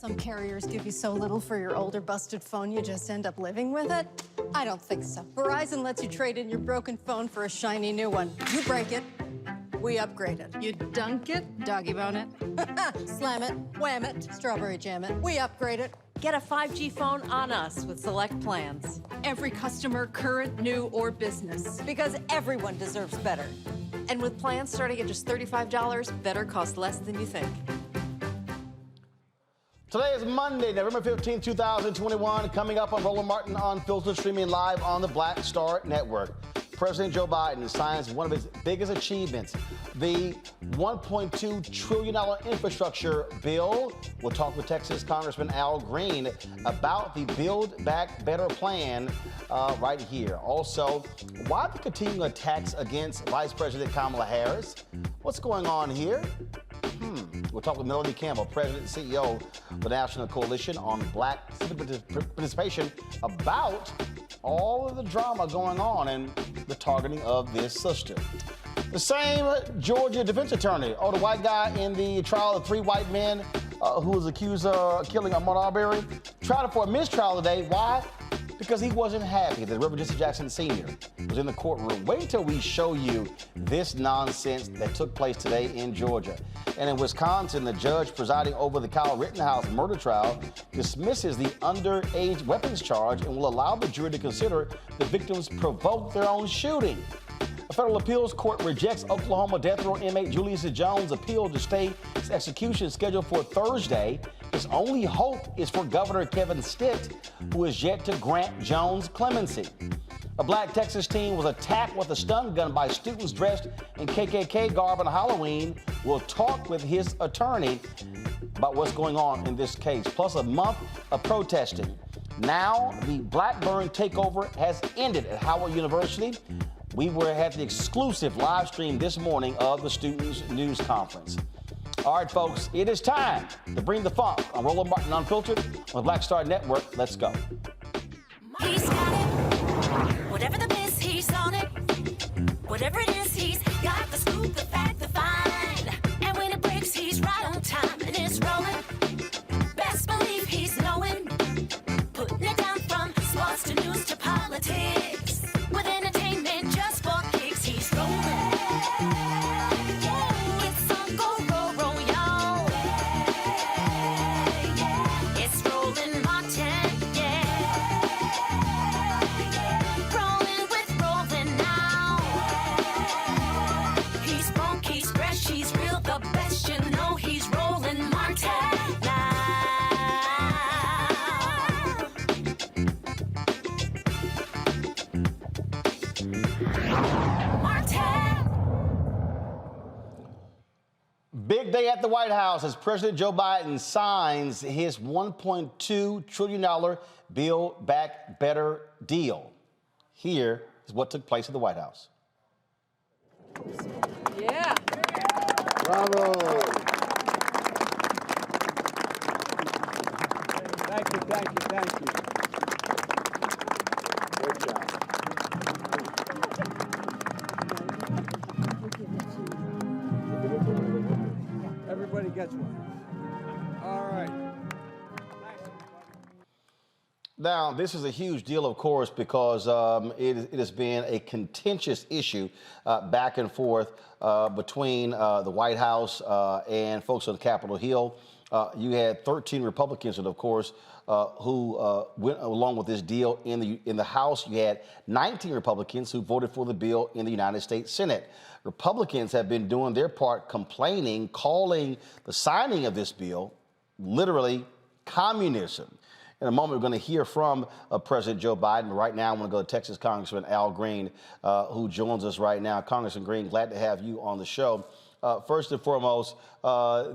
Some carriers give you so little for your older busted phone you just end up living with it. I don't think so. Verizon lets you trade in your broken phone for a shiny new one. You break it, we upgrade it. You dunk it, doggy bone it. Slam it, wham it, strawberry jam it. We upgrade it. Get a 5G phone on us with select plans. Every customer, current, new, or business. Because everyone deserves better. And with plans starting at just $35, better costs less than you think. Today is Monday, November 15, 2021. Coming up on Roland Martin Unfiltered, streaming live on the Black Star Network. President Joe Biden signs one of his biggest achievements, the $1.2 trillion infrastructure bill. We'll talk with Texas Congressman Al Green about the Build Back Better plan right here. Also, why the continuing attacks against Vice President Kamala Harris? What's going on here? We'll talk with Melanie Campbell, President and CEO of the National Coalition on Black Civic Participation, about all of the drama going on and the targeting of this sister. The same Georgia defense attorney, the white guy in the trial of 3 white men who was accused of killing Ahmaud Arbery, tried for a mistrial today. Why? Because he wasn't happy that Reverend Jesse Jackson Sr. was in the courtroom. Wait until we show you this nonsense that took place today in Georgia. And in Wisconsin, the judge presiding over the Kyle Rittenhouse murder trial dismisses the underage weapons charge and will allow the jury to consider the victims provoked their own shooting. A federal appeals court rejects Oklahoma death row inmate Julius Jones' appeal to stay his execution scheduled for Thursday. His only hope is for Governor Kevin Stitt, who is yet to grant Jones clemency. A black Texas teen was attacked with a stun gun by students dressed in KKK garb on Halloween. We'll talk with his attorney about what's going on in this case, plus a month of protesting. Now, the Blackburn takeover has ended at Howard University. We had the exclusive live stream this morning of the Students' News Conference. All right, folks, it is time to bring the funk on Roland Martin Unfiltered on the Black Star Network. Let's go. He's got it. Whatever the miss, he's on it. Whatever it is, he's got the scoop, the fact, the find. And when it breaks, he's right on time and it's rolling. Best believe he's knowing. Putting it down from sports to news to politics. With entertainment just for kicks, he's rolling. It's Uncle Roro, y'all. It's Roland Martin, yeah. Rolling with Roland now. He's funk, he's fresh, he's real, the best, you know he's Roland Martin now. Big day at the White House as President Joe Biden signs his $1.2 trillion Build Back Better deal. Here is what took place at the White House. Yeah. Bravo. Thank you, thank you, thank you. Good job. Everybody gets one. All right. Now, this is a huge deal, of course, because it has been a contentious issue back and forth between the White House and folks on Capitol Hill. You had 13 Republicans, and of course, who went along with this deal in the House. You had 19 Republicans who voted for the bill in the United States Senate. Republicans have been doing their part, complaining, calling the signing of this bill literally communism. In a moment, we're going to hear from President Joe Biden. Right now, I want to go to Texas Congressman Al Green, who joins us right now. Congressman Green, glad to have you on the show. First and foremost,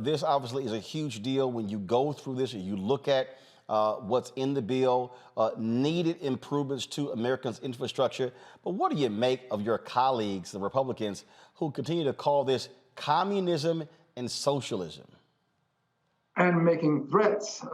this obviously is a huge deal. When you go through this and you look at what's in the bill, needed improvements to Americans' infrastructure. But what do you make of your colleagues, the Republicans, who continue to call this communism and socialism? And making threats.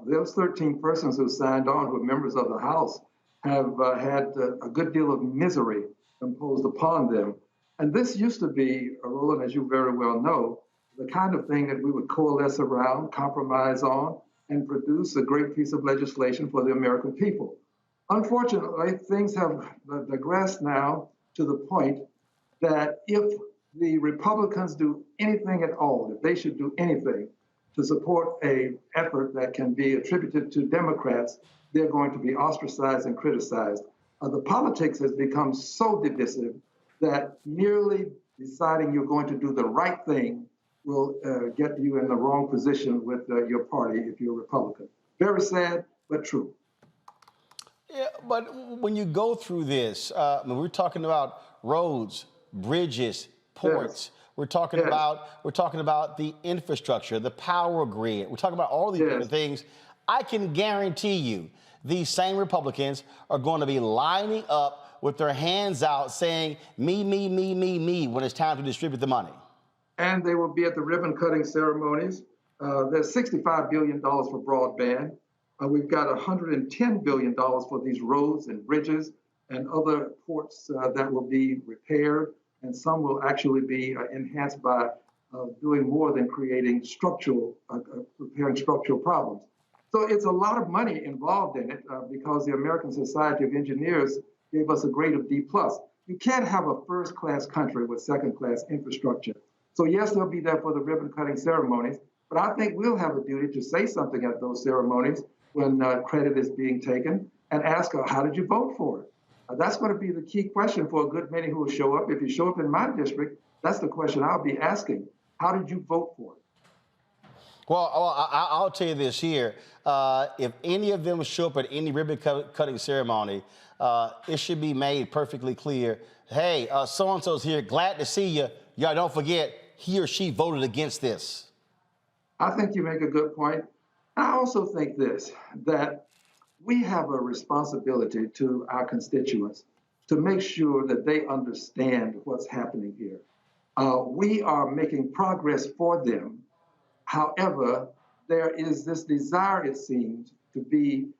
Those 13 persons who signed on, who are members of the House, have had a good deal of misery imposed upon them. And this used to be, Roland, as you very well know, the kind of thing that we would coalesce around, compromise on, and produce a great piece of legislation for the American people. Unfortunately, things have digressed now to the point that if the Republicans do anything at all, if they should do anything to support an effort that can be attributed to Democrats, they're going to be ostracized and criticized. The politics has become so divisive that merely deciding you're going to do the right thing will get you in the wrong position with your party if you're a Republican. Very sad, but true. Yeah, but when you go through this, we're talking about roads, bridges, ports. Yes. We're talking about the infrastructure, the power grid. We're talking about all these different things. I can guarantee you these same Republicans are going to be lining up with their hands out saying, me, me, me, me, me, when it's time to distribute the money. And they will be at the ribbon cutting ceremonies. There's $65 billion for broadband. We've got $110 billion for these roads and bridges and other ports that will be repaired. And some will actually be enhanced by doing more than creating repairing structural problems. So it's a lot of money involved in it because the American Society of Engineers gave us a grade of D+. You can't have a first-class country with second-class infrastructure. So yes, they'll be there for the ribbon-cutting ceremonies, but I think we'll have a duty to say something at those ceremonies when credit is being taken and ask, how did you vote for it? That's going to be the key question for a good many who will show up. If you show up in my district, that's the question I'll be asking. How did you vote for it? Well, I'll tell you this here. If any of them show up at any ribbon-cutting ceremony, it should be made perfectly clear, hey, so-and-so's here, glad to see you. Y'all don't forget, he or she voted against this. I think you make a good point. I also think that we have a responsibility to our constituents to make sure that they understand what's happening here. We are making progress for them. However, there is this desire, it seems, to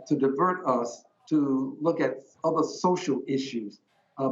divert us to look at other social issues.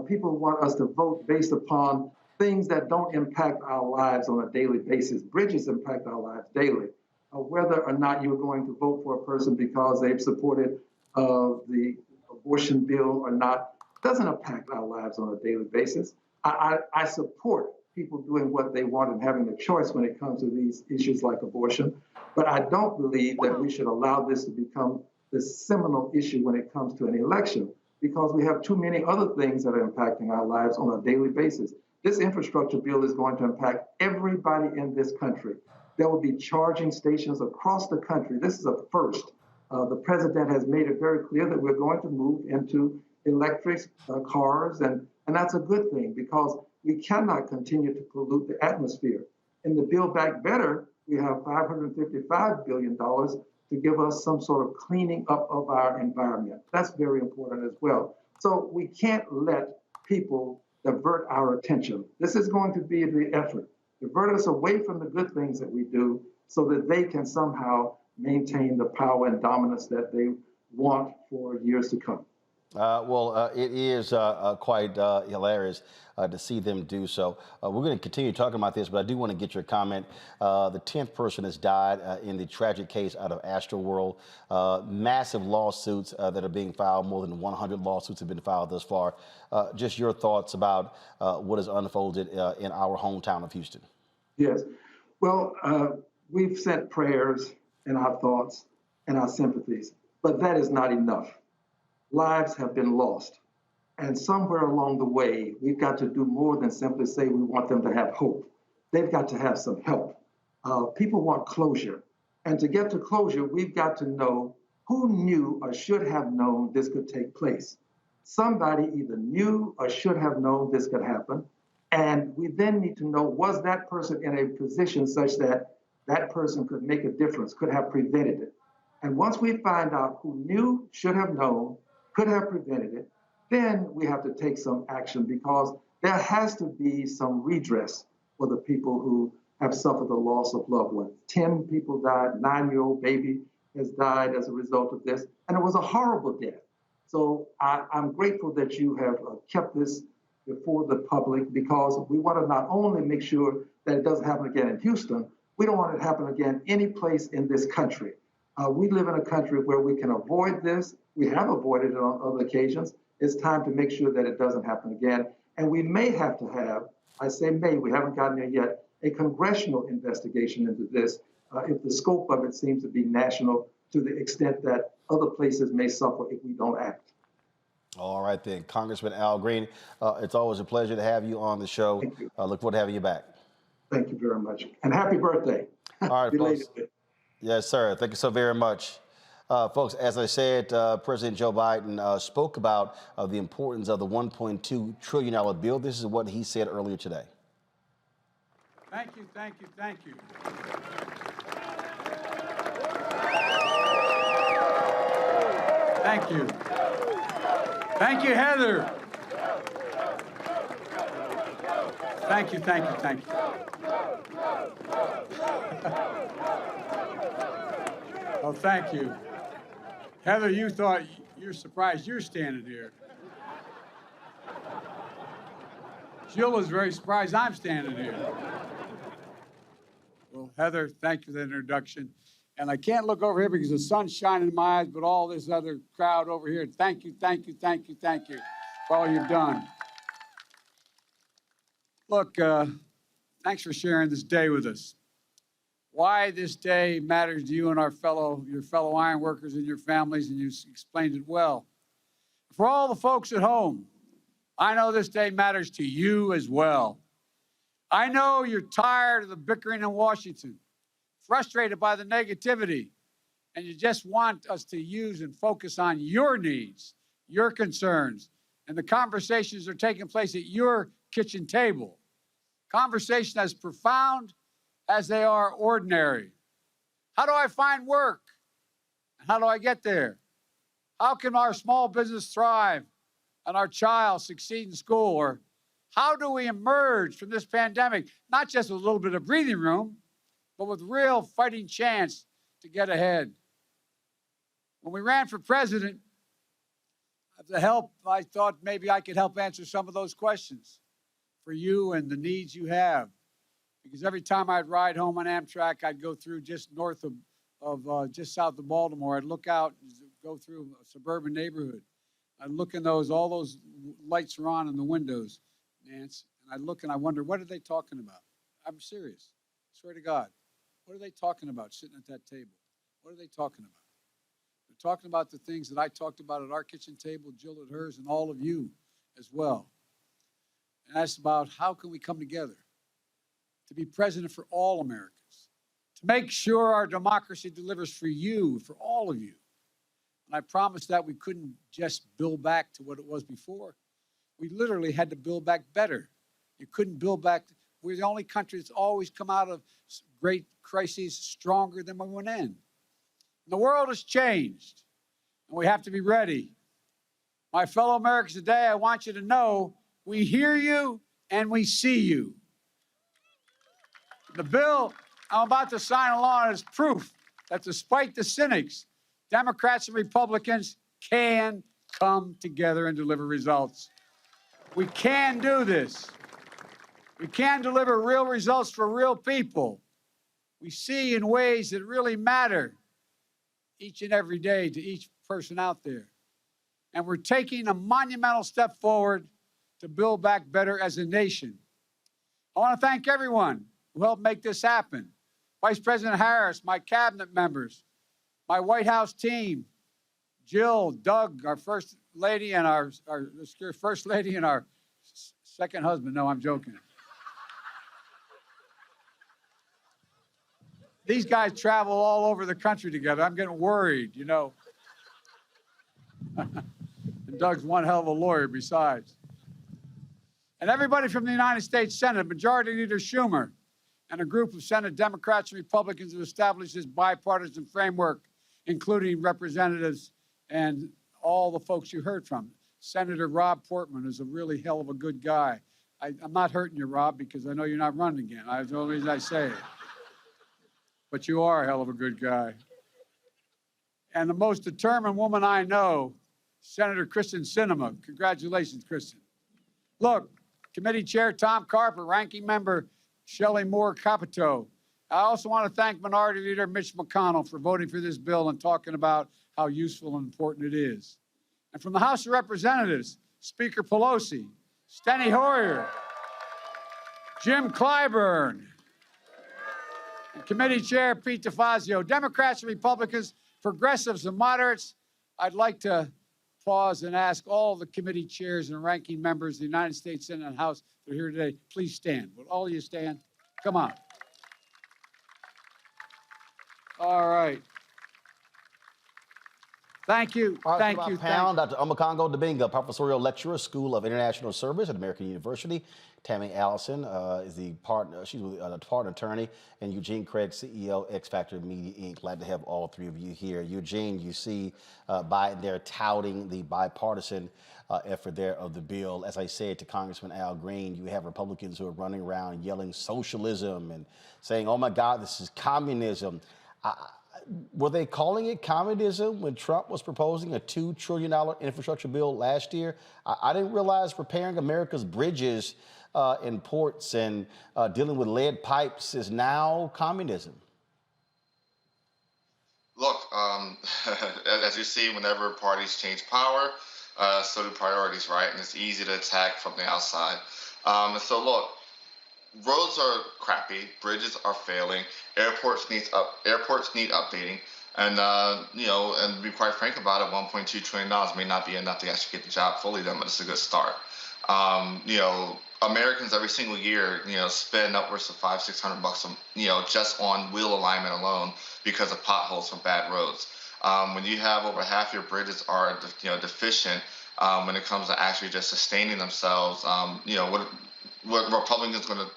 People want us to vote based upon things that don't impact our lives on a daily basis. Bridges impact our lives daily. Whether or not you're going to vote for a person because they've supported the abortion bill or not doesn't impact our lives on a daily basis. I support people doing what they want and having a choice when it comes to these issues like abortion, but I don't believe that we should allow this to become the seminal issue when it comes to an election, because we have too many other things that are impacting our lives on a daily basis. This infrastructure bill is going to impact everybody in this country. There will be charging stations across the country. This is a first. The president has made it very clear that we're going to move into electric cars, and that's a good thing because we cannot continue to pollute the atmosphere. In the Build Back Better, we have $555 billion to give us some sort of cleaning up of our environment. That's very important as well. So we can't let people divert our attention. This is going to be the effort. Divert us away from the good things that we do so that they can somehow maintain the power and dominance that they want for years to come. It is quite hilarious to see them do so. We're going to continue talking about this, but I do want to get your comment. The 10th person has died in the tragic case out of Astroworld. Massive lawsuits that are being filed. More than 100 lawsuits have been filed thus far. Just your thoughts about what has unfolded in our hometown of Houston. Yes. Well, we've sent prayers and our thoughts and our sympathies, but that is not enough. Lives have been lost. And somewhere along the way, we've got to do more than simply say we want them to have hope. They've got to have some help. People want closure. And to get to closure, we've got to know who knew or should have known this could take place. Somebody either knew or should have known this could happen. And we then need to know, was that person in a position such that that person could make a difference, could have prevented it? And once we find out who knew, should have known, could have prevented it, then we have to take some action, because there has to be some redress for the people who have suffered the loss of loved ones. 10 people died, 9-year-old baby has died as a result of this, and it was a horrible death. So I'm grateful that you have kept this before the public, because we want to not only make sure that it doesn't happen again in Houston, we don't want it to happen again any place in this country. We live in a country where we can avoid this. We have avoided it on other occasions. It's time to make sure that it doesn't happen again. And we may have to have, I say may, we haven't gotten there yet, a congressional investigation into this if the scope of it seems to be national, to the extent that other places may suffer if we don't act. All right, then. Congressman Al Green, it's always a pleasure to have you on the show. Thank you. Look forward to having you back. Thank you very much. And happy birthday. All right, folks. Yes, sir. Thank you so very much. Folks, as I said, President Joe Biden spoke about the importance of the $1.2 trillion bill. This is what he said earlier today. Thank you, thank you, thank you. Thank you. Thank you, Heather. Thank you, thank you, thank you. Oh, thank you. Heather, you thought, you're surprised you're standing here. Jill is very surprised I'm standing here. Well, Heather, thank you for the introduction. And I can't look over here because the sun's shining in my eyes, but all this other crowd over here, thank you, thank you, thank you, thank you for all you've done. Look, thanks for sharing this day with us. Why this day matters to you and your fellow iron workers and your families, and you explained it well. For all the folks at home, I know this day matters to you as well. I know you're tired of the bickering in Washington, frustrated by the negativity, and you just want us to use and focus on your needs, your concerns, and the conversations that are taking place at your kitchen table. Conversations as profound as they are ordinary. How do I find work? How do I get there? How can our small business thrive and our child succeed in school? Or how do we emerge from this pandemic, not just with a little bit of breathing room, but with real fighting chance to get ahead? When we ran for president, I thought maybe I could help answer some of those questions for you and the needs you have. Because every time I'd ride home on Amtrak, I'd go through just north of just south of Baltimore. I'd look out, go through a suburban neighborhood. I'd look in all those lights are on in the windows, Nance, and I'd look and I wonder, what are they talking about? I'm serious. I swear to God. What are they talking about sitting at that table? What are they talking about? They're talking about the things that I talked about at our kitchen table, Jill at hers, and all of you as well. And that's about how can we come together to be president for all Americans, to make sure our democracy delivers for you, for all of you. And I promised that we couldn't just build back to what it was before. We literally had to build back better. You couldn't build back. We're the only country that's always come out of great crises stronger than we went in. And the world has changed, and we have to be ready. My fellow Americans today, I want you to know we hear you and we see you. The bill I'm about to sign along is proof that despite the cynics, Democrats and Republicans can come together and deliver results. We can do this. We can deliver real results for real people. We see in ways that really matter each and every day to each person out there. And we're taking a monumental step forward to build back better as a nation. I want to thank everyone who helped make this happen. Vice President Harris, my cabinet members, my White House team, Jill, Doug, our first lady, and our first lady and our second husband. No, I'm joking. These guys travel all over the country together. I'm getting worried, you know. And Doug's one hell of a lawyer besides. And everybody from the United States Senate, Majority Leader Schumer, and a group of Senate Democrats and Republicans who established this bipartisan framework, including representatives and all the folks you heard from. Senator Rob Portman is a really hell of a good guy. I'm not hurting you, Rob, because I know you're not running again. That's the only reason I say it. But you are a hell of a good guy. And the most determined woman I know, Senator Kristen Sinema. Congratulations, Kristen. Look, Committee Chair Tom Carper, Ranking Member Shelley Moore Capito. I also want to thank Minority Leader Mitch McConnell for voting for this bill and talking about how useful and important it is. And from the House of Representatives, Speaker Pelosi, Steny Hoyer, Jim Clyburn, and Committee Chair Pete DeFazio, Democrats and Republicans, progressives and moderates. I'd like to pause and ask all the committee chairs and ranking members of the United States Senate and House that are here today, please stand. Will all of you stand? Come on. All right. Thank you. Thank you. Dr. Omokongo Dibinga, Professorial Lecturer, School of International Service at American University. Tammy Allison is the partner. She's a partner attorney, and Eugene Craig, CEO, X Factor Media Inc. Glad to have all three of you here. Eugene, you see Biden there touting the bipartisan effort there of the bill. As I said to Congressman Al Green, you have Republicans who are running around yelling socialism and saying, "Oh my God, this is communism." Were they calling it communism when Trump was proposing a $2 trillion infrastructure bill last year? I didn't realize repairing America's bridges and ports and dealing with lead pipes is now communism. Look, as you see, whenever parties change power, so do priorities, right? And it's easy to attack from the outside. And so look, roads are crappy, bridges are failing, airports need updating, and and to be quite frank about it, $1.2 trillion may not be enough to actually get the job fully done, but it's a good start. Americans every single year, spend upwards of $500-600, just on wheel alignment alone because of potholes from bad roads. When you have over half your bridges are, deficient, when it comes to actually just sustaining themselves, what Republicans going to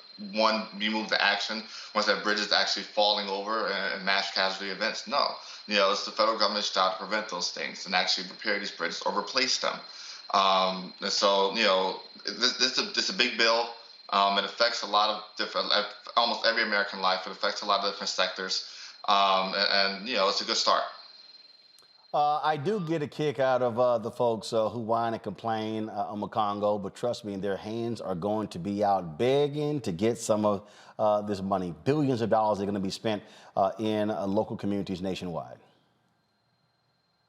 move to action once that bridge is actually falling over and mass casualty events? No. It's the federal government's job to prevent those things and actually repair these bridges or replace them. And so, this is a big bill. It affects a lot of different, almost every American life. It affects a lot of different sectors. And it's a good start. I do get a kick out of the folks who whine and complain on the Congo, but trust me, their hands are going to be out begging to get some of this money. Billions of dollars are going to be spent in local communities nationwide.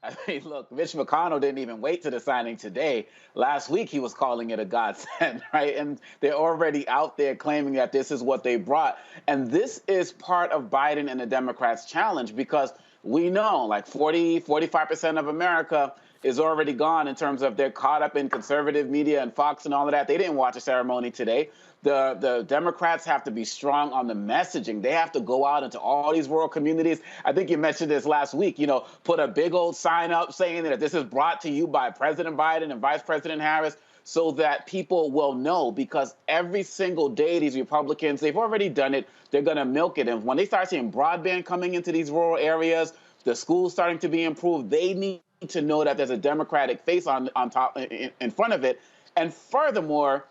I mean, look, Mitch McConnell didn't even wait to the signing today. Last week, he was calling it a godsend, right? And they're already out there claiming that this is what they brought. And this is part of Biden and the Democrats' challenge, because we know like 45% of America is already gone in terms of they're caught up in conservative media and Fox and all of that. They didn't watch the ceremony today. The Democrats have to be strong on the messaging. They have to go out into all these rural communities. I think you mentioned this last week, put a big old sign up saying that this is brought to you by President Biden and Vice President Harris, so that people will know, because every single day these Republicans, they've already done it, they're going to milk it. And when they start seeing broadband coming into these rural areas, the schools starting to be improved, they need to know that there's a Democratic face on top, in front of it. And furthermore,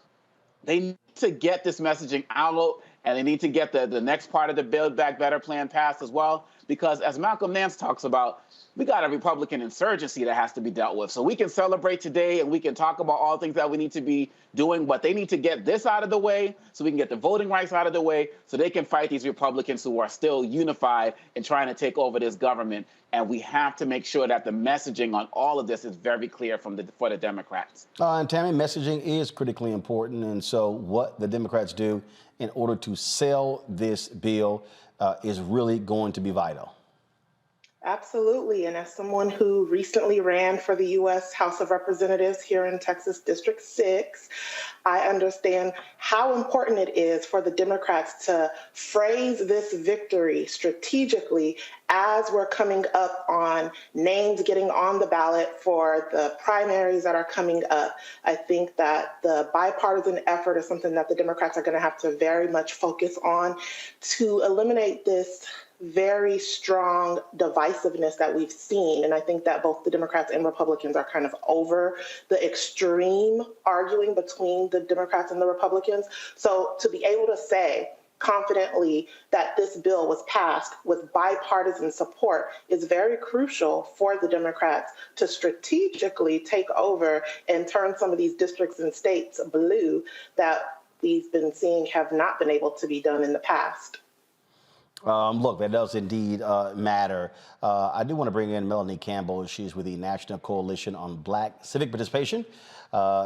they need to get this messaging out, and they need to get the next part of the Build Back Better plan passed as well. because as Malcolm Nance talks about, we got a Republican insurgency that has to be dealt with. So we can celebrate today and we can talk about all things that we need to be doing, but they need to get this out of the way so we can get the voting rights out of the way so they can fight these Republicans who are still unified and trying to take over this government. And we have to make sure that the messaging on all of this is very clear for the Democrats. And Tammy, messaging is critically important. And so what the Democrats do in order to sell this bill is really going to be vital. Absolutely. And as someone who recently ran for the U.S. House of Representatives here in Texas District 6, I understand how important it is for the Democrats to phrase this victory strategically as we're coming up on names getting on the ballot for the primaries that are coming up. I think that the bipartisan effort is something that the Democrats are going to have to very much focus on to eliminate this very strong divisiveness that we've seen. And I think that both the Democrats and Republicans are kind of over the extreme arguing between the Democrats and the Republicans. So to be able to say confidently that this bill was passed with bipartisan support is very crucial for the Democrats to strategically take over and turn some of these districts and states blue that we've been seeing have not been able to be done in the past. Look, that does indeed matter. I do want to bring in Melanie Campbell. She's with the National Coalition on Black Civic Participation.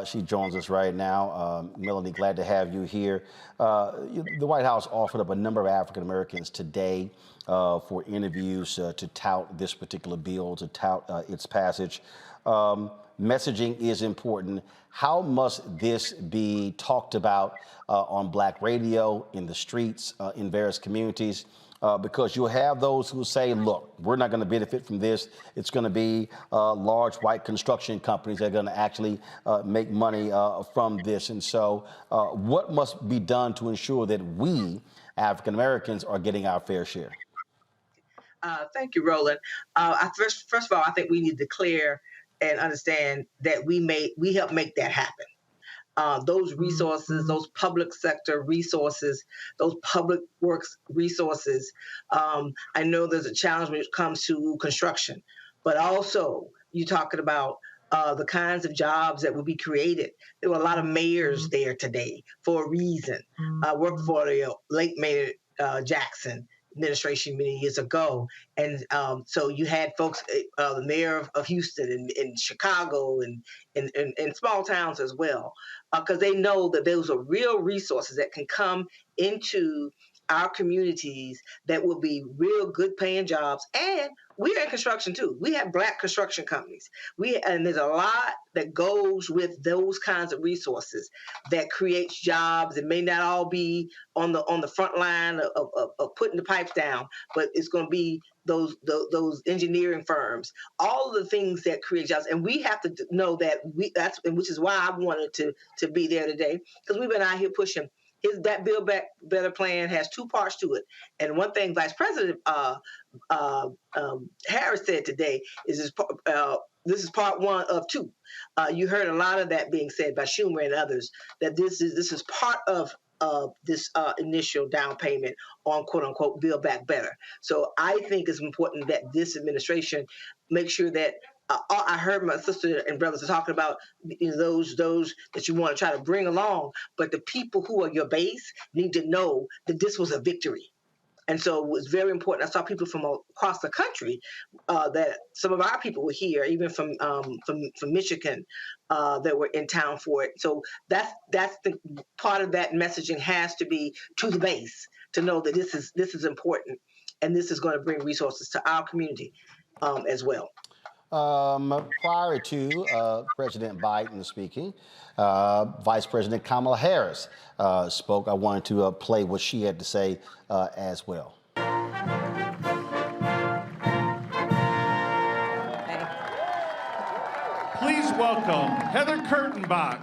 She joins us right now. Melanie, glad to have you here. The White House offered up a number of African Americans today for interviews to tout this particular bill, to tout its passage. Messaging is important. How must this be talked about on Black radio, in the streets, in various communities? Because you'll have those who say, look, we're not going to benefit from this. It's going to be large white construction companies that are going to actually make money from this. And so what must be done to ensure that we, African Americans, are getting our fair share? Thank you, Roland. First of all, I think we need to declare and understand that we help make that happen. Those resources, those public sector resources, those public works resources. I know there's a challenge when it comes to construction, but also you're talking about the kinds of jobs that will be created. There were a lot of mayors there today for a reason. I worked for the late Mayor Jackson administration many years ago. And so you had folks, the mayor of Houston and Chicago and small towns as well, because they know that those are real resources that can come into our communities that will be real good paying jobs. And we're in construction too. We have Black construction companies. And there's a lot that goes with those kinds of resources that creates jobs. It may not all be on the front line of putting the pipes down, but it's going to be those engineering firms, all of the things that create jobs. And we have to know that which is why I wanted to be there today, because we've been out here pushing. That Build Back Better plan has two parts to it. And one thing Vice President Harris said today is this is part one of two. You heard a lot of that being said by Schumer and others, that this is part of this initial down payment on quote unquote Build Back Better. So I think it's important that this administration make sure that I heard my sister and brothers are talking about those that you want to try to bring along, but the people who are your base need to know that this was a victory. And so it was very important. I saw people from across the country that some of our people were here, even from Michigan, that were in town for it. So that's the part of that messaging has to be to the base to know that this is important and this is going to bring resources to our community as well. Prior to President Biden speaking, Vice President Kamala Harris spoke. I wanted to play what she had to say as well. Please welcome Heather Kurtenbach.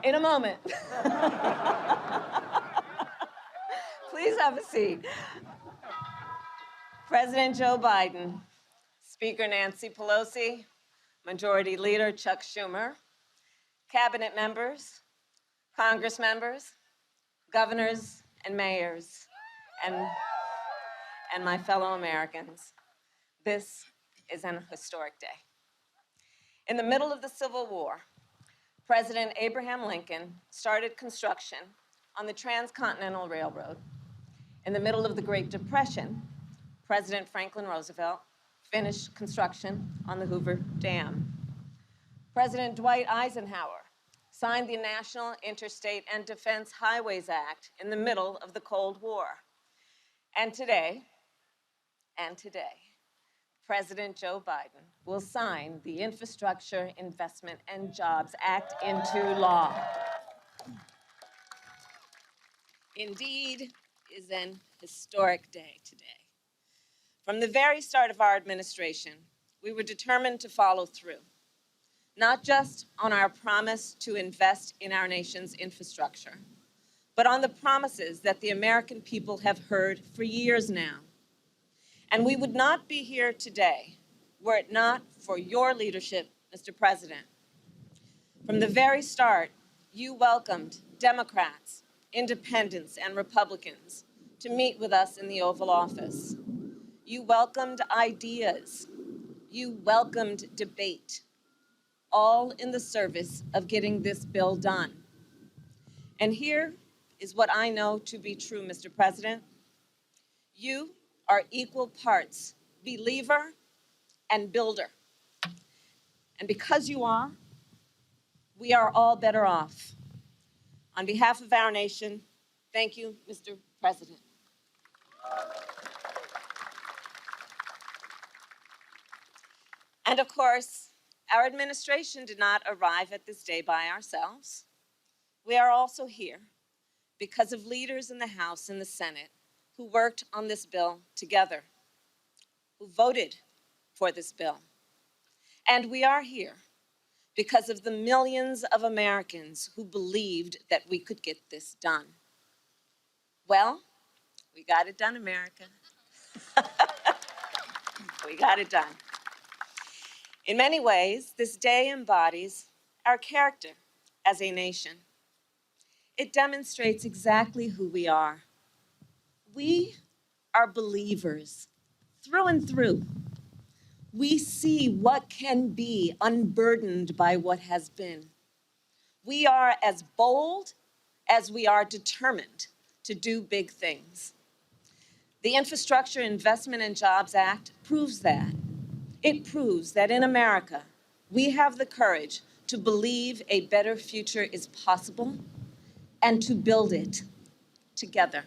In a moment. Please have a seat. President Joe Biden, Speaker Nancy Pelosi, Majority Leader Chuck Schumer, Cabinet members, Congress members, governors and mayors, and my fellow Americans, this is an historic day. In the middle of the Civil War, President Abraham Lincoln started construction on the Transcontinental Railroad. In the middle of the Great Depression, President Franklin Roosevelt finished construction on the Hoover Dam. President Dwight Eisenhower signed the National Interstate and Defense Highways Act in the middle of the Cold War. And today, President Joe Biden will sign the Infrastructure Investment and Jobs Act into law. Indeed, is an historic day today. From the very start of our administration, we were determined to follow through, not just on our promise to invest in our nation's infrastructure, but on the promises that the American people have heard for years now. And we would not be here today were it not for your leadership, Mr. President. From the very start, you welcomed Democrats, independents, and Republicans to meet with us in the Oval Office. You welcomed ideas. You welcomed debate, all in the service of getting this bill done. And here is what I know to be true, Mr. President. You are equal parts believer and builder. And because you are, we are all better off. On behalf of our nation, thank you, Mr. President. And of course, our administration did not arrive at this day by ourselves. We are also here because of leaders in the House and the Senate who worked on this bill together, who voted for this bill. And we are here because of the millions of Americans who believed that we could get this done. Well, we got it done, America. We got it done. In many ways, this day embodies our character as a nation. It demonstrates exactly who we are. We are believers through and through. We see what can be unburdened by what has been. We are as bold as we are determined to do big things. The Infrastructure Investment and Jobs Act proves that. It proves that in America, we have the courage to believe a better future is possible and to build it together.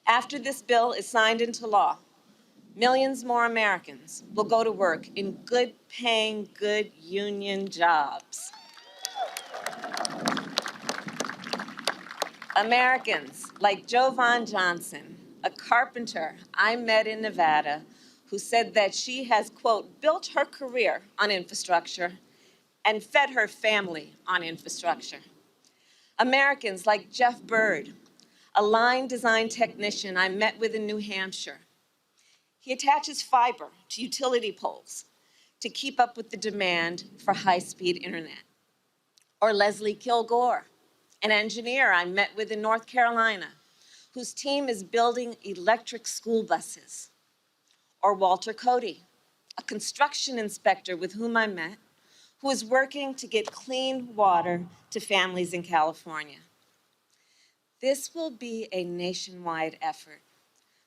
After this bill is signed into law, millions more Americans will go to work in good-paying, good union jobs. Americans like Jovan Johnson, a carpenter I met in Nevada, who said that she has, quote, built her career on infrastructure and fed her family on infrastructure. Americans like Jeff Bird, a line design technician I met with in New Hampshire. He attaches fiber to utility poles to keep up with the demand for high-speed internet. Or Leslie Kilgore, an engineer I met with in North Carolina, whose team is building electric school buses. Or Walter Cody, a construction inspector with whom I met, who is working to get clean water to families in California. This will be a nationwide effort,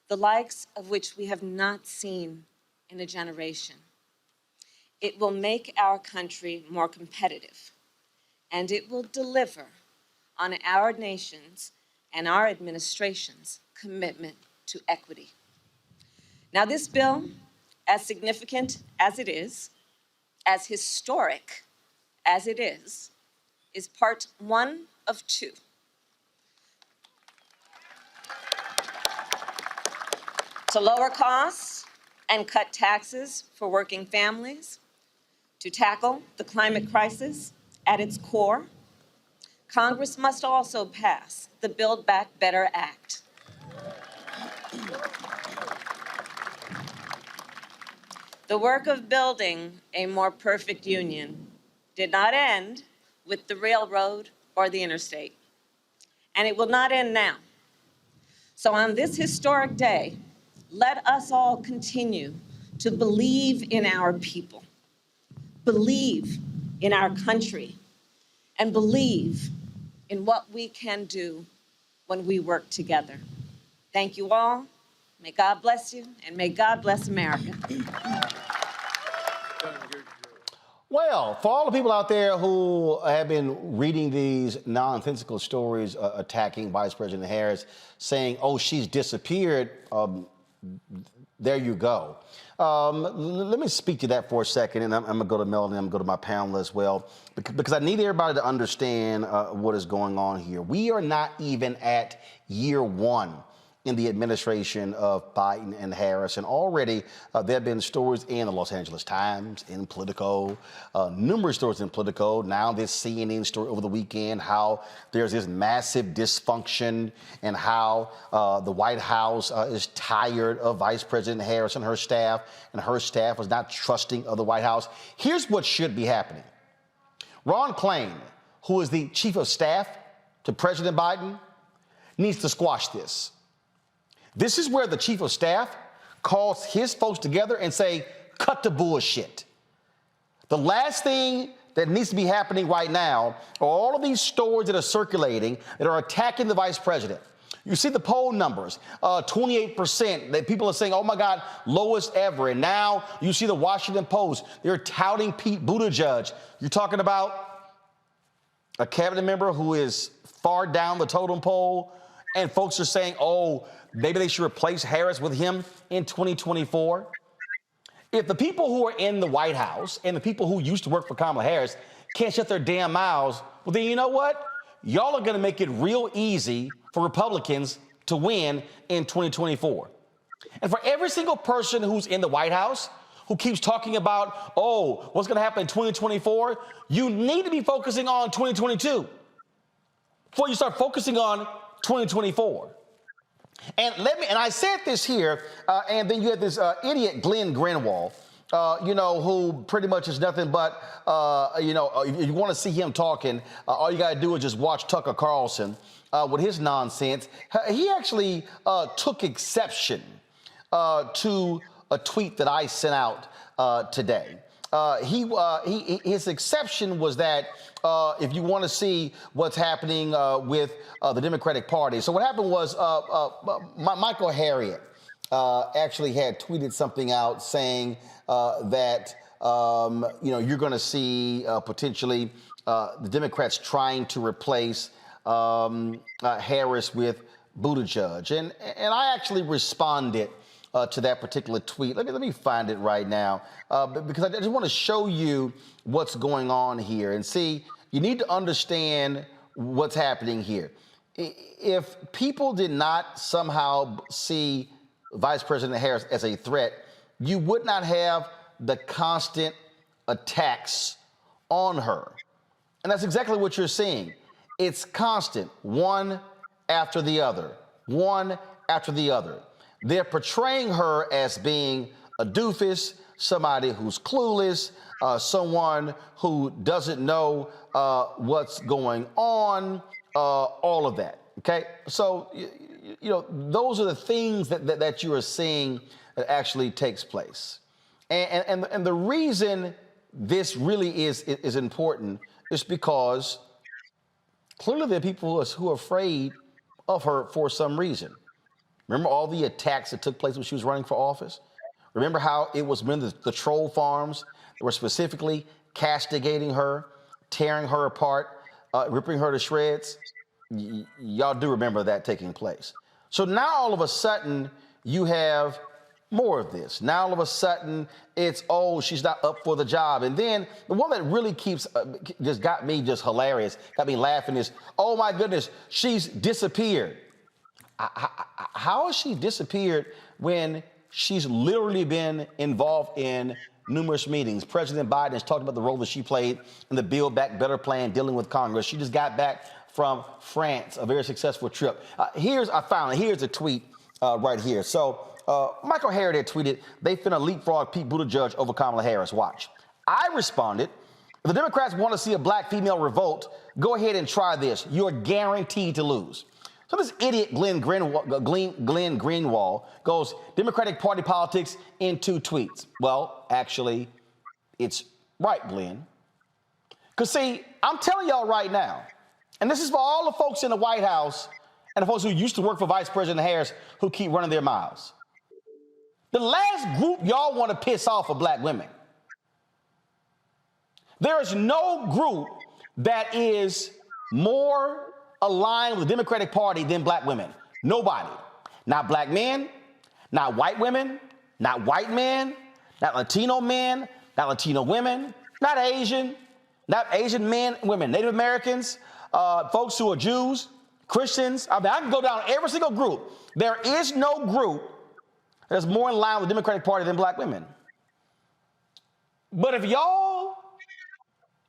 the likes of which we have not seen in a generation. It will make our country more competitive, and it will deliver on our nation's and our administration's commitment to equity. Now, this bill, as significant as it is, as historic as it is part one of two. To lower costs and cut taxes for working families, to tackle the climate crisis at its core, Congress must also pass the Build Back Better Act. The work of building a more perfect union did not end with the railroad or the interstate, and it will not end now. So on this historic day, let us all continue to believe in our people, believe in our country, and believe in what we can do when we work together. Thank you all. May God bless you, and may God bless America. Well, for all the people out there who have been reading these nonsensical stories attacking Vice President Harris, saying, oh, she's disappeared, there you go. Let me speak to that for a second, and I'm going to go to Melanie, I'm going to go to my panel as well, because I need everybody to understand what is going on here. We are not even at year one in the administration of Biden and Harris. And already there have been stories in the Los Angeles Times, in Politico, numerous stories in Politico. Now this CNN story over the weekend, how there's this massive dysfunction and how the White House is tired of Vice President Harris and her staff was not trusting of the White House. Here's what should be happening. Ron Klain, who is the chief of staff to President Biden, needs to squash this. This is where the chief of staff calls his folks together and say, cut the bullshit. The last thing that needs to be happening right now are all of these stories that are circulating that are attacking the vice president. You see the poll numbers, 28%, that people are saying, oh my God, lowest ever. And now you see the Washington Post, they're touting Pete Buttigieg. You're talking about a cabinet member who is far down the totem pole, and folks are saying, oh, maybe they should replace Harris with him in 2024. If the people who are in the White House and the people who used to work for Kamala Harris can't shut their damn mouths, well, then you know what? Y'all are going to make it real easy for Republicans to win in 2024. And for every single person who's in the White House who keeps talking about, oh, what's going to happen in 2024, you need to be focusing on 2022 before you start focusing on 2024. And I said this here, and then you had this idiot Glenn Greenwald, who pretty much is nothing but, if you want to see him talking, all you got to do is just watch Tucker Carlson with his nonsense. He actually took exception to a tweet that I sent out today. His exception was that if you want to see what's happening with the Democratic Party. So what happened was Michael Harriet actually had tweeted something out saying that, you're going to see potentially the Democrats trying to replace Harris with Buttigieg. And I actually responded to that particular tweet. Let me find it right now because I just want to show you what's going on here. And see, you need to understand what's happening here. If people did not somehow see Vice President Harris as a threat, you would not have the constant attacks on her. And that's exactly what you're seeing. It's constant, one after the other, one after the other. They're portraying her as being a doofus, somebody who's clueless, someone who doesn't know what's going on, all of that, okay? So, those are the things that you are seeing that actually takes place. And the reason this really is important is because clearly there are people who are afraid of her for some reason. Remember all the attacks that took place when she was running for office? Remember how it was the troll farms that were specifically castigating her, tearing her apart, ripping her to shreds? Y'all do remember that taking place. So now all of a sudden you have more of this. Now all of a sudden it's, oh, she's not up for the job. And then the one that really keeps, just got me just hilarious, got me laughing is, oh my goodness, she's disappeared. How has she disappeared when she's literally been involved in numerous meetings? President Biden has talked about the role that she played in the Build Back Better plan dealing with Congress. She just got back from France, a very successful trip. Here's a tweet right here. So Michael Harriet had tweeted, they finna leapfrog Pete Buttigieg over Kamala Harris. Watch. I responded, if the Democrats want to see a black female revolt, go ahead and try this. You're guaranteed to lose. So this idiot Glenn Greenwald goes Democratic Party politics in 2 tweets. Well, actually, it's right, Glenn. Because, see, I'm telling y'all right now, and this is for all the folks in the White House and the folks who used to work for Vice President Harris who keep running their mouths. The last group y'all want to piss off are black women. There is no group that is more aligned with the Democratic Party than black women. Nobody. Not black men, not white women, not white men, not Latino men, not Latino women, not Asian men, women, Native Americans, folks who are Jews, Christians. I can go down every single group. There is no group that's more in line with the Democratic Party than black women. But if y'all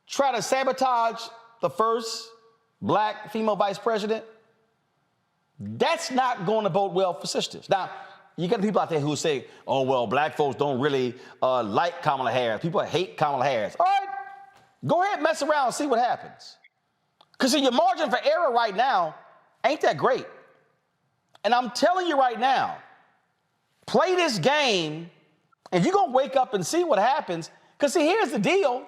try to sabotage the first black female vice president, that's not going to bode well for sisters. Now, you got people out there who say, oh, well, black folks don't really like Kamala Harris. People hate Kamala Harris. All right, go ahead, mess around and see what happens. Because your margin for error right now ain't that great. And I'm telling you right now, play this game, and you're going to wake up and see what happens. Because, see, here's the deal.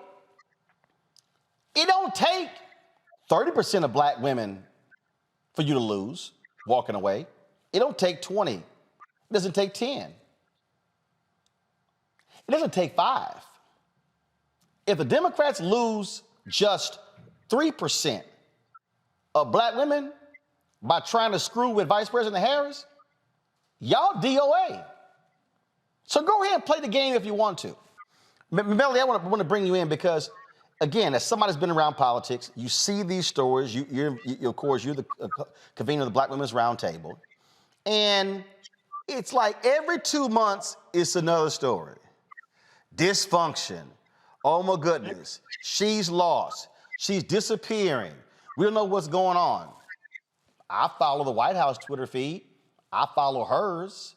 It don't take 30% of black women for you to lose, walking away. It don't take 20. It doesn't take 10. It doesn't take 5. If the Democrats lose just 3% of black women by trying to screw with Vice President Harris, y'all DOA. So go ahead and play the game if you want to. Melanie, I want to bring you in because, again, as somebody who's been around politics, you see these stories. Of course, you're the convener of the Black Women's Roundtable. And it's like every 2 months, it's another story. Dysfunction. Oh, my goodness. She's lost. She's disappearing. We don't know what's going on. I follow the White House Twitter feed. I follow hers.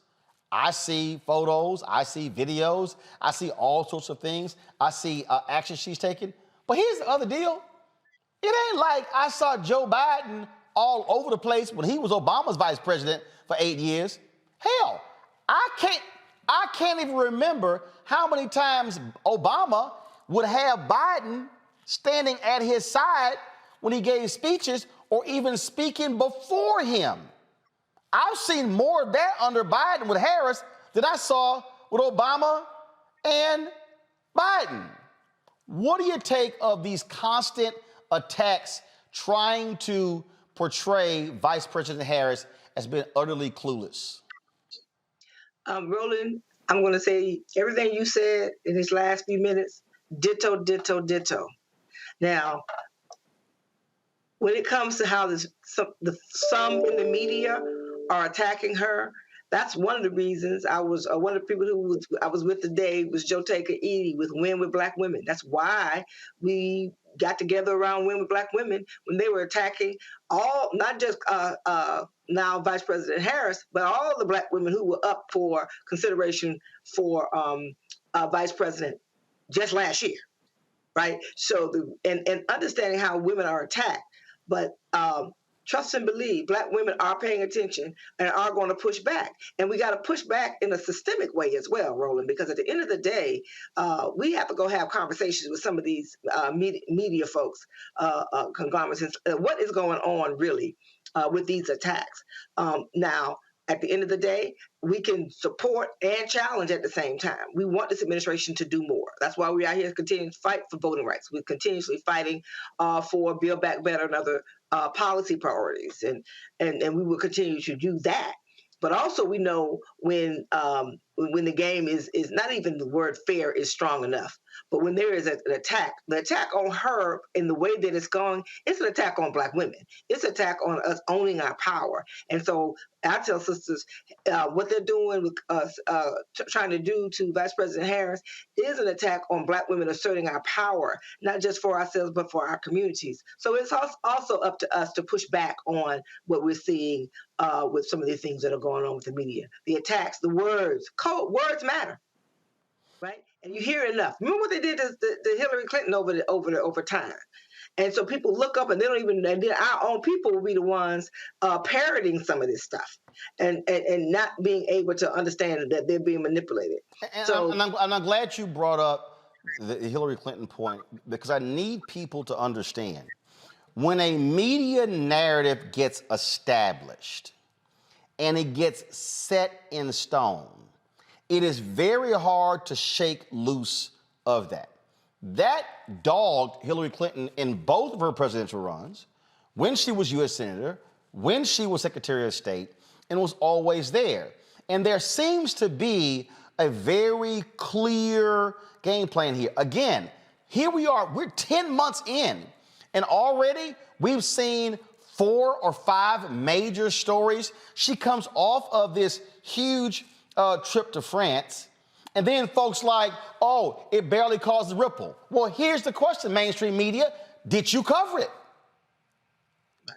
I see photos. I see videos. I see all sorts of things. I see action she's taking. But here's the other deal. It ain't like I saw Joe Biden all over the place when he was Obama's vice president for 8 years. Hell, I can't even remember how many times Obama would have Biden standing at his side when he gave speeches or even speaking before him. I've seen more of that under Biden with Harris than I saw with Obama and Biden. What do you take of these constant attacks trying to portray Vice President Harris as being utterly clueless? Roland, I'm going to say everything you said in these last few minutes, ditto, ditto, ditto. Now, when it comes to how some in the media are attacking her, that's one of the reasons one of the people I was with today was Joe Taker Edie with Win with Black Women. That's why we got together around Win with Black Women when they were attacking all, not just now Vice President Harris, but all the Black women who were up for consideration for Vice President just last year, right? So and understanding how women are attacked, but trust and believe, Black women are paying attention and are going to push back. And we got to push back in a systemic way as well, Roland, because at the end of the day, we have to go have conversations with some of these media folks, conglomerates. What is going on really with these attacks? Now, at the end of the day, we can support and challenge at the same time. We want this administration to do more. That's why we're out here continuing to fight for voting rights. We're continuously fighting for Build Back Better and other policy priorities, and we will continue to do that. But also, we know when the game is not even the word fair is strong enough, but when there is an attack, the attack on her in the way that it's going, it's an attack on Black women. It's an attack on us owning our power. And so I tell sisters, what they're doing with us, trying to do to Vice President Harris is an attack on Black women asserting our power, not just for ourselves, but for our communities. So it's also up to us to push back on what we're seeing with some of the things that are going on with the media. The attacks, the words, words matter, right? And you hear enough. Remember what they did to Hillary Clinton over time. And so people look up and they don't even, and then our own people will be the ones parroting some of this stuff and not being able to understand that they're being manipulated. I'm glad you brought up the Hillary Clinton point, because I need people to understand when a media narrative gets established and it gets set in stone, it is very hard to shake loose of that. That dogged Hillary Clinton in both of her presidential runs, when she was U.S. Senator, when she was Secretary of State, and was always there. And there seems to be a very clear game plan here. Again, here we are, we're 10 months in, and already we've seen 4 or 5 major stories. She comes off of this huge trip to France, and then folks like, oh, it barely caused a ripple. Well, here's the question, mainstream media. Did you cover it?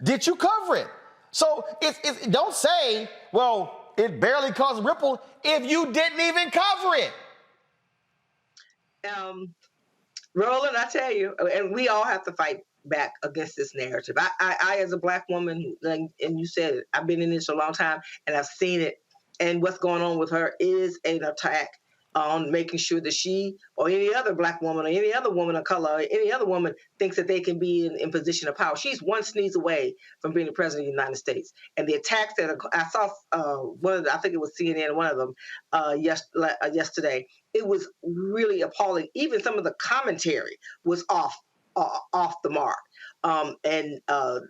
Did you cover it? So don't say, well, it barely caused a ripple if you didn't even cover it. Roland, I tell you, and we all have to fight back against this narrative. I as a Black woman, and you said it, I've been in this a long time, and I've seen it. And what's going on with her is an attack on making sure that she or any other Black woman or any other woman of color or any other woman thinks that they can be in position of power. She's one sneeze away from being the president of the United States. And the attacks that I saw, I think it was CNN, one of them, yesterday, it was really appalling. Even some of the commentary was off the mark. And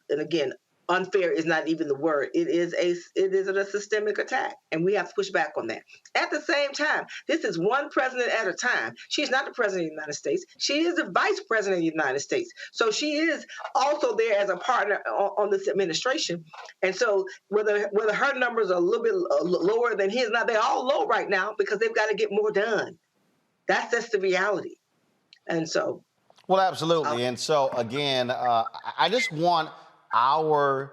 again, unfair is not even the word. It is a systemic attack, and we have to push back on that. At the same time, this is one president at a time. She's not the president of the United States. She is the vice president of the United States. So she is also there as a partner on this administration. And so whether her numbers are a little bit lower than his, now they're all low right now because they've got to get more done. That's just the reality. And so. Well, absolutely. And so again, I just want our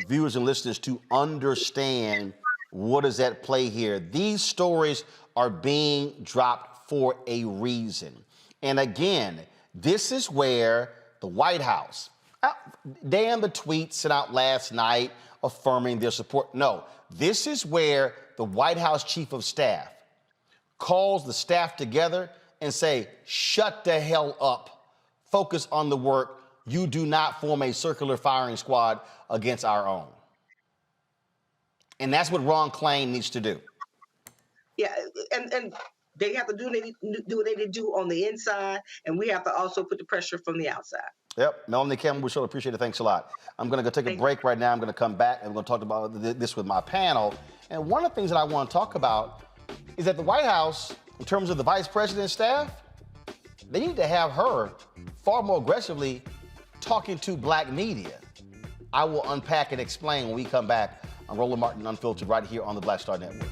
viewers and listeners to understand what is at play here. These stories are being dropped for a reason. And again, this is where the White House, damn the tweets sent out last night affirming their support. No, this is where the White House Chief of Staff calls the staff together and say, shut the hell up. Focus on the work. You do not form a circular firing squad against our own. And that's what Ron Klain needs to do. Yeah, and they have to do what they need to do on the inside, and we have to also put the pressure from the outside. Yep, Melanie Campbell, we sure appreciate it. Thanks a lot. I'm going to go take a break right now. I'm going to come back, and we're going to talk about this with my panel. And one of the things that I want to talk about is that the White House, in terms of the vice president's staff, they need to have her far more aggressively talking to Black media. I will unpack and explain when we come back on Roland Martin Unfiltered right here on the Black Star Network.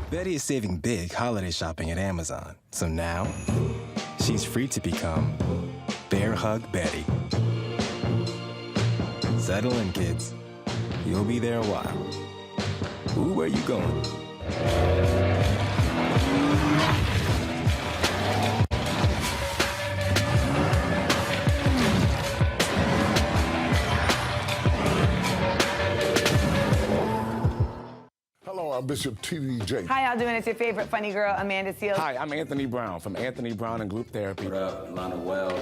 Betty is saving big holiday shopping at Amazon. So now, she's free to become Bear Hug Betty. Settle in, kids. You'll be there a while. Ooh, where you going? Bishop T.D. Jakes. How y'all doing? It's your favorite funny girl, Amanda Seals. Hi, I'm Anthony Brown from Anthony Brown and Group Therapy. What up, Lana Well,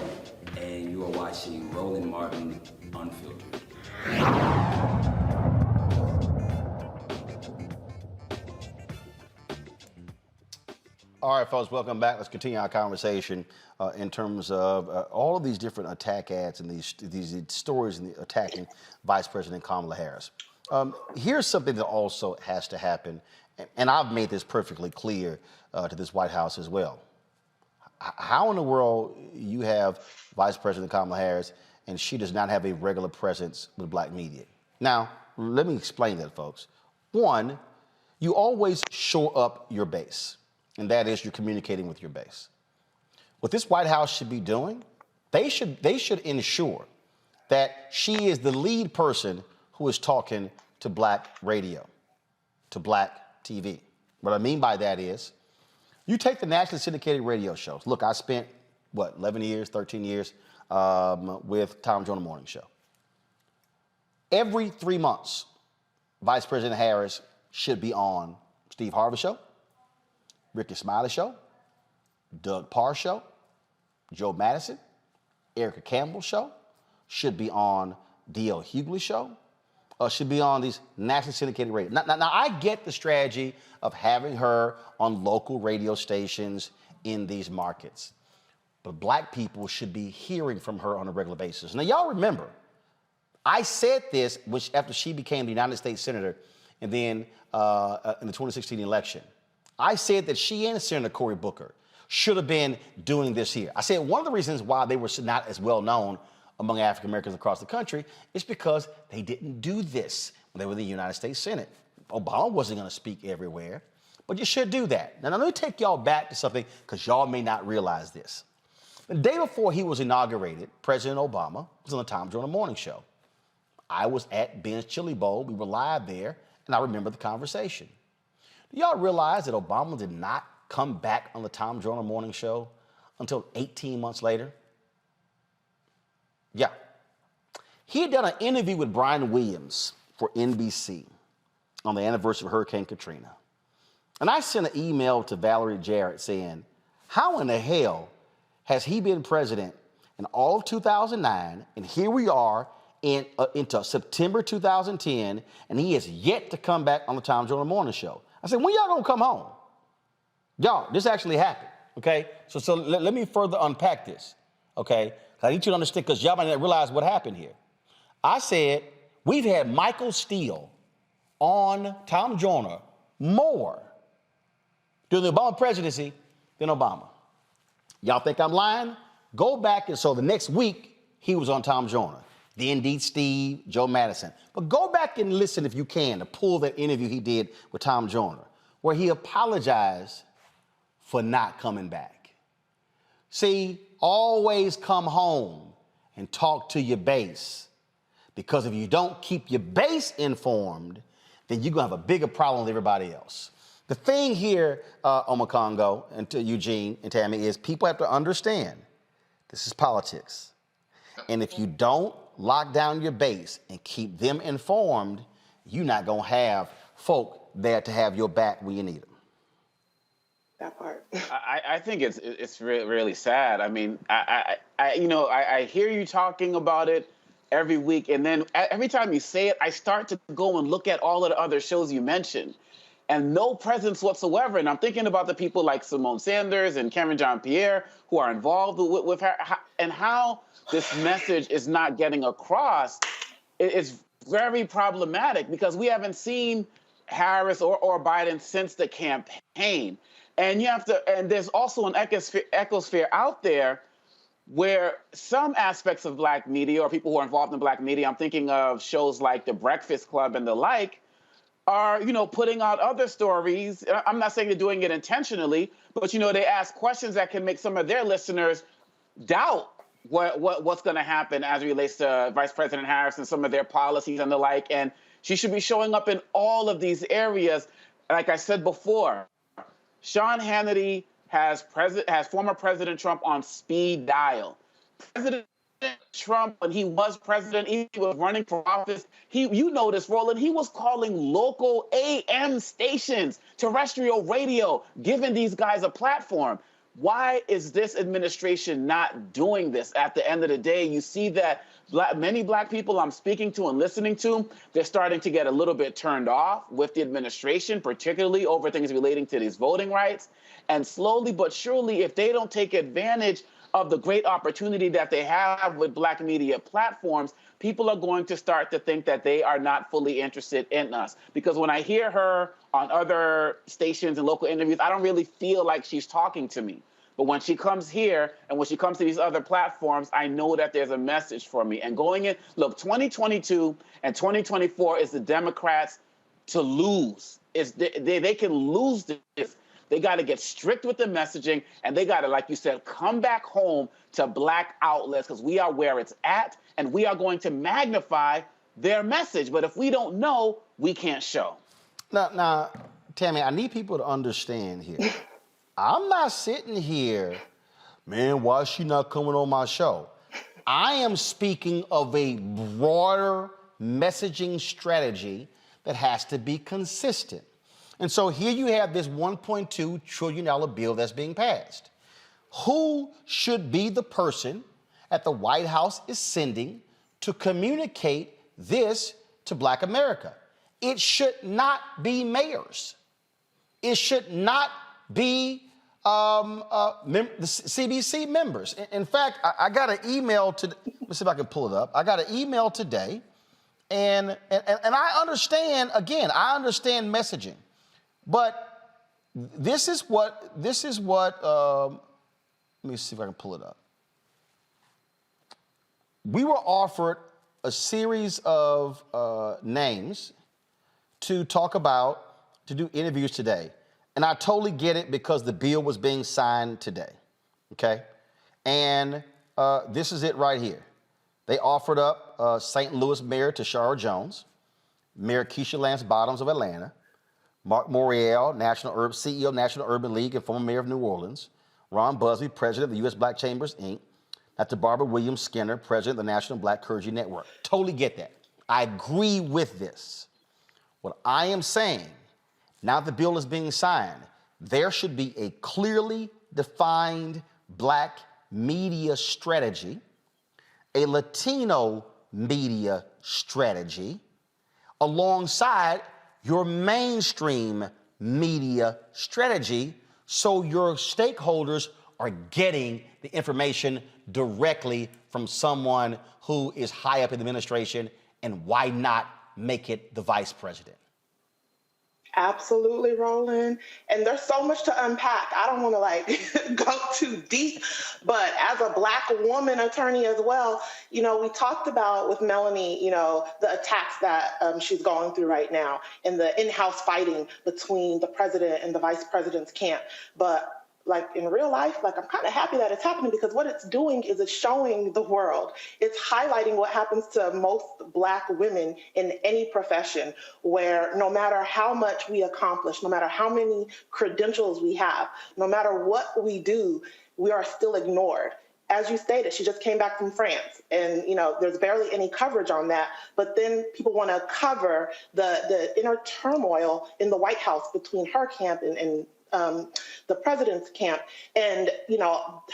and you are watching Roland Martin Unfiltered. All right, folks, welcome back. Let's continue our conversation in terms of all of these different attack ads and these stories and attacking Vice President Kamala Harris. Here's something that also has to happen, and I've made this perfectly clear to this White House as well. How in the world you have Vice President Kamala Harris and she does not have a regular presence with black media? Now, let me explain that, folks. One, you always shore up your base, and that is you're communicating with your base. What this White House should be doing, they should ensure that she is the lead person who is talking to black radio, to black TV. What I mean by that is, you take the nationally syndicated radio shows. Look, I spent, 11 years, 13 years with Tom Joyner Morning Show. Every 3 months, Vice President Harris should be on Steve Harvey Show, Ricky Smiley Show, Doug Parr Show, Joe Madison, Erica Campbell Show, should be on D.L. Hughley Show, should be on these nationally syndicated radio. Now, I get the strategy of having her on local radio stations in these markets, but black people should be hearing from her on a regular basis. Now, y'all remember, I said this after she became the United States Senator and then in the 2016 election. I said that she and Senator Cory Booker should have been doing this here. I said one of the reasons why they were not as well known among African Americans across the country is because they didn't do this when they were in the United States Senate. Obama wasn't going to speak everywhere, but you should do that. Now, let me take y'all back to something because y'all may not realize this. The day before he was inaugurated, President Obama was on the Tom Joyner Morning Show. I was at Ben's Chili Bowl. We were live there, and I remember the conversation. Do y'all realize that Obama did not come back on the Tom Joyner Morning Show until 18 months later? Yeah. He had done an interview with Brian Williams for NBC on the anniversary of Hurricane Katrina. And I sent an email to Valerie Jarrett saying, how in the hell has he been president in all of 2009, and here we are into September 2010, and he has yet to come back on the Tom Joyner Morning Show? I said, when y'all gonna come home? Y'all, this actually happened, okay? So let me further unpack this, okay? I need you to understand, because y'all might not realize what happened here. I said, we've had Michael Steele on Tom Joyner more during the Obama presidency than Obama. Y'all think I'm lying? Go back, and so the next week, he was on Tom Joyner. The Indeed Steve, Joe Madison. But go back and listen, if you can, to pull that interview he did with Tom Joyner, where he apologized for not coming back. See, always come home and talk to your base, because if you don't keep your base informed, then you're gonna have a bigger problem with everybody else. The thing here, Omakongo, and to Eugene and Tammy, is people have to understand this is politics. And if you don't lock down your base and keep them informed, you're not gonna have folk there to have your back when you need them. That part. I think it's really sad. I mean, I hear you talking about it every week, and then every time you say it, I start to go and look at all of the other shows you mentioned, and no presence whatsoever. And I'm thinking about the people like Simone Sanders and Cameron Jean-Pierre who are involved with her, and how this message is not getting across. It's very problematic because we haven't seen Harris or Biden since the campaign. And there's also an ecosphere out there where some aspects of black media or people who are involved in black media, I'm thinking of shows like The Breakfast Club and the like, are, putting out other stories. I'm not saying they're doing it intentionally, but, they ask questions that can make some of their listeners doubt what's going to happen as it relates to Vice President Harris and some of their policies and the like. And she should be showing up in all of these areas. Like I said before, Sean Hannity has former President Trump on speed dial. President Trump, when he was president, he was running for office, you notice, Roland, he was calling local AM stations, terrestrial radio, giving these guys a platform. Why is this administration not doing this? At the end of the day, you see that many black people I'm speaking to and listening to, they're starting to get a little bit turned off with the administration, particularly over things relating to these voting rights. And slowly but surely, if they don't take advantage of the great opportunity that they have with black media platforms, people are going to start to think that they are not fully interested in us. Because when I hear her on other stations and local interviews, I don't really feel like she's talking to me. But when she comes here and when she comes to these other platforms, I know that there's a message for me. And going in, look, 2022 and 2024 is the Democrats to lose. They can lose this. They got to get strict with the messaging, and they got to, like you said, come back home to black outlets, because we are where it's at, and we are going to magnify their message. But if we don't know, we can't show. Now, Tammy, I need people to understand here. I'm not sitting here, man, why is she not coming on my show? I am speaking of a broader messaging strategy that has to be consistent. And so here you have this $1.2 trillion bill that's being passed. Who should be the person that the White House is sending to communicate this to Black America? It should not be mayors. It should not be the CBC members. In fact, I got an email today. Let's see if I can pull it up. I got an email today, and I understand, again, I understand messaging. But this is what, let me see if I can pull it up. We were offered a series of names to talk about, to do interviews today. And I totally get it because the bill was being signed today, okay? And this is it right here. They offered up St. Louis Mayor Tashara Jones, Mayor Keisha Lance Bottoms of Atlanta, Mark Morial, CEO of National Urban League and former mayor of New Orleans, Ron Busby, president of the U.S. Black Chambers, Inc., Dr. Barbara Williams Skinner, president of the National Black Clergy Network. Totally get that. I agree with this. What I am saying, now the bill is being signed, there should be a clearly defined black media strategy, a Latino media strategy, alongside your mainstream media strategy, so your stakeholders are getting the information directly from someone who is high up in the administration, and why not make it the vice president? Absolutely, Roland. And there's so much to unpack. I don't want to go too deep, but as a Black woman attorney as well, we talked about with Melanie, the attacks that she's going through right now and the in-house fighting between the president and the vice president's camp. But in real life, I'm kind of happy that it's happening, because what it's doing is it's showing the world. It's highlighting what happens to most Black women in any profession, where no matter how much we accomplish, no matter how many credentials we have, no matter what we do, we are still ignored. As you stated, she just came back from France, and there's barely any coverage on that. But then people want to cover the inner turmoil in the White House between her camp and the president's camp, and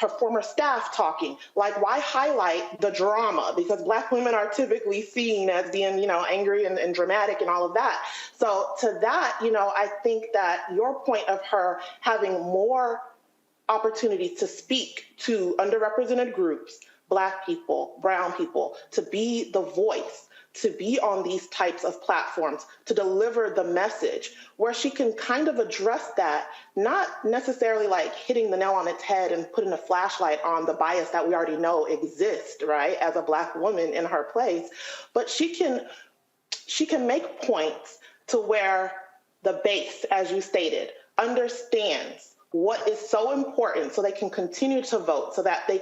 her former staff talking. Why highlight the drama? Because Black women are typically seen as being angry and dramatic and all of that. So to that, I think that your point of her having more opportunities to speak to underrepresented groups, Black people, brown people, to be the voice, to be on these types of platforms, to deliver the message, where she can kind of address that, not necessarily hitting the nail on its head and putting a flashlight on the bias that we already know exists, right, as a Black woman in her place, but she can make points to where the base, as you stated, understands what is so important so they can continue to vote, so that we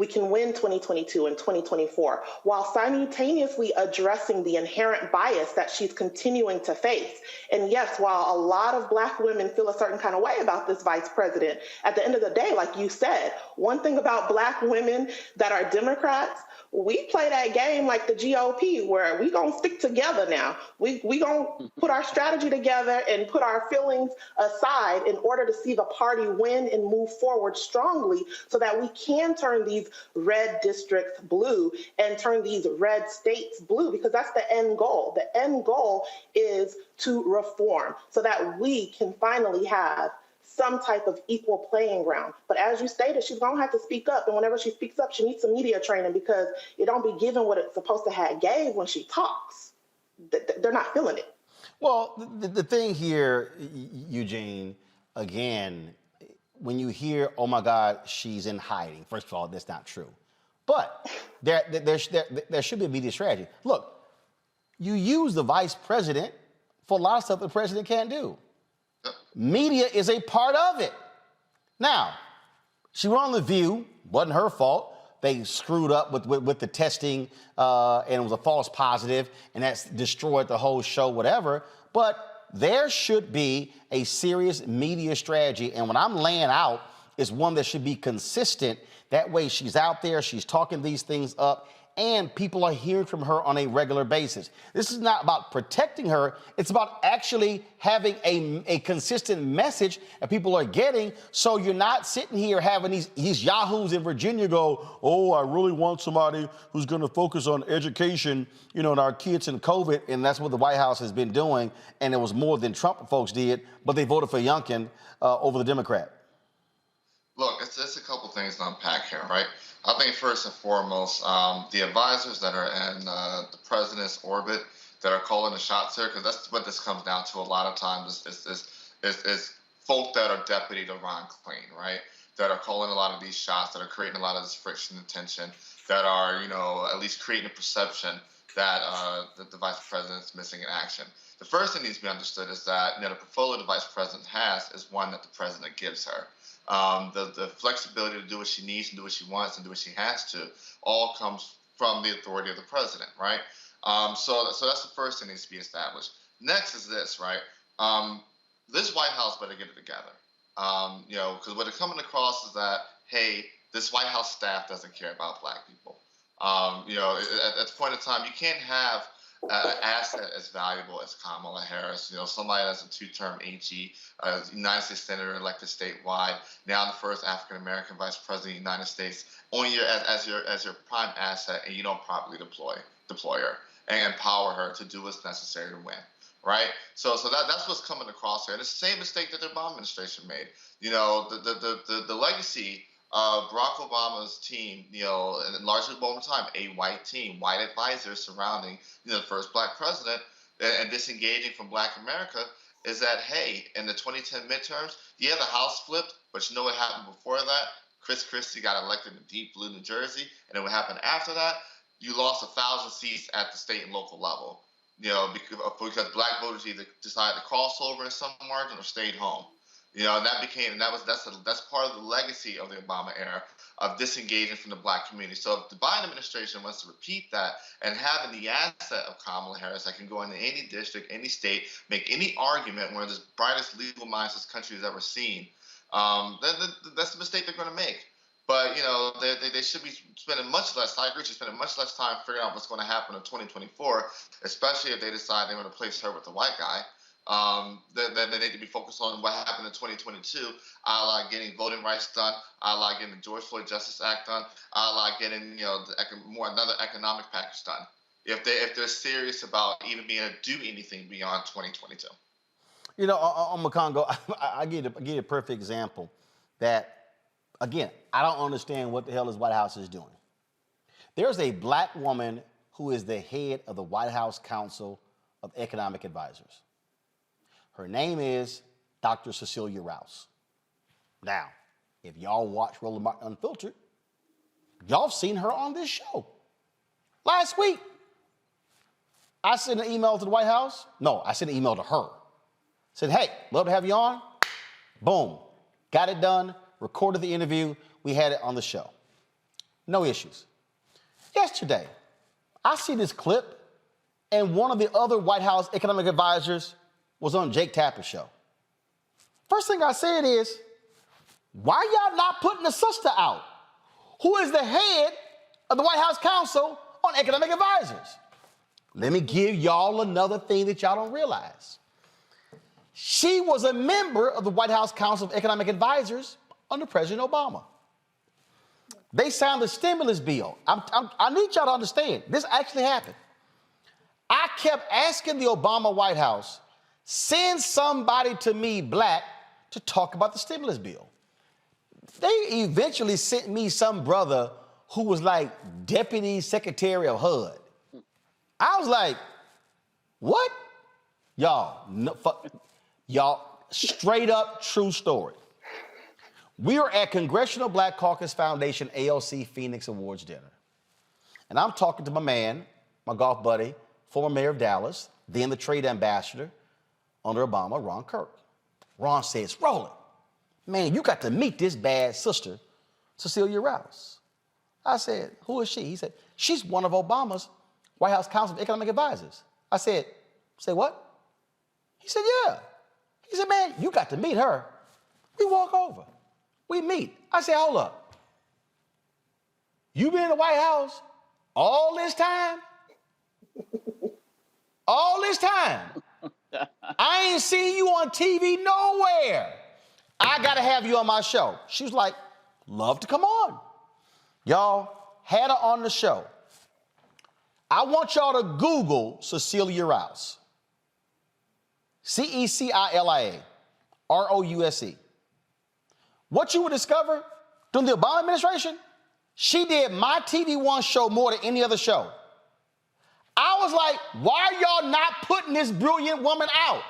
can win 2022 and 2024, while simultaneously addressing the inherent bias that she's continuing to face. And yes, while a lot of Black women feel a certain kind of way about this vice president, at the end of the day, like you said, one thing about Black women that are Democrats, we play that game like the GOP, where we gonna stick together now. We gonna put our strategy together and put our feelings aside in order to see the party win and move forward strongly, so that we can turn these red districts blue and turn these red states blue, because that's the end goal. The end goal is to reform so that we can finally have some type of equal playing ground. But as you stated, she's gonna have to speak up, and whenever she speaks up, she needs some media training, because it don't be given what it's supposed to have gave when she talks. They're not feeling it. Well, the thing here, Eugene, again, when you hear, oh my God, she's in hiding, first of all, that's not true. But there should be a media strategy. Look, you use the vice president for a lot of stuff the president can't do. Media is a part of it. Now, she went on The View, wasn't her fault. They screwed up with the testing, and it was a false positive, and that's destroyed the whole show, whatever. But there should be a serious media strategy, and what I'm laying out is one that should be consistent. That way she's out there, she's talking these things up, and people are hearing from her on a regular basis. This is not about protecting her. It's about actually having a consistent message that people are getting, so you're not sitting here having these yahoos in Virginia go, oh, I really want somebody who's going to focus on education, and our kids in COVID, and that's what the White House has been doing, and it was more than Trump folks did, but they voted for Youngkin over the Democrat. Look, it's a couple things to unpack here, right? I think first and foremost, the advisors that are in the president's orbit that are calling the shots here, because that's what this comes down to a lot of times, is folk that are deputy to Ron Klain, right? That are calling a lot of these shots, that are creating a lot of this friction and tension, that are, at least creating a perception that the vice president's missing in action. The first thing needs to be understood is that the portfolio the vice president has is one that the president gives her. The flexibility to do what she needs and do what she wants and do what she has to all comes from the authority of the president, right? So that's the first thing that needs to be established. Next is this, right? This White House better get it together. Because what it's coming across is that, hey, this White House staff doesn't care about Black people. At the point in time, you can't have an asset as valuable as Kamala Harris, somebody that's a two-term AG, United States Senator elected statewide, now the first African-American Vice President of the United States, on as your prime asset, and you don't properly deploy her and empower her to do what's necessary to win, right? So that's what's coming across here. And it's the same mistake that the Obama administration made. The legacy of Barack Obama's team, and largely over time, a white team, white advisors surrounding the first Black president, and disengaging from Black America, is that, hey, in the 2010 midterms, the House flipped, but you know what happened before that? Chris Christie got elected in deep blue New Jersey, and then what happened after that? You lost 1,000 seats at the state and local level, because Black voters either decided to cross over in some margin or stayed home. That's part of the legacy of the Obama era of disengaging from the Black community. So if the Biden administration wants to repeat that and having the asset of Kamala Harris that can go into any district, any state, make any argument, one of the brightest legal minds this country has ever seen, that's the mistake they're going to make. But, they should be spending much less time, spending much less time figuring out what's going to happen in 2024, especially if they decide they want to place her with the white guy. Then they need to be focused on what happened in 2022, a la getting voting rights done, a la getting the George Floyd Justice Act done, a la getting another economic package done. If they're serious about even being able to do anything beyond 2022. On Makongo, I give you a perfect example that, again, I don't understand what the hell this White House is doing. There's a Black woman who is the head of the White House Council of Economic Advisors. Her name is Dr. Cecilia Rouse. Now, if y'all watch Roland Martin Unfiltered, y'all have seen her on this show. Last week, I sent an email to the White House. No, I sent an email to her. Said, hey, love to have you on. Boom. Got it done, recorded the interview, we had it on the show. No issues. Yesterday, I see this clip, and one of the other White House economic advisors was on Jake Tapper's show. First thing I said is, why y'all not putting the sister out, who is the head of the White House Council on Economic Advisors? Let me give y'all another thing that y'all don't realize. She was a member of the White House Council of Economic Advisors under President Obama. They signed the stimulus bill. I need y'all to understand, this actually happened. I kept asking the Obama White House, send somebody to me, black, to talk about the stimulus bill. They eventually sent me some brother who was like Deputy Secretary of HUD. I was like, what? Y'all, y'all, straight up true story. We were at Congressional Black Caucus Foundation ALC Phoenix Awards dinner. And I'm talking to my man, my golf buddy, former mayor of Dallas, then the trade ambassador under Obama, Ron Kirk. Ron says, Roland, man, you got to meet this bad sister, Cecilia Rouse. I said, who is she? He said, she's one of Obama's White House Council of Economic Advisors. I said, say what? He said, yeah. He said, man, you got to meet her. We walk over. We meet. I said, hold up. You been in the White House all this time? All this time? I ain't seen you on TV nowhere. I got to have you on my show. She was like, love to come on. Y'all had her on the show. I want y'all to Google Cecilia Rouse. Cecilia Rouse. What you would discover during the Obama administration, she did my TV One show more than any other show. I was like, why are y'all not putting this brilliant woman out?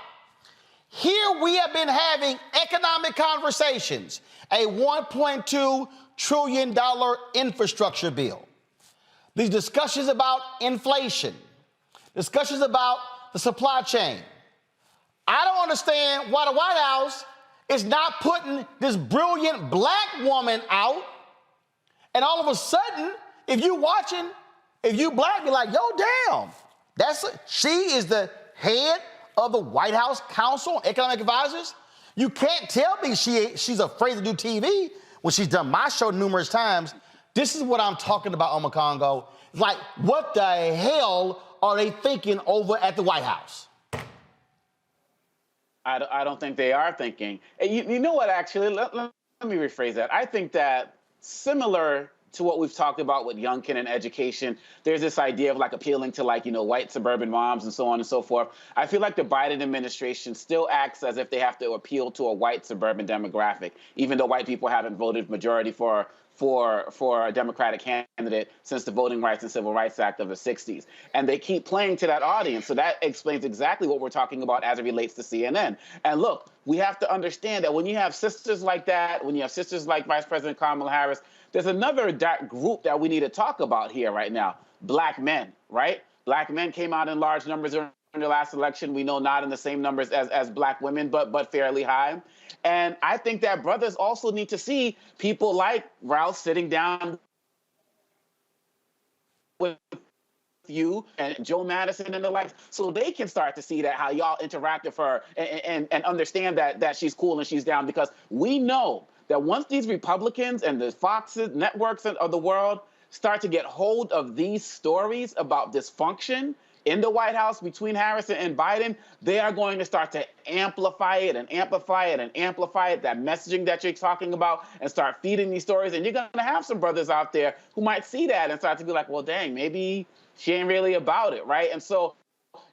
Here we have been having economic conversations, a $1.2 trillion infrastructure bill. These discussions about inflation, discussions about the supply chain. I don't understand why the White House is not putting this brilliant black woman out. And all of a sudden, if you watching, if you black, you're like, yo, damn, she is the head of the White House Council on Economic Advisors. You can't tell me she's afraid to do TV when she's done my show numerous times. This is what I'm talking about, Omar Congo. It's like, what the hell are they thinking over at the White House? I don't think they are thinking. You know what, actually, let me rephrase that. I think that similar to what we've talked about with Youngkin and education, there's this idea of like appealing to like, white suburban moms and so on and so forth. I feel like the Biden administration still acts as if they have to appeal to a white suburban demographic, even though white people haven't voted majority for a Democratic candidate since the Voting Rights and Civil Rights Act of the 60s. And they keep playing to that audience. So that explains exactly what we're talking about as it relates to CNN. And look, we have to understand that when you have sisters like that, when you have sisters like Vice President Kamala Harris, there's another group that we need to talk about here right now, black men, right? Black men came out in large numbers during the last election. We know not in the same numbers as black women, but fairly high. And I think that brothers also need to see people like Rouse sitting down with you and Joe Madison and the like, so they can start to see that how y'all interact with her and understand that she's cool and she's down, because we know that once these Republicans and the Foxes, networks of the world start to get hold of these stories about dysfunction in the White House between Harris and Biden, they are going to start to amplify it and amplify it and amplify it, that messaging that you're talking about, and start feeding these stories. And you're going to have some brothers out there who might see that and start to be like, well, dang, maybe she ain't really about it, right? And so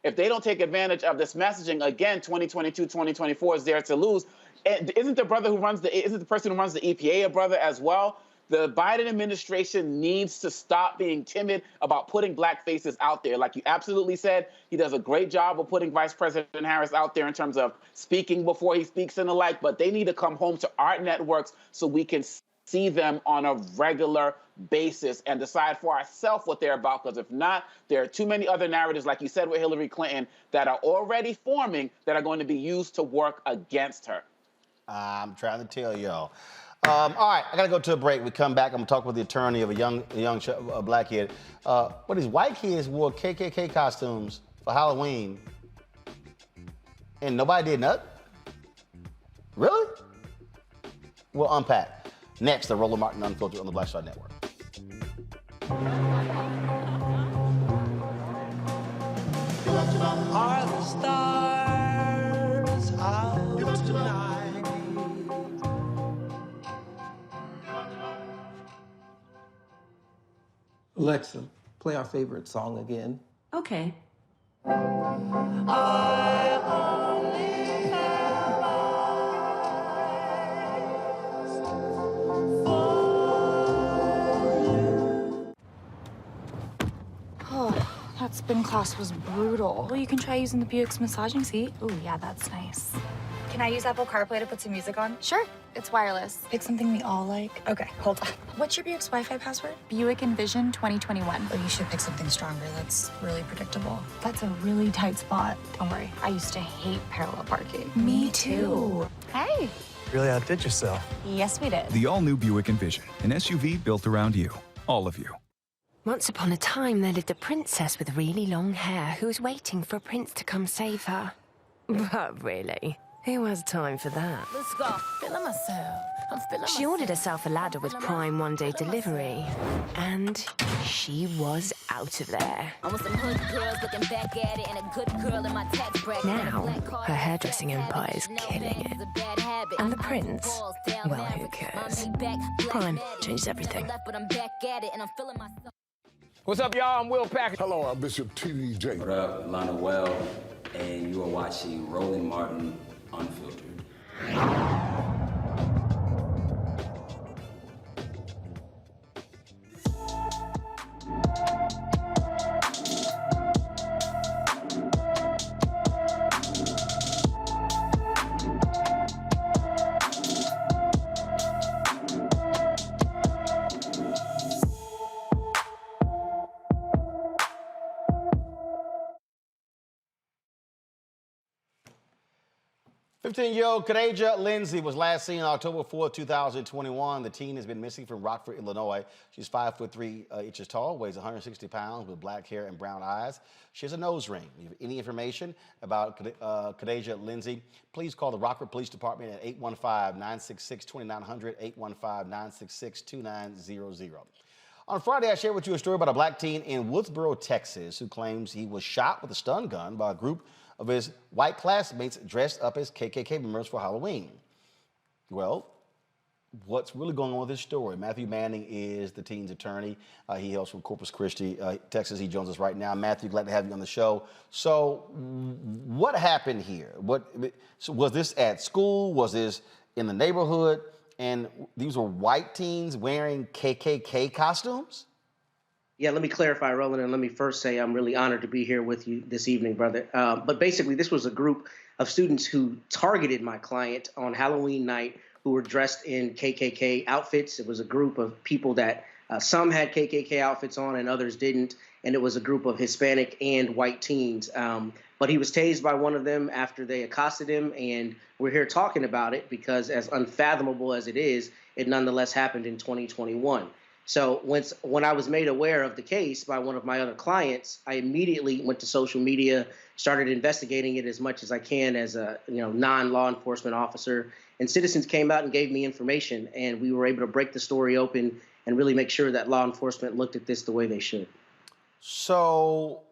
if they don't take advantage of this messaging, again, 2022, 2024 is there to lose. And isn't the person who runs the EPA a brother as well? The Biden administration needs to stop being timid about putting black faces out there. Like you absolutely said, he does a great job of putting Vice President Harris out there in terms of speaking before he speaks and the like, but they need to come home to our networks so we can see them on a regular basis and decide for ourselves what they're about. Because if not, there are too many other narratives, like you said with Hillary Clinton, that are already forming that are going to be used to work against her. I'm trying to tell y'all. All right, I gotta go to a break. We come back. I'm gonna talk with the attorney of a young black kid. But these white kids wore KKK costumes for Halloween, and nobody did nothing. Really? We'll unpack next. The Roland Martin Unfiltered on the Black Star Network. Are the stars out tonight? Alexa, play our favorite song again. Okay. Oh, that spin class was brutal. Well, you can try using the Buick's massaging seat. Ooh, yeah, that's nice. Can I use Apple CarPlay to put some music on? Sure, it's wireless. Pick something we all like. Okay, hold on. What's your Buick's Wi-Fi password? Buick Envision 2021. Oh, you should pick something stronger. That's really predictable. That's a really tight spot. Don't worry, I used to hate parallel parking. Me too. Hey. Really outdid yourself. Yes, we did. The all-new Buick Envision, an SUV built around you, all of you. Once upon a time, there lived a princess with really long hair who was waiting for a prince to come save her. But really, who has time for that? Let's go. Feeling myself. I'm feeling She ordered herself a ladder with Prime one-day delivery, and she was out of there. I want some hood girls looking back at it and a good girl in my tax bracket. Now, her hairdressing empire is killing it. And the prince, well, who cares? Prime changes everything. What's up, y'all? I'm Will Packer. Hello, I'm Bishop T.D.J. What up, Lana Well, and you are watching Roland Martin Unfiltered. 15-year-old Kadaja Lindsay was last seen on October 4, 2021. The teen has been missing from Rockford, Illinois. She's 5'3" tall, weighs 160 pounds, with black hair and brown eyes. She has a nose ring. If you have any information about Kadaja Lindsay, please call the Rockford Police Department at 815-966-2900, 815-966-2900. On Friday, I shared with you a story about a black teen in Woodsboro, Texas, who claims he was shot with a stun gun by a group of his white classmates dressed up as KKK members for Halloween. Well, what's really going on with this story? Matthew Manning is the teen's attorney. He hails from Corpus Christi, Texas. He joins us right now. Matthew, glad to have you on the show. So what happened here? So was this at school? Was this in the neighborhood? And these were white teens wearing KKK costumes? Yeah, let me clarify, Roland, and let me first say I'm really honored to be here with you this evening, brother. But basically, this was a group of students who targeted my client on Halloween night who were dressed in KKK outfits. It was a group of people that some had KKK outfits on and others didn't, and it was a group of Hispanic and white teens. But he was tased by one of them after they accosted him, and we're here talking about it because as unfathomable as it is, it nonetheless happened in 2021. So when I was made aware of the case by one of my other clients, I immediately went to social media, started investigating it as much as I can as a non-law enforcement officer. And citizens came out and gave me information, and we were able to break the story open and really make sure that law enforcement looked at this the way they should. So,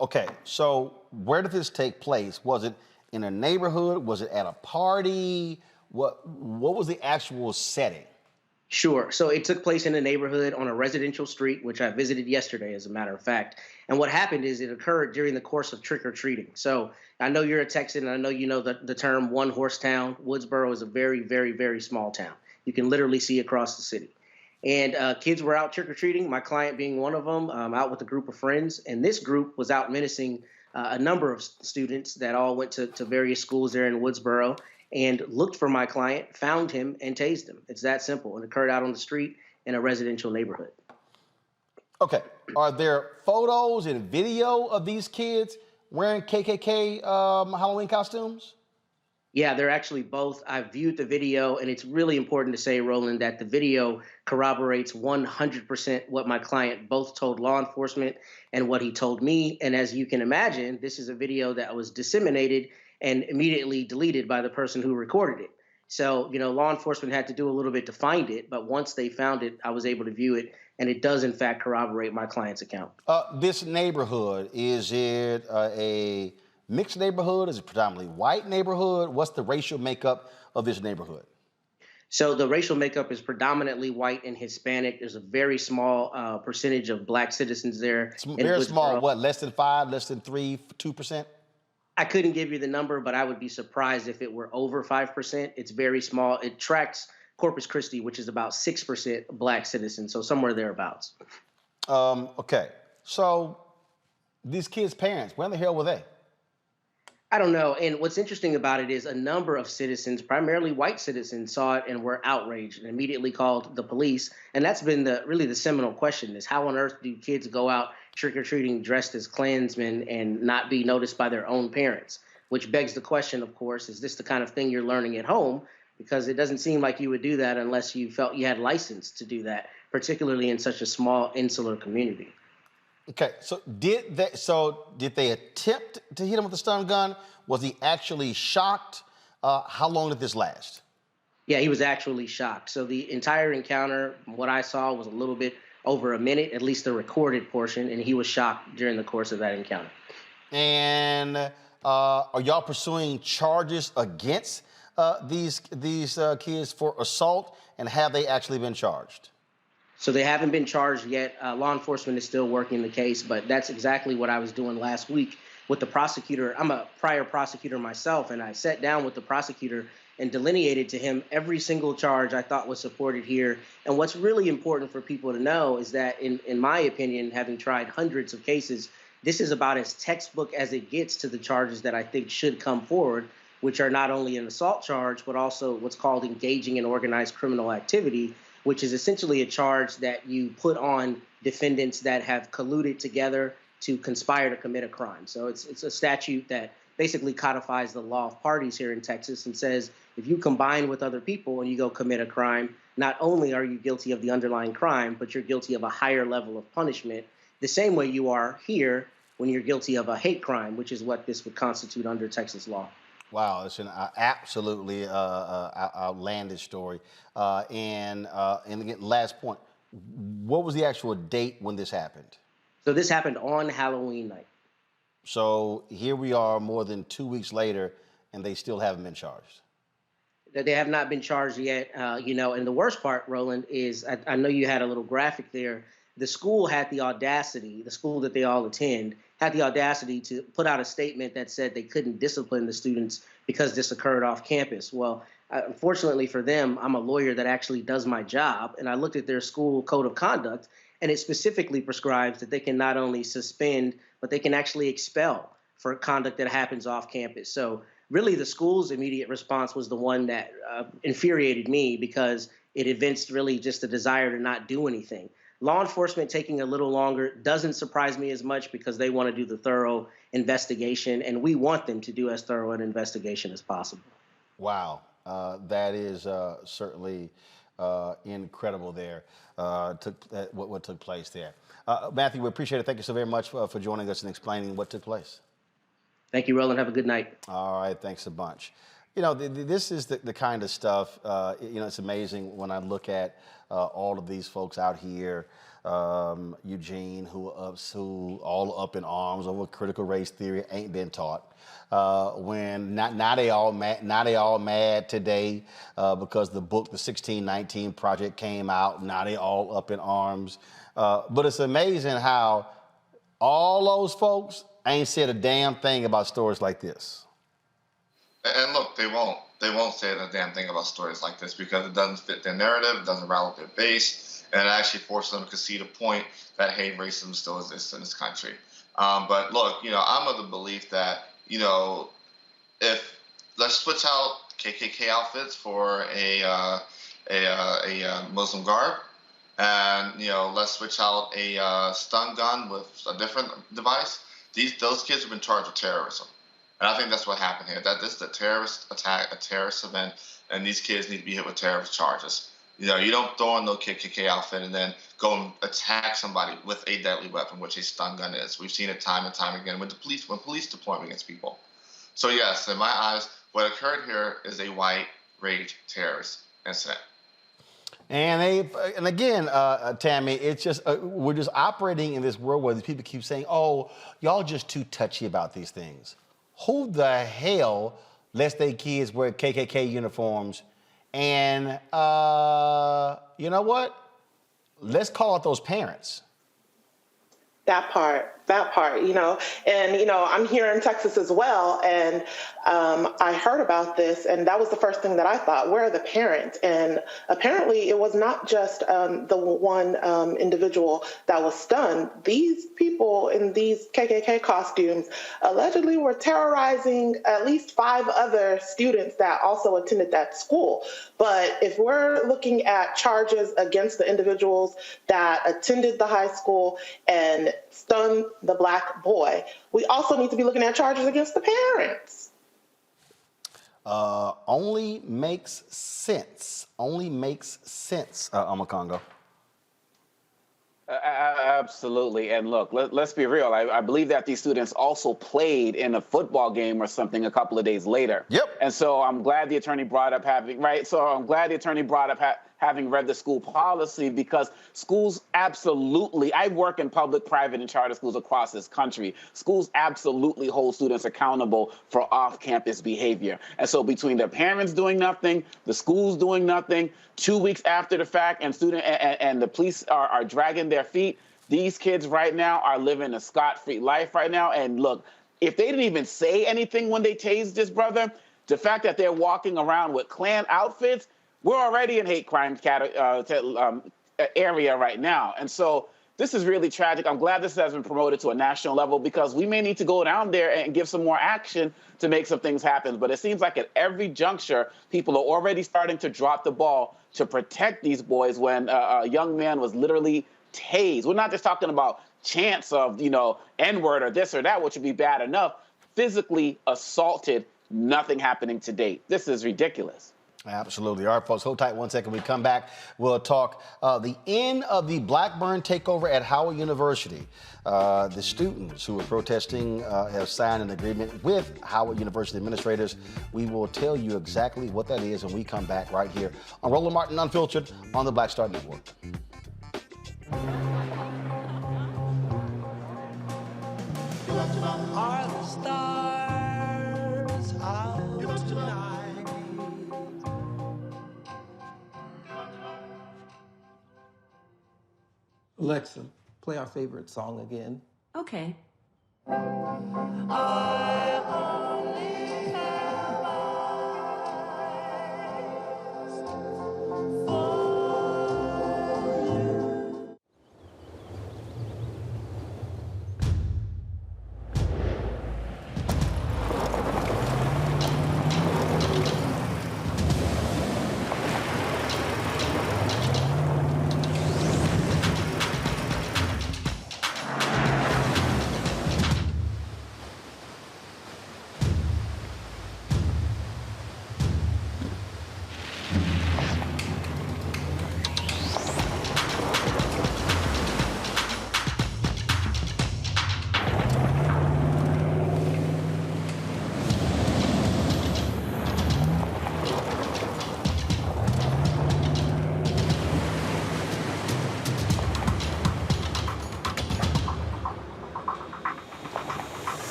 okay, so where did this take place? Was it in a neighborhood? Was it at a party? What was the actual setting? Sure. So it took place in a neighborhood on a residential street, which I visited yesterday, as a matter of fact. And what happened is it occurred during the course of trick-or-treating. So I know you're a Texan, and I know you know the term one-horse town. Woodsboro is a very, very, very small town. You can literally see across the city. And kids were out trick-or-treating, my client being one of them, out with a group of friends. And this group was out menacing a number of students that all went to various schools there in Woodsboro, and looked for my client, found him, and tased him. It's that simple. It occurred out on the street in a residential neighborhood. Okay. Are there photos and video of these kids wearing KKK Halloween costumes? Yeah, they're actually both. I viewed the video, and it's really important to say, Roland, that the video corroborates 100% what my client both told law enforcement and what he told me. And as you can imagine, this is a video that was disseminated and immediately deleted by the person who recorded it. So, law enforcement had to do a little bit to find it, but once they found it, I was able to view it, and it does, in fact, corroborate my client's account. This neighborhood, is it a mixed neighborhood? Is it predominantly white neighborhood? What's the racial makeup of this neighborhood? So the racial makeup is predominantly white and Hispanic. There's a very small percentage of black citizens there. Very small, what, less than 5, less than 3, 2%? I couldn't give you the number, but I would be surprised if it were over 5%. It's very small. It tracks Corpus Christi, which is about 6% black citizens, so somewhere thereabouts. Okay, so these kids' parents, where in the hell were they? I don't know. And what's interesting about it is a number of citizens, primarily white citizens, saw it and were outraged and immediately called the police. And that's been really the seminal question, is how on earth do kids go out trick-or-treating dressed as Klansmen and not be noticed by their own parents? Which begs the question, of course, is this the kind of thing you're learning at home? Because it doesn't seem like you would do that unless you felt you had license to do that, particularly in such a small insular community. Okay, so did they attempt to hit him with a stun gun? Was he actually shocked? How long did this last? Yeah, he was actually shocked. So the entire encounter, what I saw, was a little bit over a minute, at least the recorded portion, and he was shocked during the course of that encounter. And are y'all pursuing charges against these kids for assault, and have they actually been charged? So they haven't been charged yet. Law enforcement is still working the case, but that's exactly what I was doing last week with the prosecutor. I'm a prior prosecutor myself, and I sat down with the prosecutor and delineated to him every single charge I thought was supported here. And what's really important for people to know is that, in my opinion, having tried hundreds of cases, this is about as textbook as it gets to the charges that I think should come forward, which are not only an assault charge, but also what's called engaging in organized criminal activity, which is essentially a charge that you put on defendants that have colluded together to conspire to commit a crime. So it's a statute that basically codifies the law of parties here in Texas and says if you combine with other people and you go commit a crime, not only are you guilty of the underlying crime, but you're guilty of a higher level of punishment, the same way you are here when you're guilty of a hate crime, which is what this would constitute under Texas law. Wow, it's an absolutely outlandish story. And again, last point, what was the actual date when this happened? So this happened on Halloween night. So here we are more than 2 weeks later, and they still haven't been charged. They have not been charged yet, and the worst part, Roland, is I know you had a little graphic there. The school had the audacity, the school that they all attend, had the audacity to put out a statement that said they couldn't discipline the students because this occurred off campus. Well, unfortunately for them, I'm a lawyer that actually does my job, and I looked at their school code of conduct, and it specifically prescribes that they can not only suspend, but they can actually expel for conduct that happens off campus. So really the school's immediate response was the one that infuriated me because it evinced really just a desire to not do anything. Law enforcement taking a little longer doesn't surprise me as much because they want to do the thorough investigation, and we want them to do as thorough an investigation as possible. Wow, that is certainly incredible there, what took place there. Matthew, we appreciate it. Thank you so very much for joining us and explaining what took place. Thank you, Roland. Have a good night. All right, thanks a bunch. This is the kind of stuff, it's amazing when I look at all of these folks out here, Eugene, who all up in arms over critical race theory, ain't been taught. When now they all mad today because the book, the 1619 Project, came out. Now they all up in arms. But it's amazing how all those folks ain't said a damn thing about stories like this. And look, they won't say a damn thing about stories like this because it doesn't fit their narrative, it doesn't rally their base, and it actually forces them to concede a point that, hey, racism still exists in this country. But look, I'm of the belief that, if let's switch out KKK outfits for a Muslim garb, and let's switch out a stun gun with a different device. Those kids have been charged with terrorism. And I think that's what happened here. That this is a terrorist attack, a terrorist event, and these kids need to be hit with terrorist charges. You know, you don't throw on no KKK outfit and then go and attack somebody with a deadly weapon, which a stun gun is. We've seen it time and time again when police deploy against people. So yes, in my eyes, what occurred here is a white rage terrorist incident. And again, Tammy, it's just we're just operating in this world where these people keep saying, "Oh, y'all just too touchy about these things." Who the hell lets their kids wear KKK uniforms? And you know what? Let's call out those parents. That part, you know, and, you know, I'm here in Texas as well. And I heard about this, and that was the first thing that I thought, where are the parents? And apparently it was not just the one individual that was stunned. These people in these KKK costumes allegedly were terrorizing at least 5 other students that also attended that school. But if we're looking at charges against the individuals that attended the high school and stunned the Black boy, we also need to be looking at charges against the parents. Only makes sense. Congo. Absolutely. And look, let's be real. I believe that these students also played in a football game or something a couple of days later. Yep. And so I'm glad the attorney brought up having read the school policy, because schools absolutely, I work in public, private, and charter schools across this country. Schools absolutely hold students accountable for off-campus behavior. And so between the parents doing nothing, the schools doing nothing, 2 weeks after the fact, and the police are dragging their feet, these kids right now are living a scot-free life right now. And look, if they didn't even say anything when they tased this brother, the fact that they're walking around with Klan outfits, we're already in hate crime area right now. And so this is really tragic. I'm glad this has been promoted to a national level, because we may need to go down there and give some more action to make some things happen. But it seems like at every juncture, people are already starting to drop the ball to protect these boys when a young man was literally tased. We're not just talking about chance of, you know, N-word or this or that, which would be bad enough. Physically assaulted, nothing happening to date. This is ridiculous. Absolutely. All right, folks, hold tight 1 second. We come back, we'll talk the end of the Blackburn takeover at Howard University. The students who are protesting have signed an agreement with Howard University administrators. We will tell you exactly what that is when we come back right here on Roland Martin Unfiltered on the Black Star Network. Are the stars out tonight? Alexa, play our favorite song again. Okay.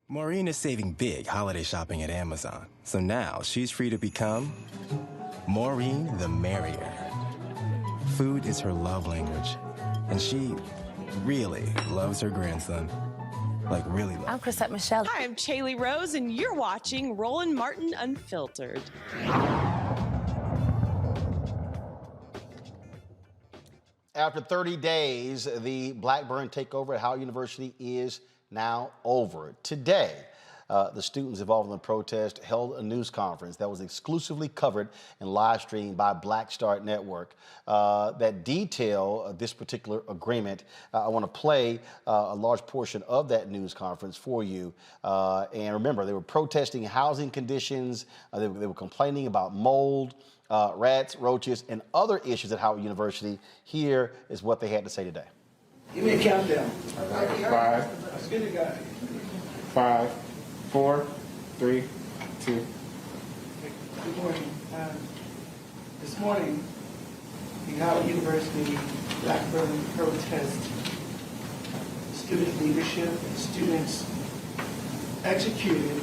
Maureen is saving big holiday shopping at Amazon. So now she's free to become Maureen the Merrier. Food is her love language, and she really loves her grandson. Like, really loves. I'm Chrisette Michelle. Hi, I'm Chaley Rose, and you're watching Roland Martin Unfiltered. After 30 days, the Blackburn takeover at Howard University is now over. Today, the students involved in the protest held a news conference that was exclusively covered and live streamed by Black Start Network that detail this particular agreement. I want to play a large portion of that news conference for you. And remember, they were protesting housing conditions. They were complaining about mold, rats, roaches, and other issues at Howard University. Here is what they had to say today. Give me a countdown. 5. Let's get it, guys. 5, 4, 3, 2. Good morning. This morning, the Howard University Blackburn protest, student leadership, students executed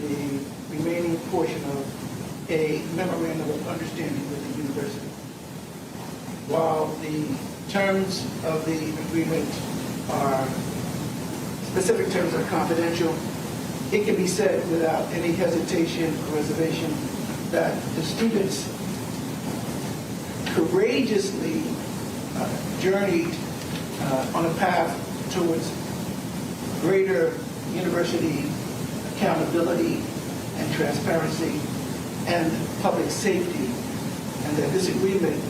the remaining portion of a memorandum of understanding with the university. While the terms of the agreement are, specific terms are confidential, it can be said without any hesitation or reservation that the students courageously journeyed on a path towards greater university accountability and transparency and public safety, and that this agreement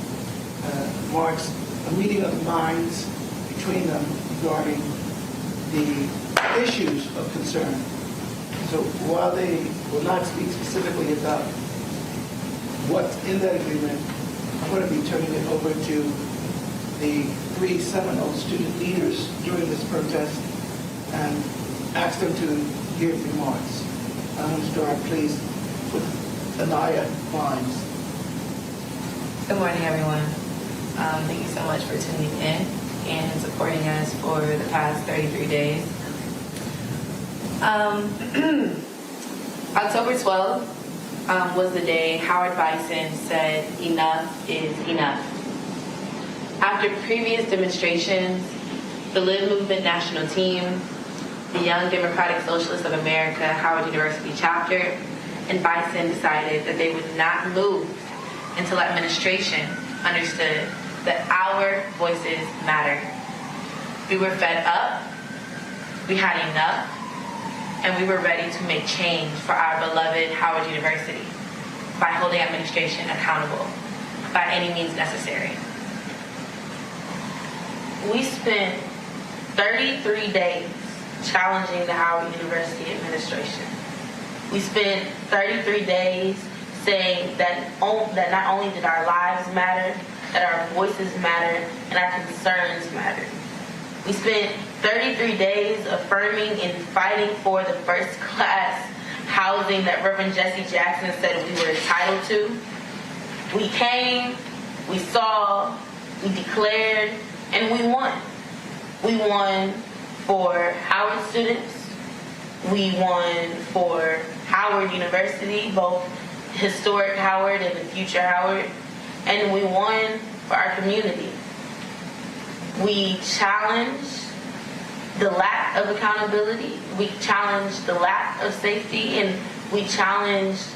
marks a meeting of the minds between them regarding the issues of concern. So while they will not speak specifically about what's in that agreement, I'm going to be turning it over to the 3 seminal student leaders during this protest and ask them to give remarks. I'm going to start, please, with Anaya Vines. Good morning, everyone. Thank you so much for tuning in and supporting us for the past 33 days. October 12th was the day Howard Bison said enough is enough. After previous demonstrations, the Live Movement National Team, the Young Democratic Socialists of America Howard University chapter, and Bison decided that they would not move until administration understood that our voices matter. We were fed up, we had enough, and we were ready to make change for our beloved Howard University by holding administration accountable by any means necessary. We spent 33 days challenging the Howard University administration. We spent 33 days saying that not only did our lives matter, that our voices matter, and our concerns matter. We spent 33 days affirming and fighting for the first class housing that Reverend Jesse Jackson said we were entitled to. We came, we saw, we declared, and we won. We won for Howard students. We won for Howard University, both historic Howard and the future Howard. And we won for our community. We challenged the lack of accountability. We challenged the lack of safety, and we challenged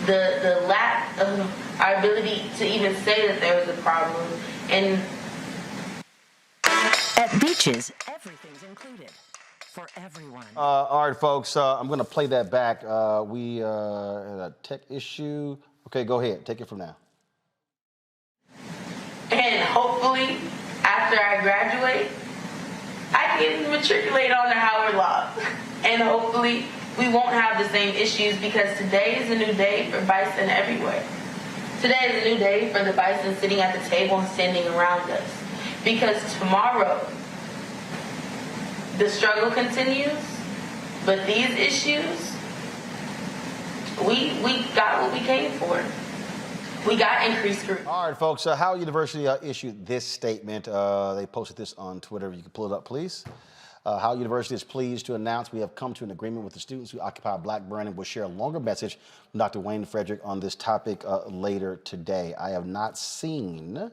the lack of our ability to even say that there was a problem. And at Beaches, everything's included for everyone. All right, folks, I'm going to play that back. We had a tech issue. Okay, go ahead. Take it from now. And hopefully, after I graduate, I can matriculate on the Howard Law. And hopefully, we won't have the same issues, because today is a new day for Bison everywhere. Today is a new day for the Bison sitting at the table and standing around us. Because tomorrow, the struggle continues, but these issues, we got what we came for. We got increased scrutiny. All right, folks, Howard University issued this statement. They posted this on Twitter. You can pull it up, please. Howard University is pleased to announce we have come to an agreement with the students who occupy Blackburn, and will share a longer message from Dr. Wayne Frederick on this topic later today. I have not seen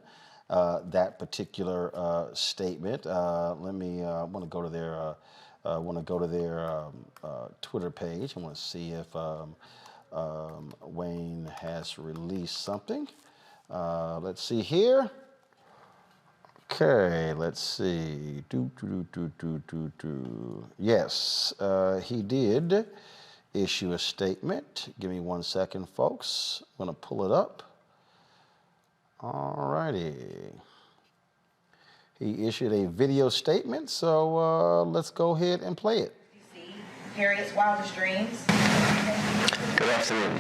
that particular statement. I want to go to their Twitter page. I want to see if Wayne has released something. Let's see here. Okay, let's see. Yes, he did issue a statement. Give me 1 second, folks. I'm going to pull it up. All righty. He issued a video statement, so let's go ahead and play it. Harriet's wildest dreams. Good afternoon.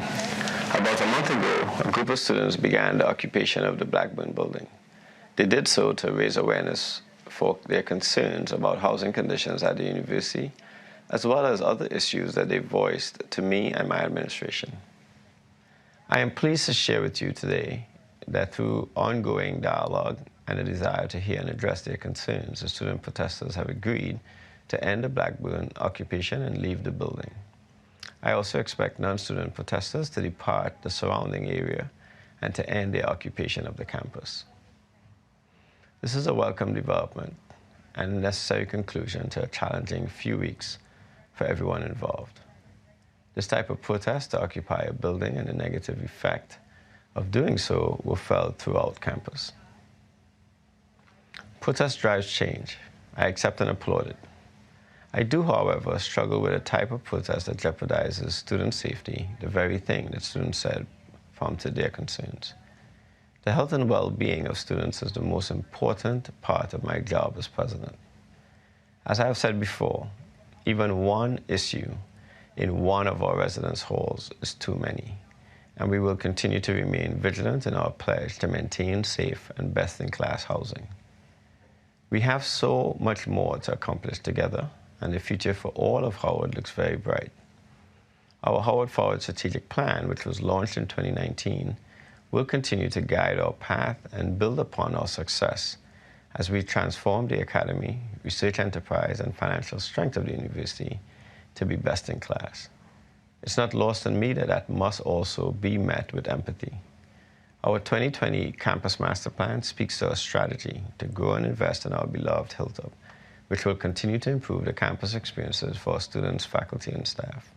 About a month ago, a group of students began the occupation of the Blackburn building. They did so to raise awareness for their concerns about housing conditions at the university, as well as other issues that they voiced to me and my administration. I am pleased to share with you today that through ongoing dialogue and a desire to hear and address their concerns, the student protesters have agreed to end the Blackburn occupation and leave the building. I also expect non-student protesters to depart the surrounding area and to end their occupation of the campus. This is a welcome development and a necessary conclusion to a challenging few weeks for everyone involved. This type of protest to occupy a building and the negative effect of doing so were felt throughout campus. Protest drives change. I accept and applaud it. I do, however, struggle with a type of protest that jeopardizes student safety, the very thing that students said prompted their concerns. The health and well-being of students is the most important part of my job as president. As I have said before, even one issue in one of our residence halls is too many, and we will continue to remain vigilant in our pledge to maintain safe and best-in-class housing. We have so much more to accomplish together, and the future for all of Howard looks very bright. Our Howard Forward Strategic Plan, which was launched in 2019, will continue to guide our path and build upon our success as we transform the academy, research enterprise, and financial strength of the university to be best in class. It's not lost on me that that must also be met with empathy. Our 2020 Campus Master Plan speaks to a strategy to grow and invest in our beloved Hilltop, which will continue to improve the campus experiences for our students, faculty, and staff.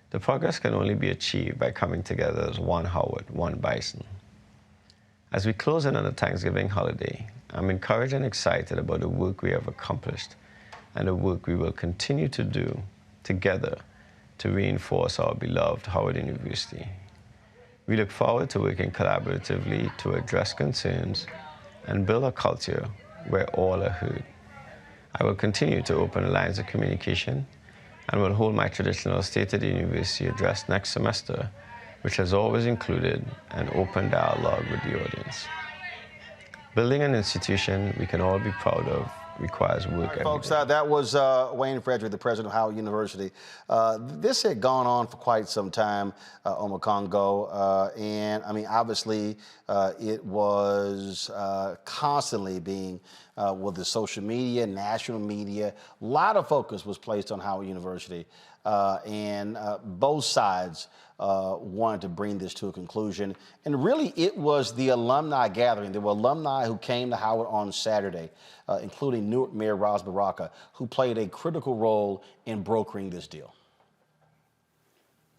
The progress can only be achieved by coming together as one Howard, one Bison. As we close in on the Thanksgiving holiday, I'm encouraged and excited about the work we have accomplished and the work we will continue to do together to reinforce our beloved Howard University. We look forward to working collaboratively to address concerns and build a culture where all are heard. I will continue to open lines of communication and will hold my traditional State of the University address next semester, which has always included an open dialogue with the audience. Building an institution we can all be proud of requires work every Folks, day. that was Wayne Frederick, the president of Howard University. This had gone on for quite some time, Omokongo, and I mean, obviously, it was constantly being, with the social media, national media, a lot of focus was placed on Howard University, and both sides wanted to bring this to a conclusion. And really, it was the alumni gathering. There were alumni who came to Howard on Saturday, including Newark Mayor Ras Baraka, who played a critical role in brokering this deal.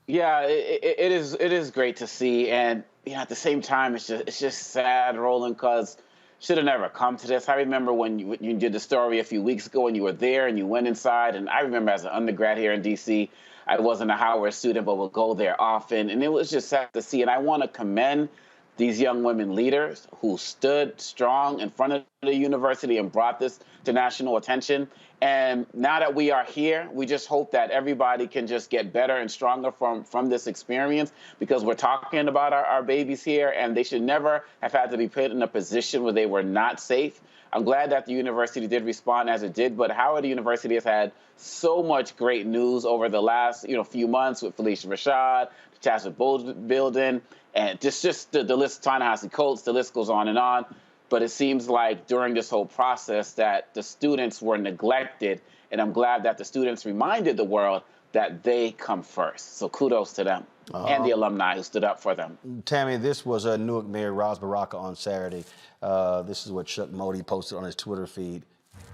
Yeah, it is great to see, and you know, at the same time, it's just sad, Roland, because should have never come to this. I remember when you did the story a few weeks ago, and you were there, and you went inside, and I remember as an undergrad here in D.C., I wasn't a Howard student, but would go there often, and it was just sad to see. And I want to commend these young women leaders who stood strong in front of the university and brought this to national attention. And now that we are here, we just hope that everybody can just get better and stronger from this experience, because we're talking about our babies here, and they should never have had to be put in a position where they were not safe. I'm glad that the university did respond as it did, but Howard University has had so much great news over the last few months with Felicia Rashad, the Chatsworth building, and just the list, Ta-Nehisi Coates, the list goes on and on. But it seems like during this whole process that the students were neglected, and I'm glad that the students reminded the world that they come first. So kudos to them and the alumni who stood up for them. Tammy, this was Newark Mayor Ras Baraka on Saturday. This is what Chuck Modi posted on his Twitter feed.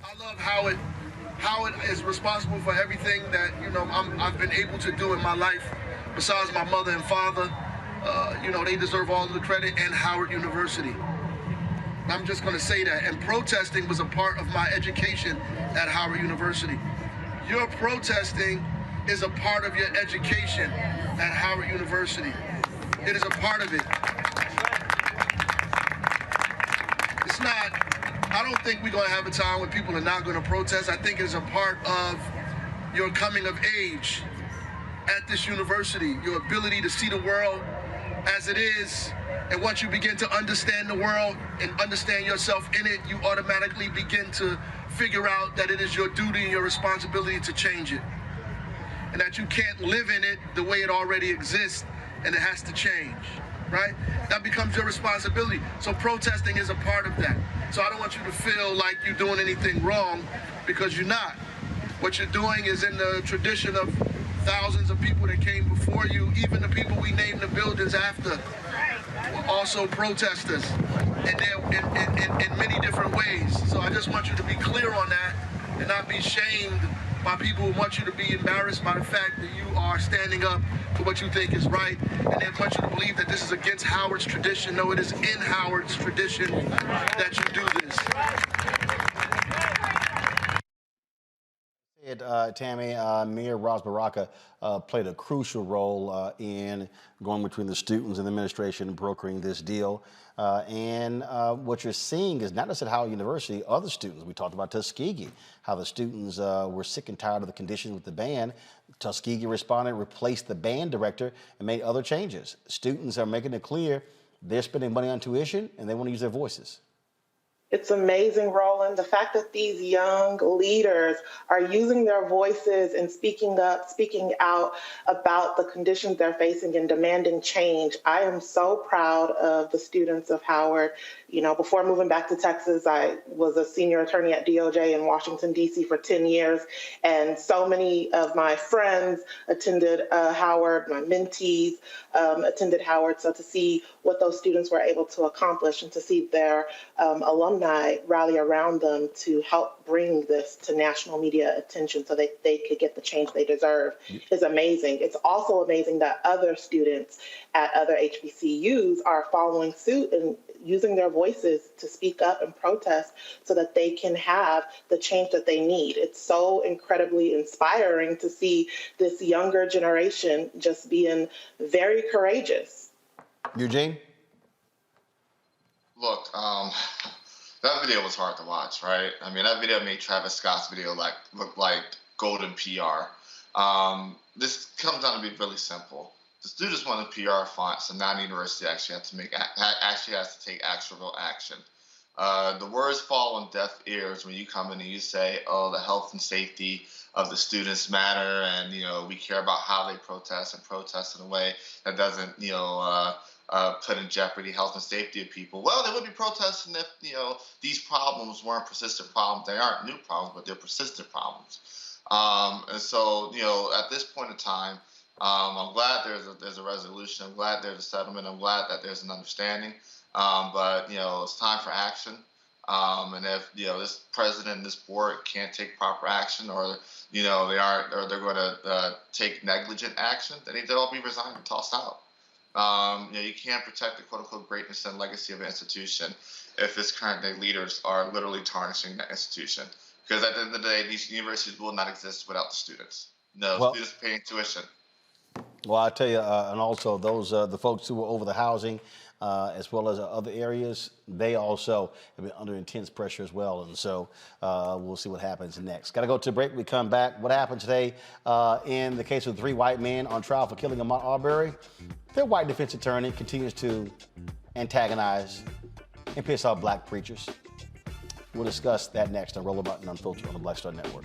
I love Howard. Howard is responsible for everything that I've been able to do in my life. Besides my mother and father, they deserve all of the credit, and Howard University. I'm just going to say that. And protesting was a part of my education at Howard University. Your protesting is a part of your education at Howard University. It is a part of it. It's not, I don't think we're going to have a time when people are not going to protest. I think it's a part of your coming of age at this university, your ability to see the world as it is. And once you begin to understand the world and understand yourself in it, you automatically begin to figure out that it is your duty and your responsibility to change it. And that you can't live in it the way it already exists, and it has to change, right? That becomes your responsibility. So protesting is a part of that. So I don't want you to feel like you're doing anything wrong, because you're not. What you're doing is in the tradition of thousands of people that came before you, even the people we named the buildings after, were also protesters, and they're in many different ways. So I just want you to be clear on that and not be shamed by people who want you to be embarrassed by the fact that you are standing up for what you think is right, and they want you to believe that this is against Howard's tradition. No, it is in Howard's tradition that you do this. Tammy, Mayor Ras Baraka played a crucial role in going between the students and the administration and brokering this deal. And what you're seeing is not just at Howard University, other students. We talked about Tuskegee, how the students were sick and tired of the conditions with the band. Tuskegee responded, replaced the band director, and made other changes. Students are making it clear they're spending money on tuition and they want to use their voices. It's amazing, Roland, the fact that these young leaders are using their voices and speaking up, speaking out about the conditions they're facing and demanding change. I am so proud of the students of Howard. You know, before moving back to Texas, I was a senior attorney at DOJ in Washington, D.C. for 10 years, and so many of my friends attended Howard, my mentees attended Howard, so to see what those students were able to accomplish and to see their alumni rally around them to help bring this to national media attention so that they could get the change they deserve is amazing. It's also amazing that other students at other HBCUs are following suit and using their voices to speak up and protest so that they can have the change that they need. It's so incredibly inspiring to see this younger generation just being very courageous. Eugene? Look, that video was hard to watch, right? I mean, that video made Travis Scott's video look like golden PR. This comes down to be really simple. The students want a PR font, so now the university actually has to take actual action. The words fall on deaf ears when you come in and you say, "Oh, the health and safety of the students matter, and we care about how they protest and protest in a way that doesn't, put in jeopardy health and safety of people." Well, they would be protesting if these problems weren't persistent problems. They aren't new problems, but they're persistent problems. And so at this point in time, I'm glad there's a resolution. I'm glad there's a settlement. I'm glad that there's an understanding. But it's time for action. And if this president and this board can't take proper action, or they aren't, or they're going to take negligent action, then they'll all be resigned and tossed out. You can't protect the quote-unquote greatness and legacy of an institution if its current day leaders are literally tarnishing that institution. Because at the end of the day, these universities will not exist without the students. Students paying tuition. Well, I tell you, and also those the folks who were over the housing, as well as other areas, they also have been under intense pressure as well. And so we'll see what happens next. Got to go to a break. We come back. What happened today in the case of 3 white men on trial for killing Ahmaud Arbery? Their white defense attorney continues to antagonize and piss off black preachers. We'll discuss that next on Roland Martin Unfiltered on the Black Star Network.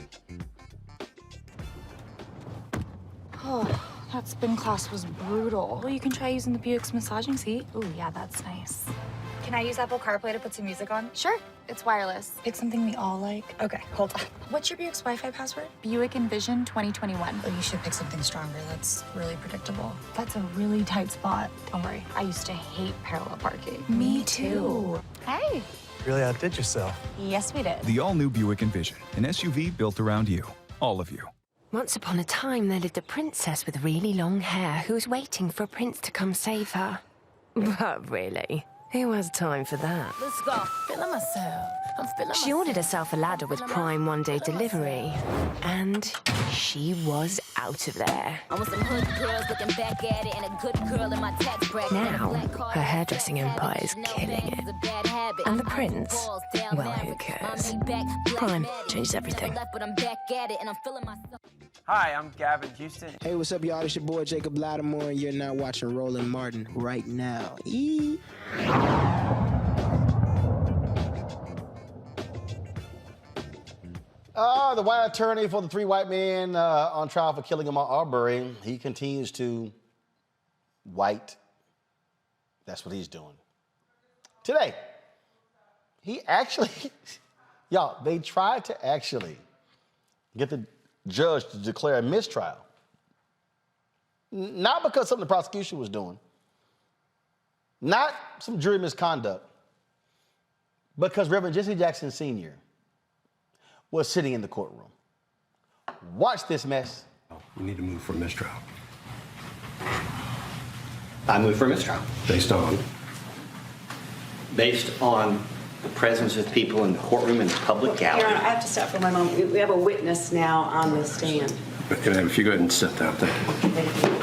Oh, that spin class was brutal. Well, you can try using the Buick's massaging seat. Ooh, yeah, that's nice. Can I use Apple CarPlay to put some music on? Sure, it's wireless. Pick something we all like. Okay, hold on. What's your Buick's Wi-Fi password? Buick Envision 2021. Oh, you should pick something stronger. That's really predictable. That's a really tight spot. Don't worry, I used to hate parallel parking. Me too. Hey. Really outdid yourself. Yes, we did. The all-new Buick Envision, an SUV built around you, all of you. Once upon a time, there lived a princess with really long hair who was waiting for a prince to come save her. But really, Who has time for that? Let's go. Feeling myself. I'm feeling She ordered herself a ladder with Prime one-day delivery, and she was out of there. I want some hood girls looking back at it and a good girl in my tax bracket. Now, her hairdressing empire is killing it. And the prince? Well, who cares? Prime changed everything. Hi, I'm Gavin Houston. Hey, what's up, y'all? It's your boy Jacob Lattimore, and you're now watching Roland Martin right now. The white attorney for the three white men on trial for killing Ahmaud Arbery, he continues to white. That's what he's doing. Today, he actually, y'all, they tried to actually get the judge to declare a mistrial. Not because something the prosecution was doing, not some jury misconduct, because Reverend Jesse Jackson Sr. was sitting in the courtroom. Watch this mess. We need to move for mistrial. I move for mistrial. Based on? Based on the presence of people in the courtroom and the public gallery. Your Honor, I have to stop for one moment. We have a witness now on the stand. If you go ahead and sit down, thank you.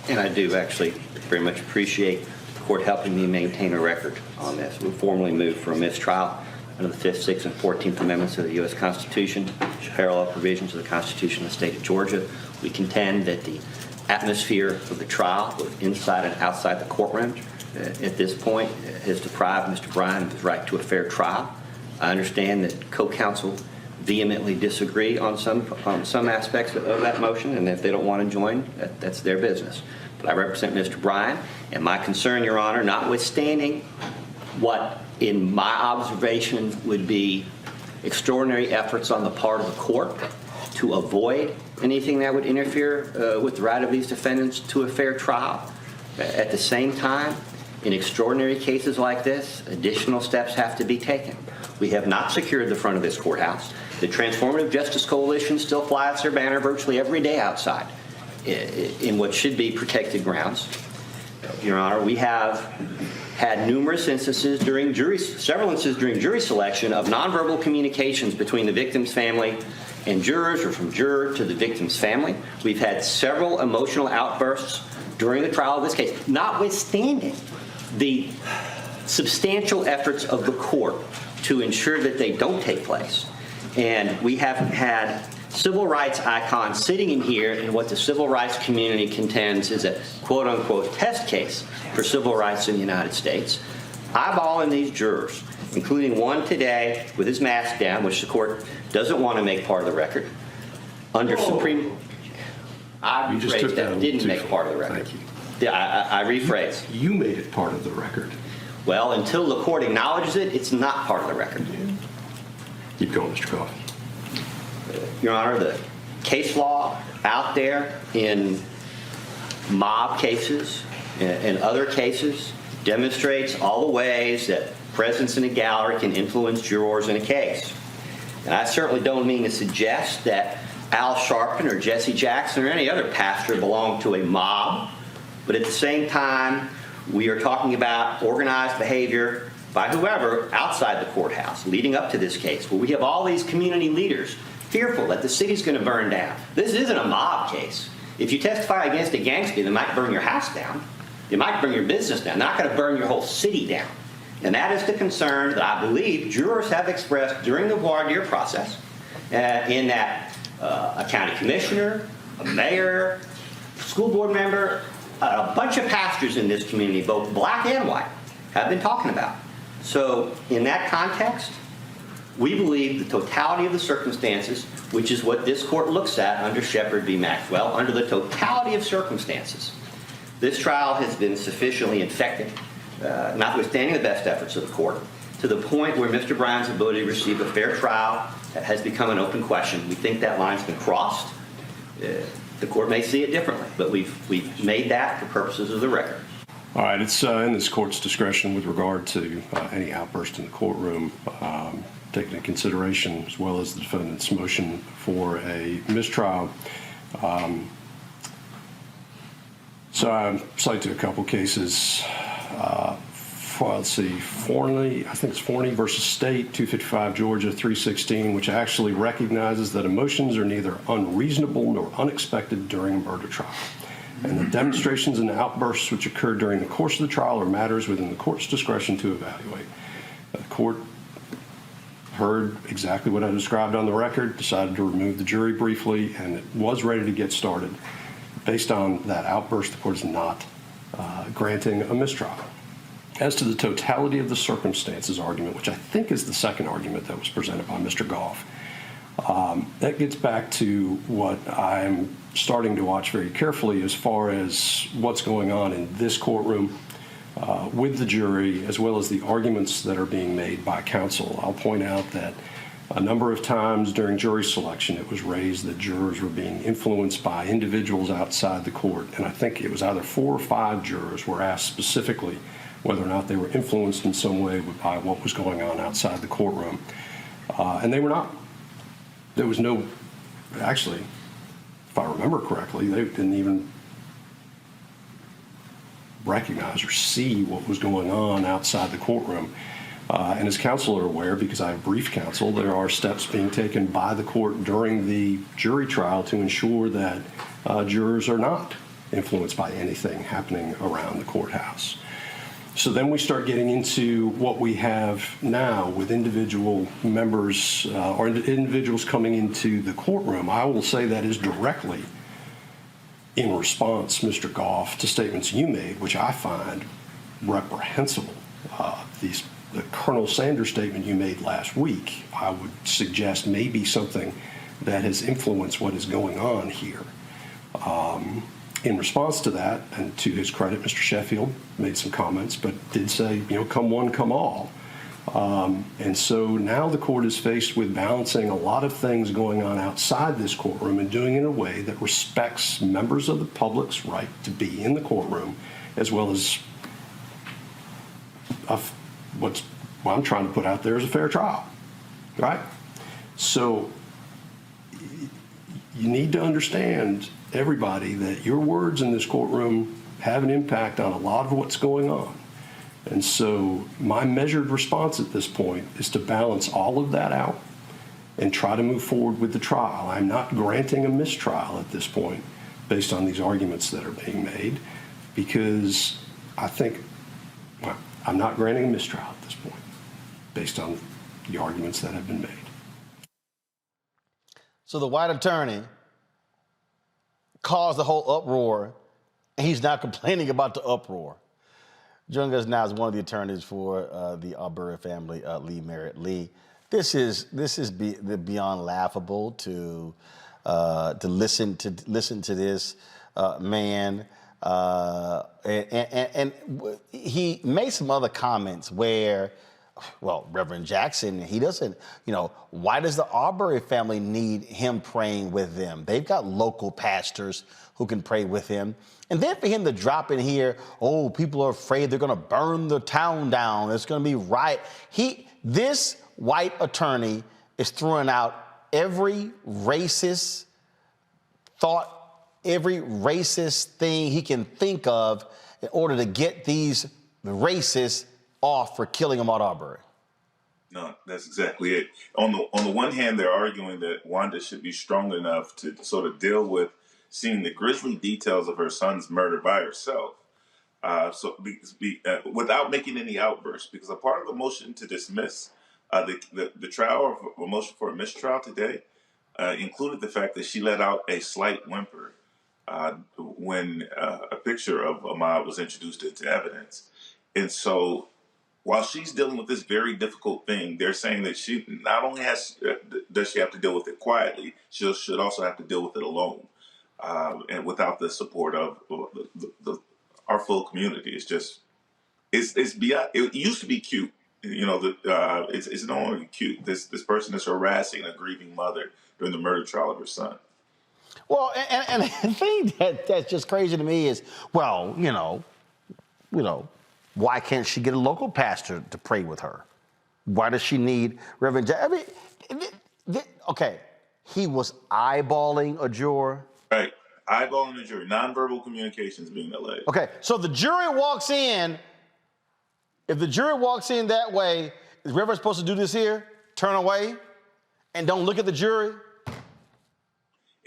And I do actually very much appreciate the court helping me maintain a record on this. We formally moved for a mistrial under the 5th, 6th, and 14th Amendments of the U.S. Constitution, parallel provisions of the Constitution of the state of Georgia. We contend that the atmosphere of the trial, both inside and outside the courtroom, at this point has deprived Mr. Bryan of his right to a fair trial. I understand that co-counsel vehemently disagree on some aspects of that motion, and if they don't want to join, that's their business. But I represent Mr. Bryan, and my concern, Your Honor, notwithstanding what in my observation would be extraordinary efforts on the part of the court to avoid anything that would interfere with the right of these defendants to a fair trial. At the same time, in extraordinary cases like this, additional steps have to be taken. We have not secured the front of this courthouse. The Transformative Justice Coalition still flies their banner virtually every day outside in what should be protected grounds. Your Honor, we have had numerous instances several instances during jury selection of nonverbal communications between the victim's family and jurors, or from juror to the victim's family. We've had several emotional outbursts during the trial of this case, notwithstanding the substantial efforts of the court to ensure that they don't take place. And we have had civil rights icons sitting in here in what the civil rights community contends is a quote-unquote test case for civil rights in the United States, eyeballing these jurors, including one today with his mask down, which the court doesn't want to make part of the record. Under Supreme... I rephrased that. Didn't make part of the record. Thank you. Yeah, I rephrased. You made it part of the record. Well, until the court acknowledges it, it's not part of the record. Keep going, Mr. Coffey. Your Honor, the case law out there in mob cases and other cases demonstrates all the ways that presence in a gallery can influence jurors in a case. And I certainly don't mean to suggest that Al Sharpton or Jesse Jackson or any other pastor belong to a mob, but at the same time, we are talking about organized behavior by whoever outside the courthouse leading up to this case, where we have all these community leaders fearful that the city's going to burn down. This isn't a mob case. If you testify against a gangster, they might burn your house down. They might burn your business down. They're not going to burn your whole city down. And that is the concern that I believe jurors have expressed during the voir dire process, in that a county commissioner, a mayor, school board member, a bunch of pastors in this community, both black and white, have been talking about. So in that context, we believe the totality of the circumstances, which is what this court looks at under Shepard v. Maxwell, under the totality of circumstances, this trial has been sufficiently infected, notwithstanding the best efforts of the court, to the point where Mr. Bryan's ability to receive a fair trial has become an open question. We think that line's been crossed. The court may see it differently, but we've made that for purposes of the record. All right, it's in this court's discretion with regard to any outburst in the courtroom, taken into consideration, as well as the defendant's motion for a mistrial. So I cite to a couple cases. Let's see, Forney, I think it's Forney versus State, 255 Georgia, 316, which actually recognizes that emotions are neither unreasonable nor unexpected during a murder trial. And the demonstrations and outbursts which occurred during the course of the trial are matters within the court's discretion to evaluate. The court heard exactly what I described on the record, decided to remove the jury briefly, and it was ready to get started. Based on that outburst, the court is not granting a mistrial. As to the totality of the circumstances argument, which I think is the second argument that was presented by Mr. Goff, that gets back to what I'm starting to watch very carefully as far as what's going on in this courtroom with the jury, as well as the arguments that are being made by counsel. I'll point out that a number of times during jury selection, it was raised that jurors were being influenced by individuals outside the court. And I think it was either 4 or 5 jurors were asked specifically whether or not they were influenced in some way by what was going on outside the courtroom. And they were not. There was no, actually, if I remember correctly, they didn't even recognize or see what was going on outside the courtroom. And as counsel are aware, because I have briefed counsel, there are steps being taken by the court during the jury trial to ensure that jurors are not influenced by anything happening around the courthouse. So then we start getting into what we have now with individual members or individuals coming into the courtroom. I will say that is directly in response, Mr. Goff, to statements you made, which I find reprehensible. The Colonel Sanders statement you made last week, I would suggest may be something that has influenced what is going on here. In response to that, and to his credit, Mr. Sheffield made some comments, but did say, come one, come all. And so now the court is faced with balancing a lot of things going on outside this courtroom and doing it in a way that respects members of the public's right to be in the courtroom, as well as what I'm trying to put out there is a fair trial, right? So you need to understand, everybody, that your words in this courtroom have an impact on a lot of what's going on. And so my measured response at this point is to balance all of that out and try to move forward with the trial. I'm not granting a mistrial at this point based on these arguments that are being made, because I think, well, I'm not granting a mistrial at this point based on the arguments that have been made. So the white attorney caused the whole uproar, and he's now complaining about the uproar. Joining us now is one of the attorneys for the Arbery family, Lee Merritt. Lee, this is beyond laughable to listen to this man, and he made some other comments where, well, Reverend Jackson, he doesn't, why does the Arbery family need him praying with them? They've got local pastors who can pray with him. And then for him to drop in here, oh, people are afraid they're going to burn the town down. It's going to be riot. This white attorney is throwing out every racist thought, every racist thing he can think of in order to get these racists off for killing Ahmaud Arbery. No, that's exactly it. On the one hand, they're arguing that Wanda should be strong enough to sort of deal with seeing the grisly details of her son's murder by herself, without making any outbursts. Because a part of the motion to dismiss the trial, or motion for a mistrial today, included the fact that she let out a slight whimper when a picture of Ahmaud was introduced into evidence. And so, while she's dealing with this very difficult thing, they're saying that she not only does she have to deal with it quietly, she should also have to deal with it alone, and without the support of our full community. It's beyond. It used to be cute, it's no longer cute. This person is harassing a grieving mother during the murder trial of her son. Well, and the thing that's just crazy to me is, well, why can't she get a local pastor to pray with her? Why does she need Reverend I mean, okay, he was eyeballing a juror. Right. Eyeballing the jury. Nonverbal communications being alleged. Okay, so the jury walks in. If the jury walks in that way, is Reverend supposed to do this here? Turn away and don't look at the jury?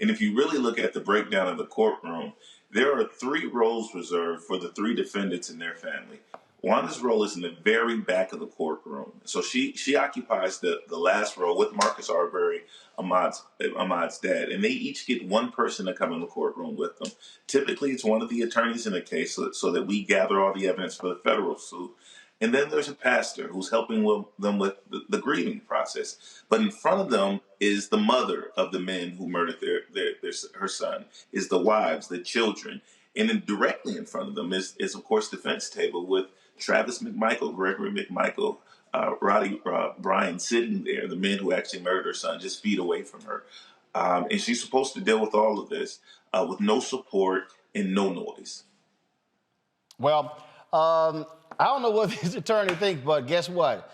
And if you really look at the breakdown of the courtroom, there are 3 rows reserved for the 3 defendants and their family. Wanda's role is in the very back of the courtroom. So she occupies the last row with Marcus Arbery, Ahmaud's dad. And they each get one person to come in the courtroom with them. Typically, it's one of the attorneys in the case so that we gather all the evidence for the federal suit. And then there's a pastor who's helping them with the grieving process. But in front of them is the mother of the men who murdered her son, is the wives, the children. And then directly in front of them is of course, defense table with Travis McMichael, Gregory McMichael, Roddy Bryan sitting there, the men who actually murdered her son, just feet away from her. And she's supposed to deal with all of this with no support and no noise. Well, I don't know what his attorney thinks, but guess what?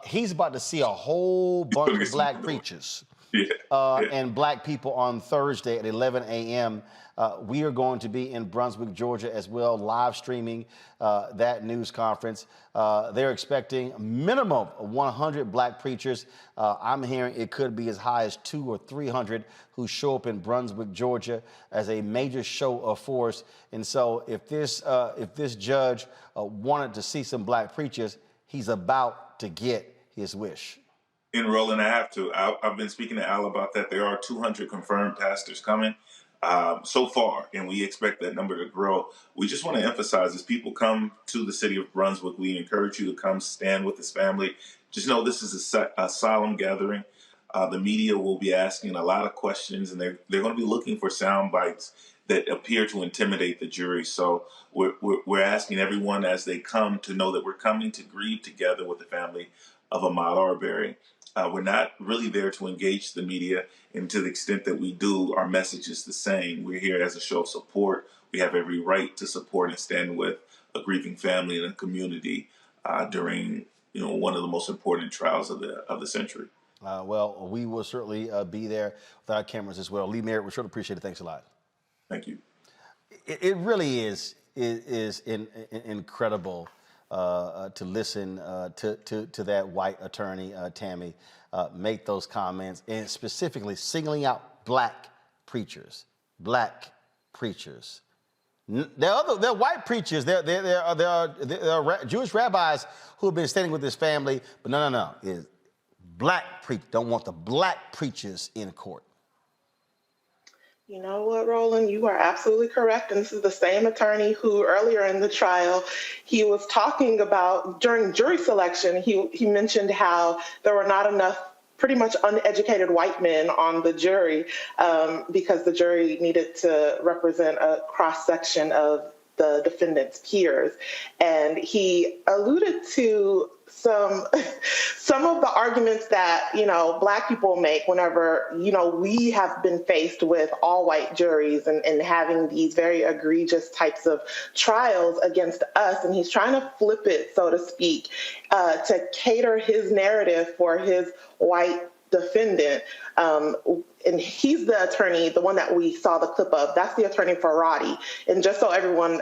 He's about to see a whole bunch of black preachers and black people on Thursday at 11 a.m. We are going to be in Brunswick, Georgia as well, live streaming that news conference. They're expecting a minimum of 100 black preachers. I'm hearing it could be as high as 200 or 300 who show up in Brunswick, Georgia as a major show of force. And so if this judge wanted to see some black preachers, he's about to get his wish. And Roland, I have to. I've been speaking to Al about that. There are 200 confirmed pastors coming so far, and we expect that number to grow. We just want to emphasize as people come to the city of Brunswick, we encourage you to come stand with this family. Just know this is a solemn gathering. The media will be asking a lot of questions, and they're going to be looking for sound bites that appear to intimidate the jury. So we're asking everyone as they come to know that we're coming to grieve together with the family of Ahmaud Arbery. We're not really there to engage the media, and to the extent that we do, our message is the same. We're here as a show of support. We have every right to support and stand with a grieving family and a community during one of the most important trials of the century. Well, we will certainly be there with our cameras as well. Lee Merritt, we sure appreciate it. Thanks a lot. Thank you. It really is incredible to listen to that white attorney, Tammy, make those comments, and specifically singling out black preachers. Black preachers. There are white preachers. There are Jewish rabbis who have been standing with this family, but no. Is black preachers. Don't want the black preachers in court. You know what, Roland? You are absolutely correct. And this is the same attorney who earlier in the trial, he was talking about during jury selection, he mentioned how there were not enough pretty much uneducated white men on the jury because the jury needed to represent a cross-section of the defendant's peers. And he alluded to some of the arguments that, black people make whenever, we have been faced with all white juries and having these very egregious types of trials against us. And he's trying to flip it, so to speak, to cater his narrative for his white defendant. And he's the attorney, the one that we saw the clip of. That's the attorney for Roddy. And just so everyone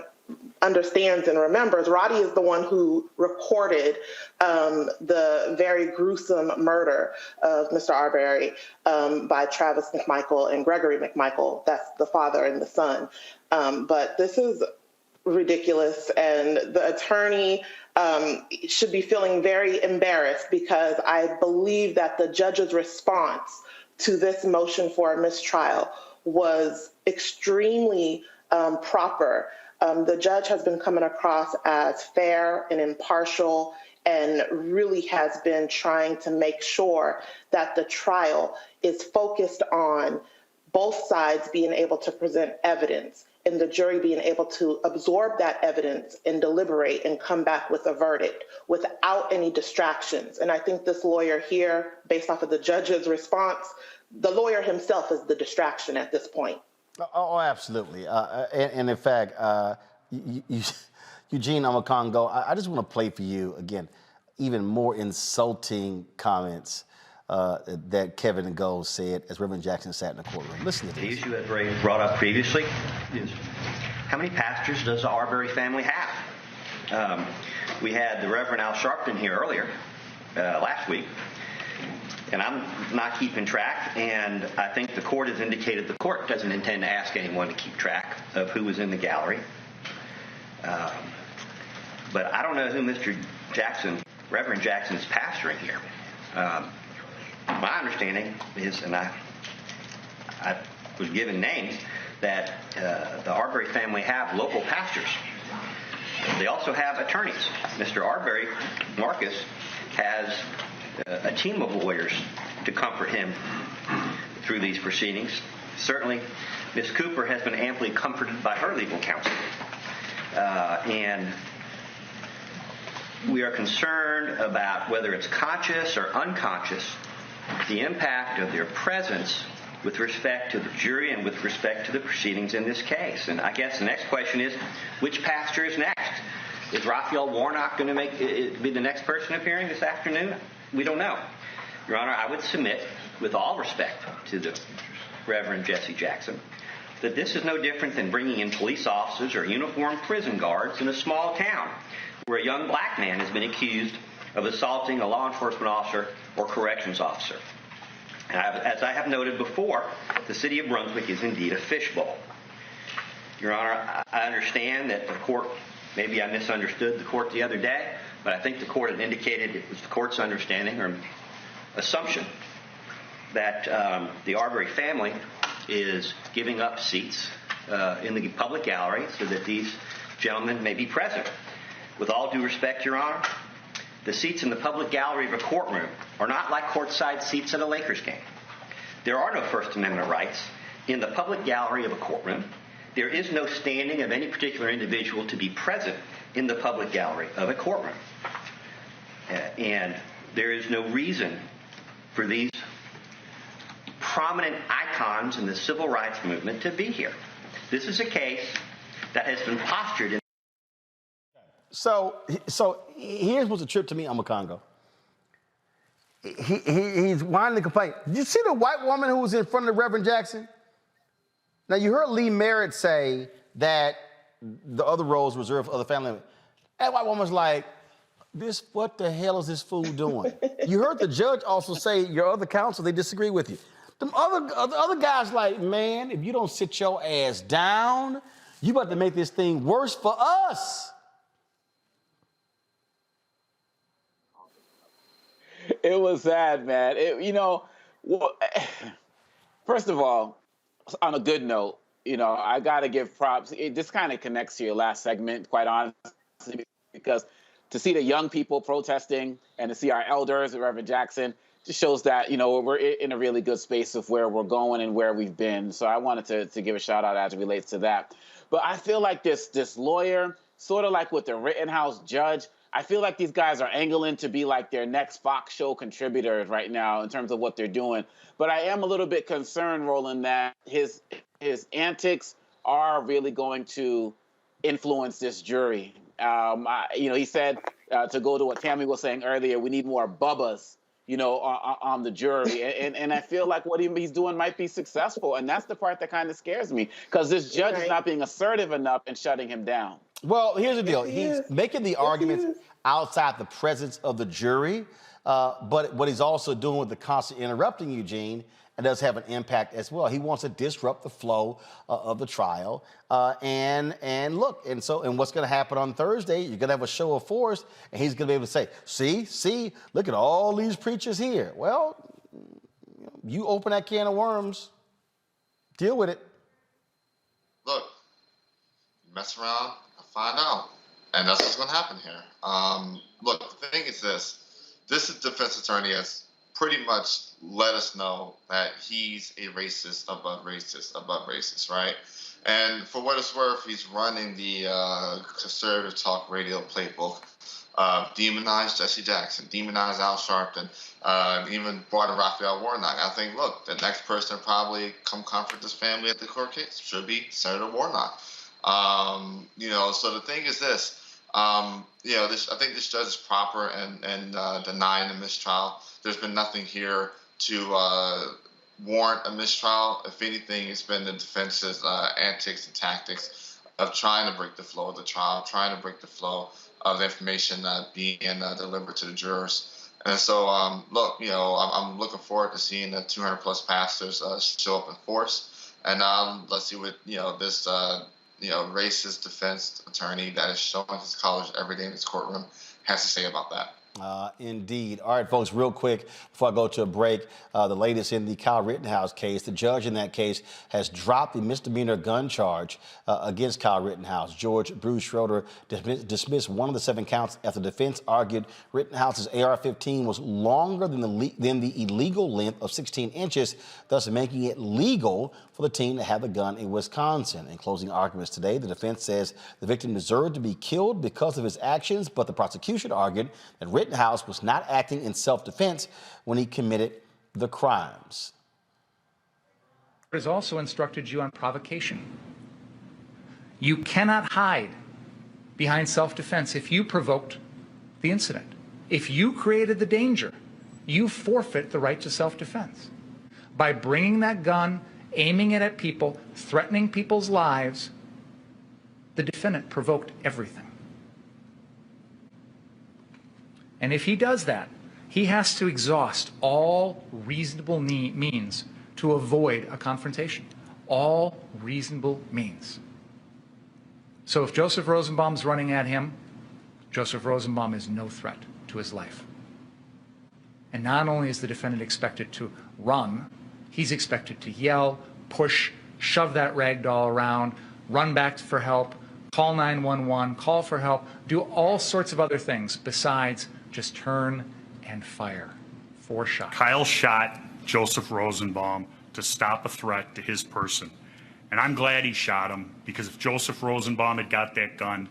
understands and remembers, Roddy is the one who recorded the very gruesome murder of Mr. Arbery by Travis McMichael and Gregory McMichael. That's the father and the son. But this is ridiculous, and the attorney should be feeling very embarrassed because I believe that the judge's response to this motion for a mistrial was extremely proper. The judge has been coming across as fair and impartial and really has been trying to make sure that the trial is focused on both sides being able to present evidence and the jury being able to absorb that evidence and deliberate and come back with a verdict without any distractions. And I think this lawyer here, based off of the judge's response, the lawyer himself is the distraction at this point. Oh, absolutely. And in fact, Eugene Amakongo, I just want to play for you, again, even more insulting comments that Kevin Gold said as Reverend Jackson sat in the courtroom. Listen to this. The issue that Ray brought up previously is how many pastors does the Arbery family have? We had the Reverend Al Sharpton here earlier, last week, and I'm not keeping track, and I think the court has indicated the court doesn't intend to ask anyone to keep track of who was in the gallery. But I don't know who Mr. Jackson, Reverend Jackson, is pastoring here. My understanding is, and I was given names, that the Arbery family have local pastors. They also have attorneys. Mr. Arbery, Marcus, has a team of lawyers to comfort him through these proceedings. Certainly, Ms. Cooper has been amply comforted by her legal counsel. And we are concerned about whether it's conscious or unconscious, the impact of their presence with respect to the jury and with respect to the proceedings in this case. And I guess the next question is, which pastor is next? Is Raphael Warnock going to be the next person appearing this afternoon? We don't know. Your Honor, I would submit, with all respect to the Reverend Jesse Jackson, that this is no different than bringing in police officers or uniformed prison guards in a small town where a young black man has been accused of assaulting a law enforcement officer or corrections officer. And as I have noted before, the city of Brunswick is indeed a fishbowl. Your Honor, I understand that the court, maybe I misunderstood the court the other day, but I think the court had indicated it was the court's understanding or assumption that the Arbery family is giving up seats in the public gallery so that these gentlemen may be present. With all due respect, Your Honor, the seats in the public gallery of a courtroom are not like courtside seats at a Lakers game. There are no First Amendment rights in the public gallery of a courtroom. There is no standing of any particular individual to be present in the public gallery of a courtroom. And there is no reason for these prominent icons in the civil rights movement to be here. This is a case that has been postured in. So here's what's a trip to me, Amakongo. He's whining and complaining. Did you see the white woman who was in front of the Reverend Jackson? Now, you heard Lee Merritt say that the other rows reserved for other family members. That white woman's like, what the hell is this fool doing? You heard the judge also say, your other counsel, they disagree with you. The other guy's like, man, if you don't sit your ass down, you about to make this thing worse for us. It was sad, man. First of all, on a good note, I got to give props. This kind of connects to your last segment, quite honestly, because to see the young people protesting and to see our elders, Reverend Jackson, just shows that, we're in a really good space of where we're going and where we've been. So I wanted to give a shout out as it relates to that. But I feel like this lawyer, sort of like with the Rittenhouse judge, I feel like these guys are angling to be like their next Fox show contributors right now in terms of what they're doing. But I am a little bit concerned, Roland, that his antics are really going to influence this jury. He said, to go to what Tammy was saying earlier, we need more Bubbas, on the jury. And I feel like what he's doing might be successful. And that's the part that kind of scares me, because this judge is not being assertive enough in shutting him down. Well, here's the deal. He's making the arguments outside the presence of the jury, but what he's also doing with the constant interrupting, Eugene, it does have an impact as well. He wants to disrupt the flow of the trial. And what's going to happen on Thursday, you're going to have a show of force, and he's going to be able to say, see, look at all these preachers here. Well, you open that can of worms, deal with it. Look, mess around and find out. And that's what's going to happen here. Look, the thing is this defense attorney has pretty much let us know that he's a racist above racist, right? And for what it's worth, he's running the conservative talk radio playbook. Demonized Jesse Jackson, demonized Al Sharpton, even brought in Raphael Warnock. I think, look, the next person to probably come comfort this family at the court case should be Senator Warnock. So the thing is this. I think this judge is proper in denying the mistrial. There's been nothing here to warrant a mistrial. If anything, it's been the defense's antics and tactics of trying to break the flow of the trial, trying to break the flow of the information being delivered to the jurors. And so, I'm looking forward to seeing the 200 plus pastors show up in force. And let's see what this racist defense attorney that is showing his colors every day in his courtroom has to say about that. Indeed. All right, folks, real quick, before I go to a break, the latest in the Kyle Rittenhouse case. The judge in that case has dropped the misdemeanor gun charge against Kyle Rittenhouse. George Bruce Schroeder dismissed one of the 7 counts after the defense argued Rittenhouse's AR-15 was longer than the illegal length of 16 inches, thus making it legal for the teen to have the gun in Wisconsin. In closing arguments today, the defense says the victim deserved to be killed because of his actions, but the prosecution argued that Rittenhouse was not acting in self-defense when he committed the crimes. It has also instructed you on provocation. You cannot hide behind self-defense if you provoked the incident. If you created the danger, you forfeit the right to self-defense. By bringing that gun, aiming it at people, threatening people's lives, the defendant provoked everything. And if he does that, he has to exhaust all reasonable means to avoid a confrontation. All reasonable means. So if Joseph Rosenbaum's running at him, Joseph Rosenbaum is no threat to his life. And not only is the defendant expected to run, he's expected to yell, push, shove that rag doll around, run back for help, call 911, call for help, do all sorts of other things besides just turn and fire. 4 shots. Kyle shot Joseph Rosenbaum to stop a threat to his person. And I'm glad he shot him, because if Joseph Rosenbaum had got that gun,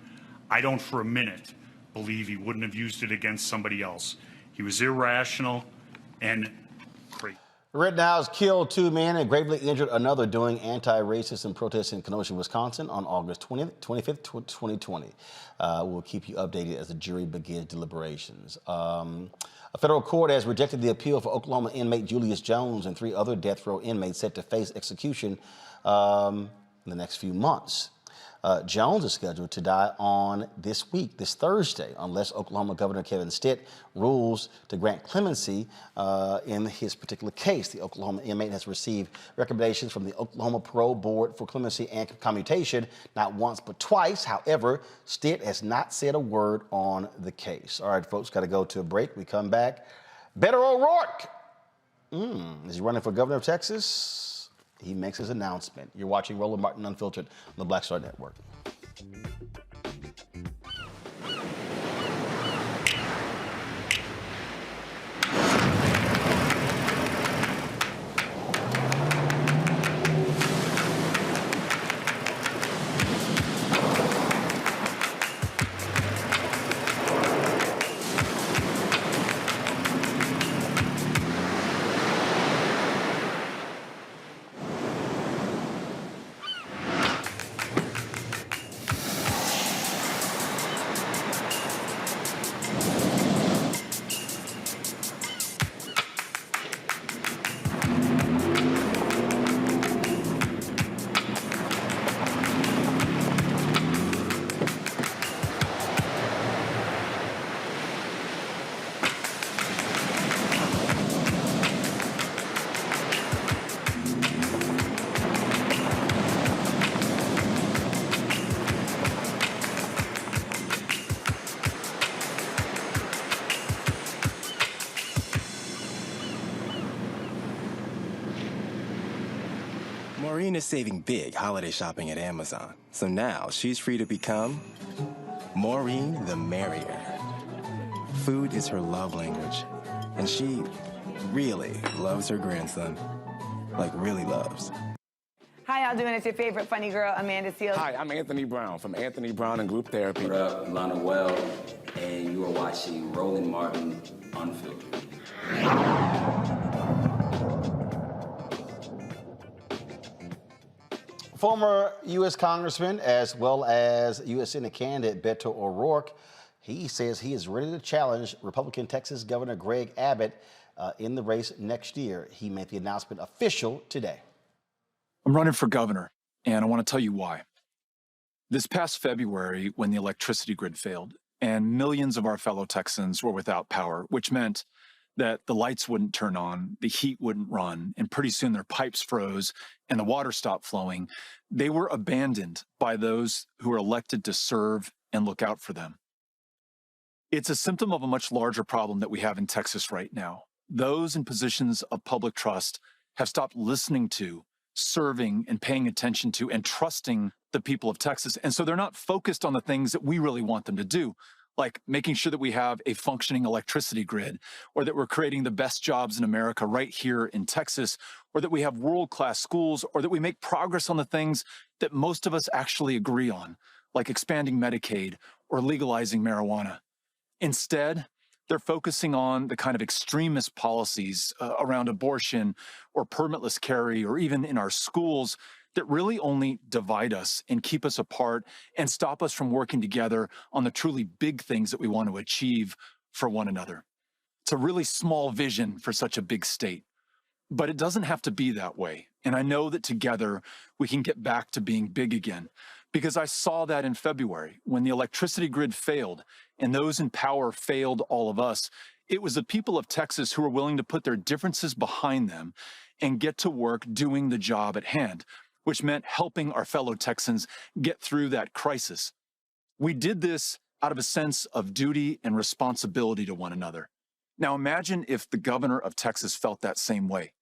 I don't for a minute believe he wouldn't have used it against somebody else. He was irrational and crazy. Rittenhouse killed 2 men and gravely injured another during anti-racism protests in Kenosha, Wisconsin on August 25th, 2020. We'll keep you updated as the jury begins deliberations. A federal court has rejected the appeal for Oklahoma inmate Julius Jones and 3 other death row inmates set to face execution in the next few months. Jones is scheduled to die on this Thursday, unless Oklahoma Governor Kevin Stitt rules to grant clemency in his particular case. The Oklahoma inmate has received recommendations from the Oklahoma Parole Board for clemency and commutation, not once but twice. However, Stitt has not said a word on the case. All right, folks, got to go to a break. We come back. Beto O'Rourke. Is he running for governor of Texas? He makes his announcement. You're watching Roland Martin Unfiltered on the Black Star Network. Maureen is saving big holiday shopping at Amazon, so now she's free to become Maureen the Merrier. Food is her love language, and she really loves her grandson. Like, really loves. How y'all doing? It's your favorite funny girl, Amanda Seals. Hi, I'm Anthony Brown from Anthony Brown and Group Therapy. What up, Lana Well, and you are watching Roland Martin Unfiltered. Former U.S. Congressman as well as U.S. Senate candidate Beto O'Rourke, he says he is ready to challenge Republican Texas Governor Greg Abbott in the race next year. He made the announcement official today. I'm running for governor, and I want to tell you why. This past February, when the electricity grid failed and millions of our fellow Texans were without power, which meant that the lights wouldn't turn on, the heat wouldn't run, and pretty soon their pipes froze and the water stopped flowing, they were abandoned by those who were elected to serve and look out for them. It's a symptom of a much larger problem that we have in Texas right now. Those in positions of public trust have stopped listening to, serving, and paying attention to, and trusting the people of Texas. And so they're not focused on the things that we really want them to do, like making sure that we have a functioning electricity grid, or that we're creating the best jobs in America right here in Texas, or that we have world-class schools, or that we make progress on the things that most of us actually agree on, like expanding Medicaid or legalizing marijuana. Instead, they're focusing on the kind of extremist policies around abortion or permitless carry, or even in our schools, that really only divide us and keep us apart and stop us from working together on the truly big things that we want to achieve for one another. It's a really small vision for such a big state, but it doesn't have to be that way. And I know that together we can get back to being big again, because I saw that in February when the electricity grid failed and those in power failed all of us. It was the people of Texas who were willing to put their differences behind them and get to work doing the job at hand, which meant helping our fellow Texans get through that crisis. We did this out of a sense of duty and responsibility to one another. Now imagine if the governor of Texas felt that same way.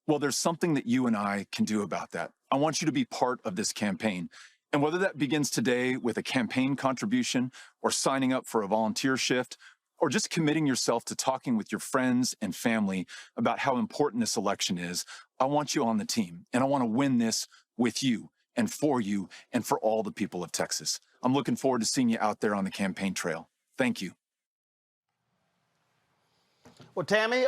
Well, there's something that you and I can do about that. I want you to be part of this campaign. And whether that begins today with a campaign contribution, or signing up for a volunteer shift, or just committing yourself to talking with your friends and family about how important this election is, I want you on the team. And I want to win this with you and for all the people of Texas. I'm looking forward to seeing you out there on the campaign trail. Thank you. Well, Tammy,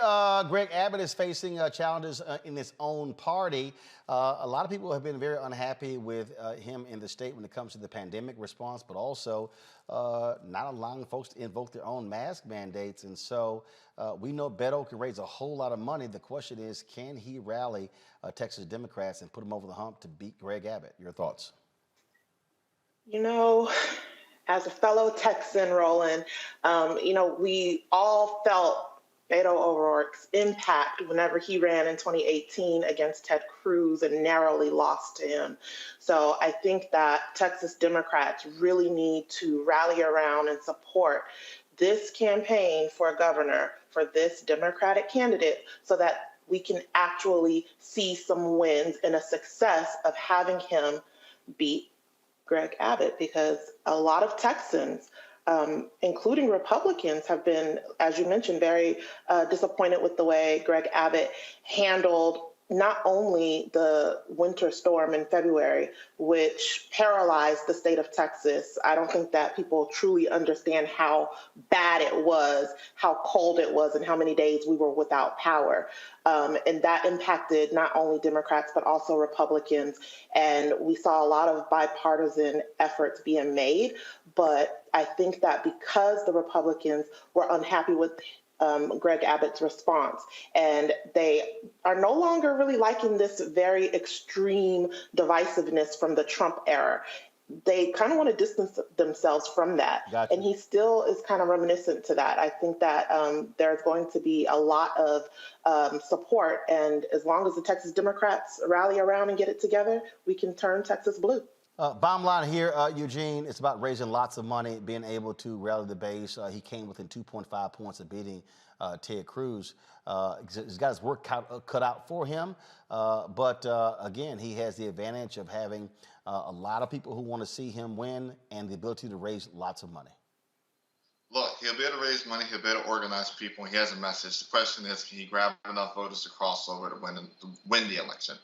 Greg Abbott is facing challenges in his own party. A lot of people have been very unhappy with him in the state when it comes to the pandemic response, but also not allowing folks to invoke their own mask mandates. And so we know Beto can raise a whole lot of money. The question is, can he rally Texas Democrats and put them over the hump to beat Greg Abbott? Your thoughts? You know, as a fellow Texan, Roland, we all felt Beto O'Rourke's impact whenever he ran in 2018 against Ted Cruz and narrowly lost to him. So I think that Texas Democrats really need to rally around and support this campaign for governor for this Democratic candidate so that we can actually see some wins and a success of having him beat Greg Abbott, because a lot of Texans, including Republicans, have been, as you mentioned, very disappointed with the way Greg Abbott handled not only the winter storm in February, which paralyzed the state of Texas. I don't think that people truly understand how bad it was, how cold it was, and how many days we were without power. And that impacted not only Democrats, but also Republicans. And we saw a lot of bipartisan efforts being made. But I think that because the Republicans were unhappy with Greg Abbott's response, and they are no longer really liking this very extreme divisiveness from the Trump era. They kind of want to distance themselves from that. Gotcha. And he still is kind of reminiscent to that. I think that there's going to be a lot of support, and as long as the Texas Democrats rally around and get it together, we can turn Texas blue. Bottom line here, Eugene, it's about raising lots of money, being able to rally the base. He came within 2.5 points of beating Ted Cruz. He's got his work cut out for him. But again, he has the advantage of having a lot of people who want to see him win and the ability to raise lots of money. Look, he'll be able to raise money. He'll be able to organize people. He has a message. The question is, can he grab enough voters to cross over to win the election?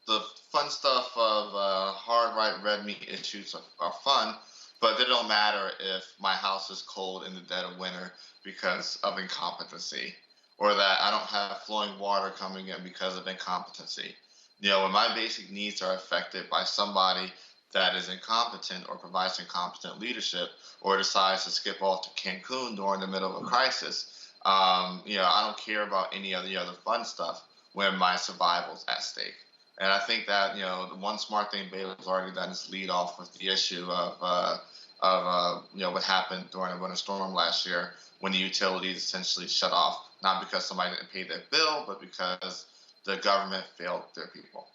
the fun stuff of hard right red meat issues are fun, but they don't matter if my house is cold in the dead of winter because of incompetency, or that I don't have flowing water coming in because of incompetency. When my basic needs are affected by somebody that is incompetent or provides incompetent leadership or decides to skip off to Cancun during the middle of a crisis, I don't care about any of the other fun stuff when my survival's at stake. And I think that, the one smart thing Beto's already done is lead off with the issue of what happened during the winter storm last year when the utilities essentially shut off, not because somebody didn't pay their bill, but because the government failed their people.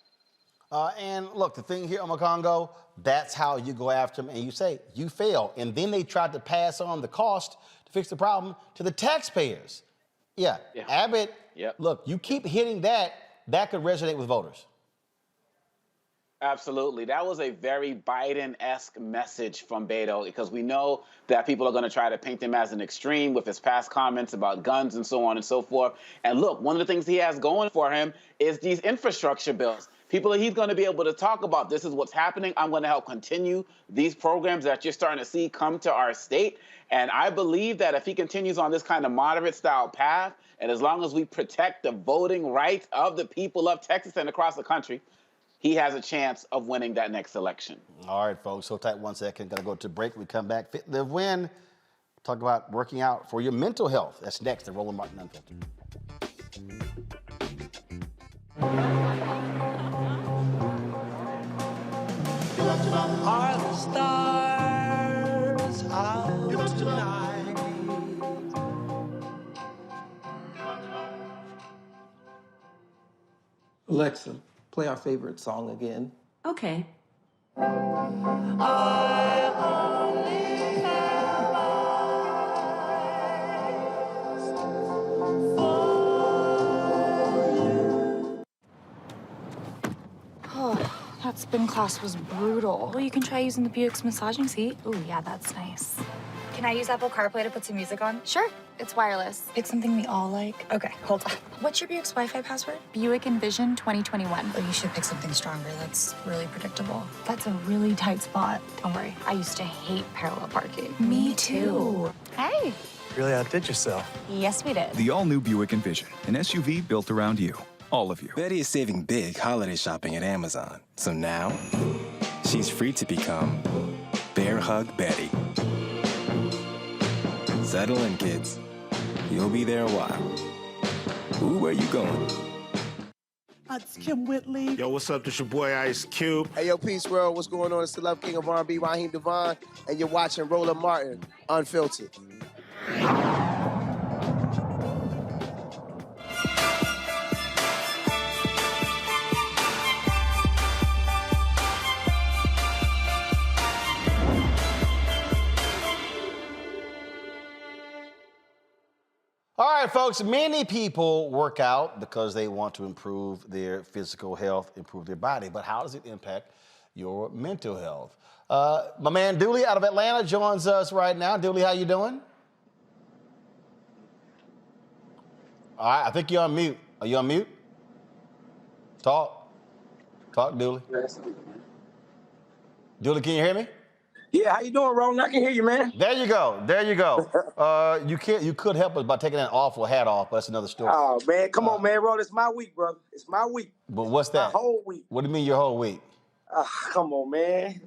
And look, the thing here, Congo, that's how you go after them and you say, you fail. And then they tried to pass on the cost to fix the problem to the taxpayers. Yeah. Abbott, look, you keep hitting that could resonate with voters. Absolutely. That was a very Biden-esque message from Beto, because we know that people are going to try to paint him as an extreme with his past comments about guns and so on and so forth. And look, one of the things he has going for him is these infrastructure bills. People that he's going to be able to talk about, this is what's happening. I'm going to help continue these programs that you're starting to see come to our state. And I believe that if he continues on this kind of moderate style path, and as long as we protect the voting rights of the people of Texas and across the country, he has a chance of winning that next election. All right, folks. So tight 1 second. Gonna go to break. We come back. Fit, Live, Win. Talk about working out for your mental health. That's next. The Roland Martin Unfiltered. Are the stars out tonight? Alexa, play our favorite song again. Okay. Oh, that spin class was brutal. Well, you can try using the Buick's massaging seat. Ooh, yeah, that's nice. Can I use Apple CarPlay to put some music on? Sure, it's wireless. Pick something we all like. Okay, hold on. What's your Buick's Wi-Fi password? Buick Envision 2021. Oh, you should pick something stronger. That's really predictable. That's a really tight spot. Don't worry, I used to hate parallel parking. Me too. Hey. Really outdid yourself. Yes, we did. The all-new Buick Envision, an SUV built around you. All of you. Betty is saving big holiday shopping at Amazon. So now, she's free to become Bear Hug Betty. Settle in, kids. You'll be there a while. Ooh, where you going? It's Kim Whitley. Yo, what's up? This your boy Ice Cube. Hey, yo, Peace World. What's going on? It's the Love King of R&B, Raheem Devon, and you're watching Roland Martin, Unfiltered. All right, folks, many people work out because they want to improve their physical health, improve their body. But how does it impact your mental health? My man Dooley out of Atlanta joins us right now. Dooley, how you doing? All right, I think you're on mute. Are you on mute? Talk, Dooley. Dooley, can you hear me? Yeah, how you doing, Roland? I can hear you, man. There you go. You could help us by taking that awful hat off, but that's another story. Oh, man, come on, man, Roland. It's my week, brother. It's my week. But what's that? My whole week. What do you mean your whole week? Come on, man.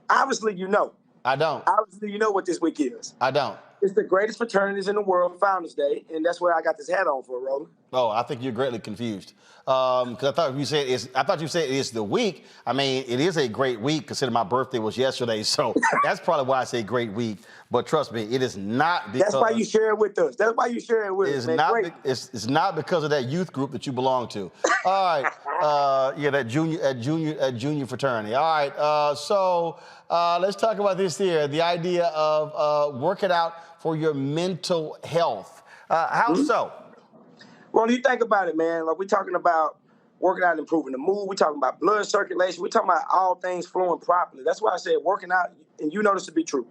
Obviously, you know. I don't. Obviously, you know what this week is. I don't. It's the greatest fraternities in the world, Founders Day, and that's where I got this hat on for, Roland. Oh, I think you're greatly confused. Because I thought you said it's the week. I mean, it is a great week considering my birthday was yesterday, so that's probably why I say great week. But trust me, it is not because... That's why you share it with us. That's why you share it with us, man. It's not because of that youth group that you belong to. All right. That junior fraternity. All right. So let's talk about this here. The idea of working out for your mental health. How so? Well, you think about it, man. Like, we're talking about working out and improving the mood. We're talking about blood circulation. We're talking about all things flowing properly. That's why I said working out, and you know this to be true.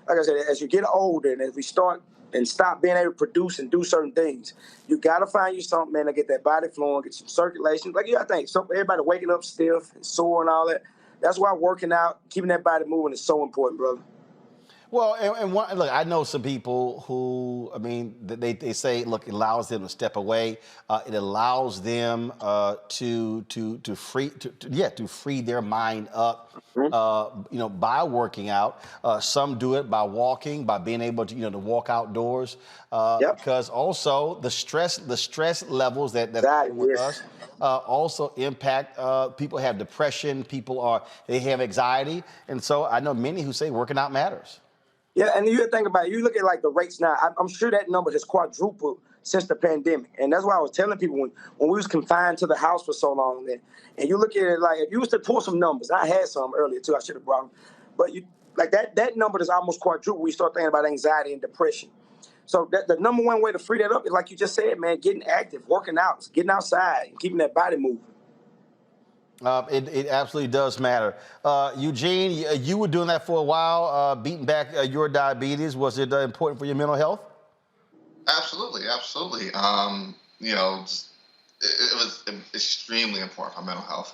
Like I said, as you get older and as we start and stop being able to produce and do certain things. You got to find you something, man, to get that body flowing, get some circulation. Like you got to think, everybody waking up stiff and sore and all that. That's why working out, keeping that body moving is so important, brother. Well, look, I know some people who, I mean, they say, look, it allows them to step away. It allows them to free their mind up, by working out. Some do it by walking, by being able to, to walk outdoors. Because also the stress levels that come with us also impact. People have depression. They have anxiety, and so I know many who say working out matters. Yeah, and you think about it, you look at like the rates now, I'm sure that number has quadrupled since the pandemic. And that's why I was telling people when we was confined to the house for so long, and you look at it like, if you was to pull some numbers, I had some earlier too, I should have brought them, but you like that number is almost quadrupled when you start thinking about anxiety and depression. So the number one way to free that up is, like you just said, man, getting active, working out, getting outside, and keeping that body moving. It absolutely does matter. Eugene, you were doing that for a while, beating back your diabetes. Was it important for your mental health? Absolutely. It was extremely important for mental health.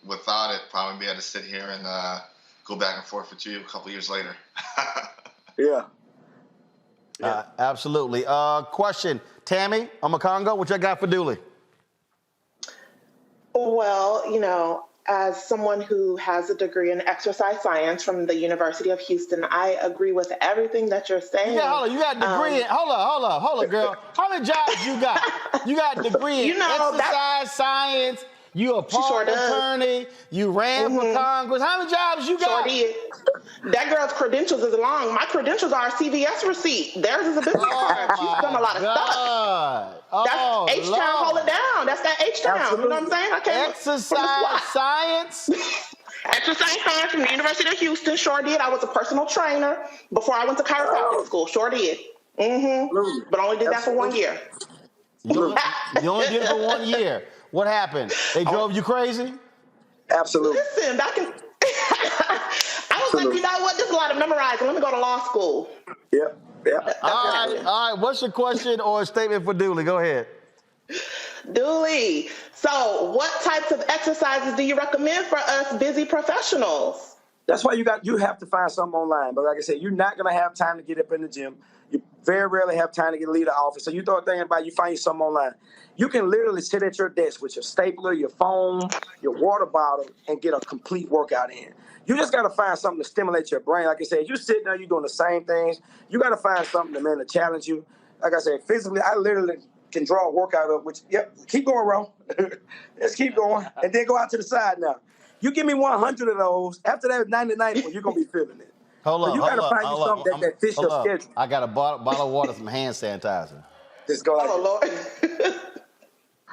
Without it, probably be able to sit here and go back and forth with you a couple years later. Yeah. Absolutely. Question, Tammy, I'm a Congo. What you got for Dooley? Well, as someone who has a degree in exercise science from the University of Houston, I agree with everything that you're saying. Yeah, you got a degree in, hold up, girl. How many jobs you got? You got a degree in exercise science. You a public attorney. You ran for Congress. How many jobs you got? Sure did. That girl's credentials is long. My credentials are a CVS receipt. Theirs is a business card. She's done a lot of stuff. That's H-Town, hold it down. That's that H-Town. You know what I'm saying? I can't Exercise science? Exercise science from the University of Houston. Sure did. I was a personal trainer before I went to chiropractic school. Sure did. But only did that for 1 year. You only did it for 1 year. What happened? They drove you crazy? Absolutely. Listen, back in... I was like, you know what? This is a lot of memorizing. Let me go to law school. Yep. All right. What's your question or a statement for Dooley? Go ahead. Dooley, so what types of exercises do you recommend for us busy professionals? That's why you have to find something online. But like I said, you're not going to have time to get up in the gym. You very rarely have time to leave the office. So you start thinking about, you find you something online. You can literally sit at your desk with your stapler, your phone, your water bottle, and get a complete workout in. You just got to find something to stimulate your brain. Like I said, you're sitting there, you're doing the same things. You got to find something to challenge you. Like I said, physically, I literally can draw a workout up, keep going, Ro. Let's keep going. And then go out to the side now. You give me 100 of those. After that 99th one, you're going to be feeling it. Hold up. You got to find you something that fits your schedule. I got a bottle of water, some hand sanitizer. Just go like Lord.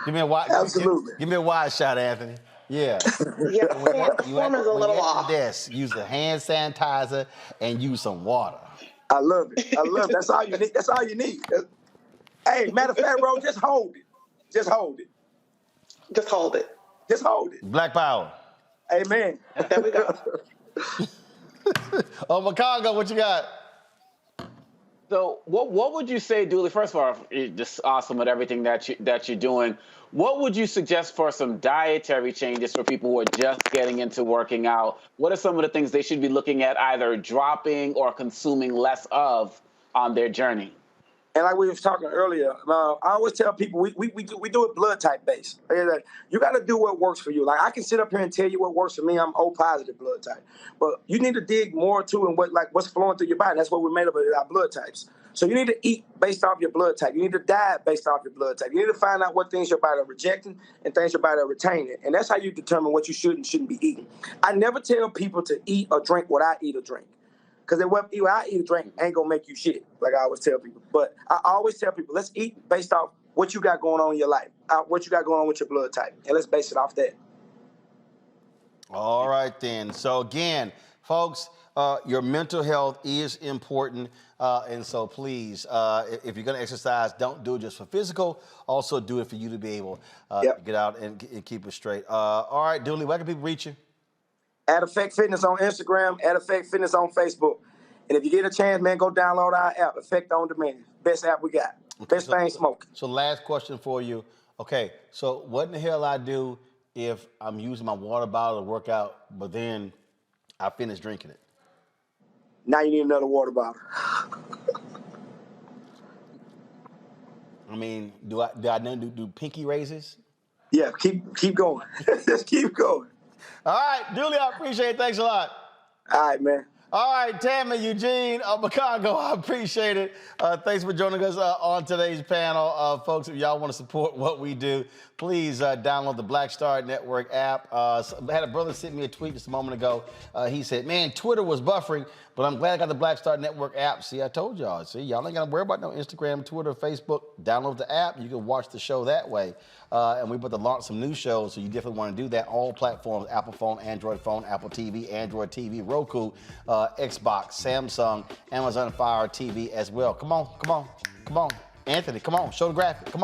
Give me a wide. Absolutely. Give me a wide shot, Anthony. Yeah. Yeah, form is a little off. Use the hand sanitizer and use some water. I love it. That's all you need. That's all you need. Hey, matter of fact, bro, just hold it. Just hold it. Just hold it. Just hold it. Black power. Amen. There we go. Macago, what you got? So what would you say, Dooley? First of all, you're just awesome at everything that you're doing. What would you suggest for some dietary changes for people who are just getting into working out? What are some of the things they should be looking at either dropping or consuming less of on their journey? And like we was talking earlier, I always tell people we do it blood type based. You got to do what works for you. Like I can sit up here and tell you what works for me. I'm O positive blood type, but you need to dig more too in what's flowing through your body. That's what we're made of, our blood types. So you need to eat based off your blood type. You need to diet based off your blood type. You need to find out what things your body are rejecting and things your body are retaining, and that's how you determine what you should and shouldn't be eating. I never tell people to eat or drink what I eat or drink. Because what I eat or drink ain't going to make you shit, like I always tell people. But I always tell people, let's eat based off what you got going on in your life, what you got going on with your blood type, and let's base it off that. All right, then. So, again, folks, your mental health is important. And so, please, if you're going to exercise, don't do it just for physical. Also do it for you to be able to get out and keep it straight. All right, Dooley, where can people reach you? At Effect Fitness on Instagram, at Effect Fitness on Facebook. And if you get a chance, man, go download our app, Effect On Demand. Best app we got. Best thing smoking. So last question for you. Okay, so what in the hell I do if I'm using my water bottle to work out, but then I finish drinking it? Now you need another water bottle. I mean, do I do pinky raises? Yeah, keep going. Just keep going. All right, Julie, I appreciate it. Thanks a lot. All right, man. All right, Tammy, Eugene, Macongo, I appreciate it. Thanks for joining us on today's panel. Folks, if y'all want to support what we do, please download the Black Star Network app. I had a brother send me a tweet just a moment ago. He said, man, Twitter was buffering, but I'm glad I got the Black Star Network app. See, I told y'all. See, y'all ain't got to worry about no Instagram, Twitter, Facebook. Download the app. You can watch the show that way. And we're about to launch some new shows, so you definitely want to do that. All platforms, Apple phone, Android phone, Apple TV, Android TV, Roku, Xbox, Samsung, Amazon Fire TV as well. Come on. Anthony, come on, show the graphic. Come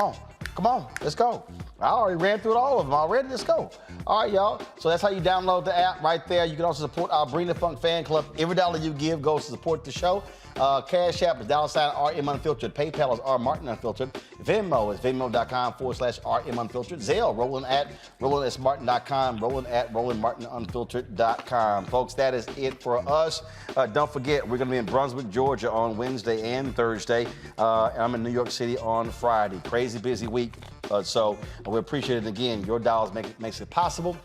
on, let's go. I already ran through all of them already. Let's go. All right, y'all. So that's how you download the app right there. You can also support our Bring the Funk fan club. Every dollar you give goes to support the show. Cash App is $RM Unfiltered. PayPal is R Martin Unfiltered. Venmo is venmo.com/RM Unfiltered. Zelle, Roland at RolandSMartin.com. Roland at RolandMartinUnfiltered.com. Folks, that is it for us. Don't forget, we're going to be in Brunswick, Georgia on Wednesday and Thursday. And I'm in New York City on Friday. Crazy busy week. So we appreciate it. Again, your dollars makes it possible.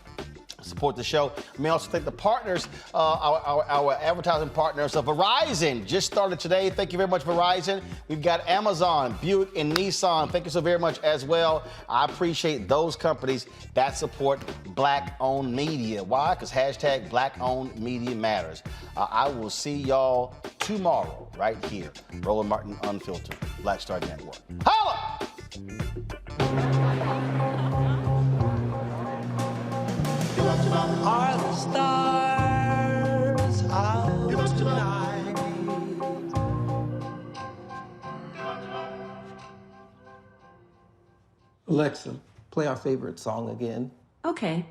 Support the show. I may also thank the partners, our advertising partners. Verizon just started today. Thank you very much, Verizon. We've got Amazon, Buick, and Nissan. Thank you so very much as well. I appreciate those companies that support Black-owned media. Why? Because hashtag Black-owned media matters. I will see y'all tomorrow right here. Roland Martin Unfiltered, Black Star Network. Holla! Are the stars out tonight? Alexa, play our favorite song again. Okay.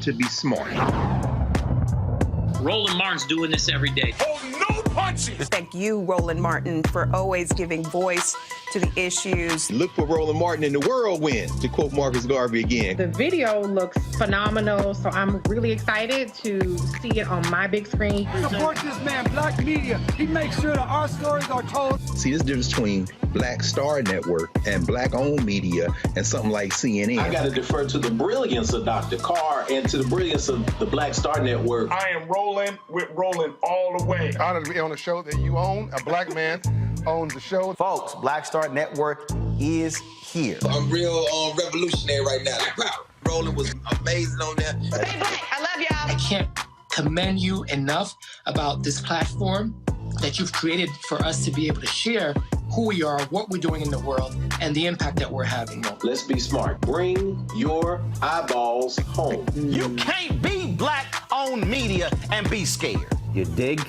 To be smart. Roland Martin's doing this every day. Oh, no punches! Thank you, Roland Martin, for always giving voice to the issues. Look for Roland Martin in the whirlwind, to quote Marcus Garvey again. The video looks phenomenal, so I'm really excited to see it on my big screen. Support this man, Black Media. He makes sure that our stories are told. See, this difference between Black Star Network and Black-owned media and something like CNN. I got to defer to the brilliance of Dr. Carr and to the brilliance of the Black Star Network. I am rolling with Roland all the way. Honored to be on a show that you own. A black man owns the show. Folks, Black Star Network is here. I'm real revolutionary right now. Roland was amazing on there. Stay black. I love y'all. I can't commend you enough about this platform that you've created for us to be able to share who we are, what we're doing in the world, and the impact that we're having. Let's be smart. Bring your eyeballs home. You can't be Black-owned media and be scared. You dig?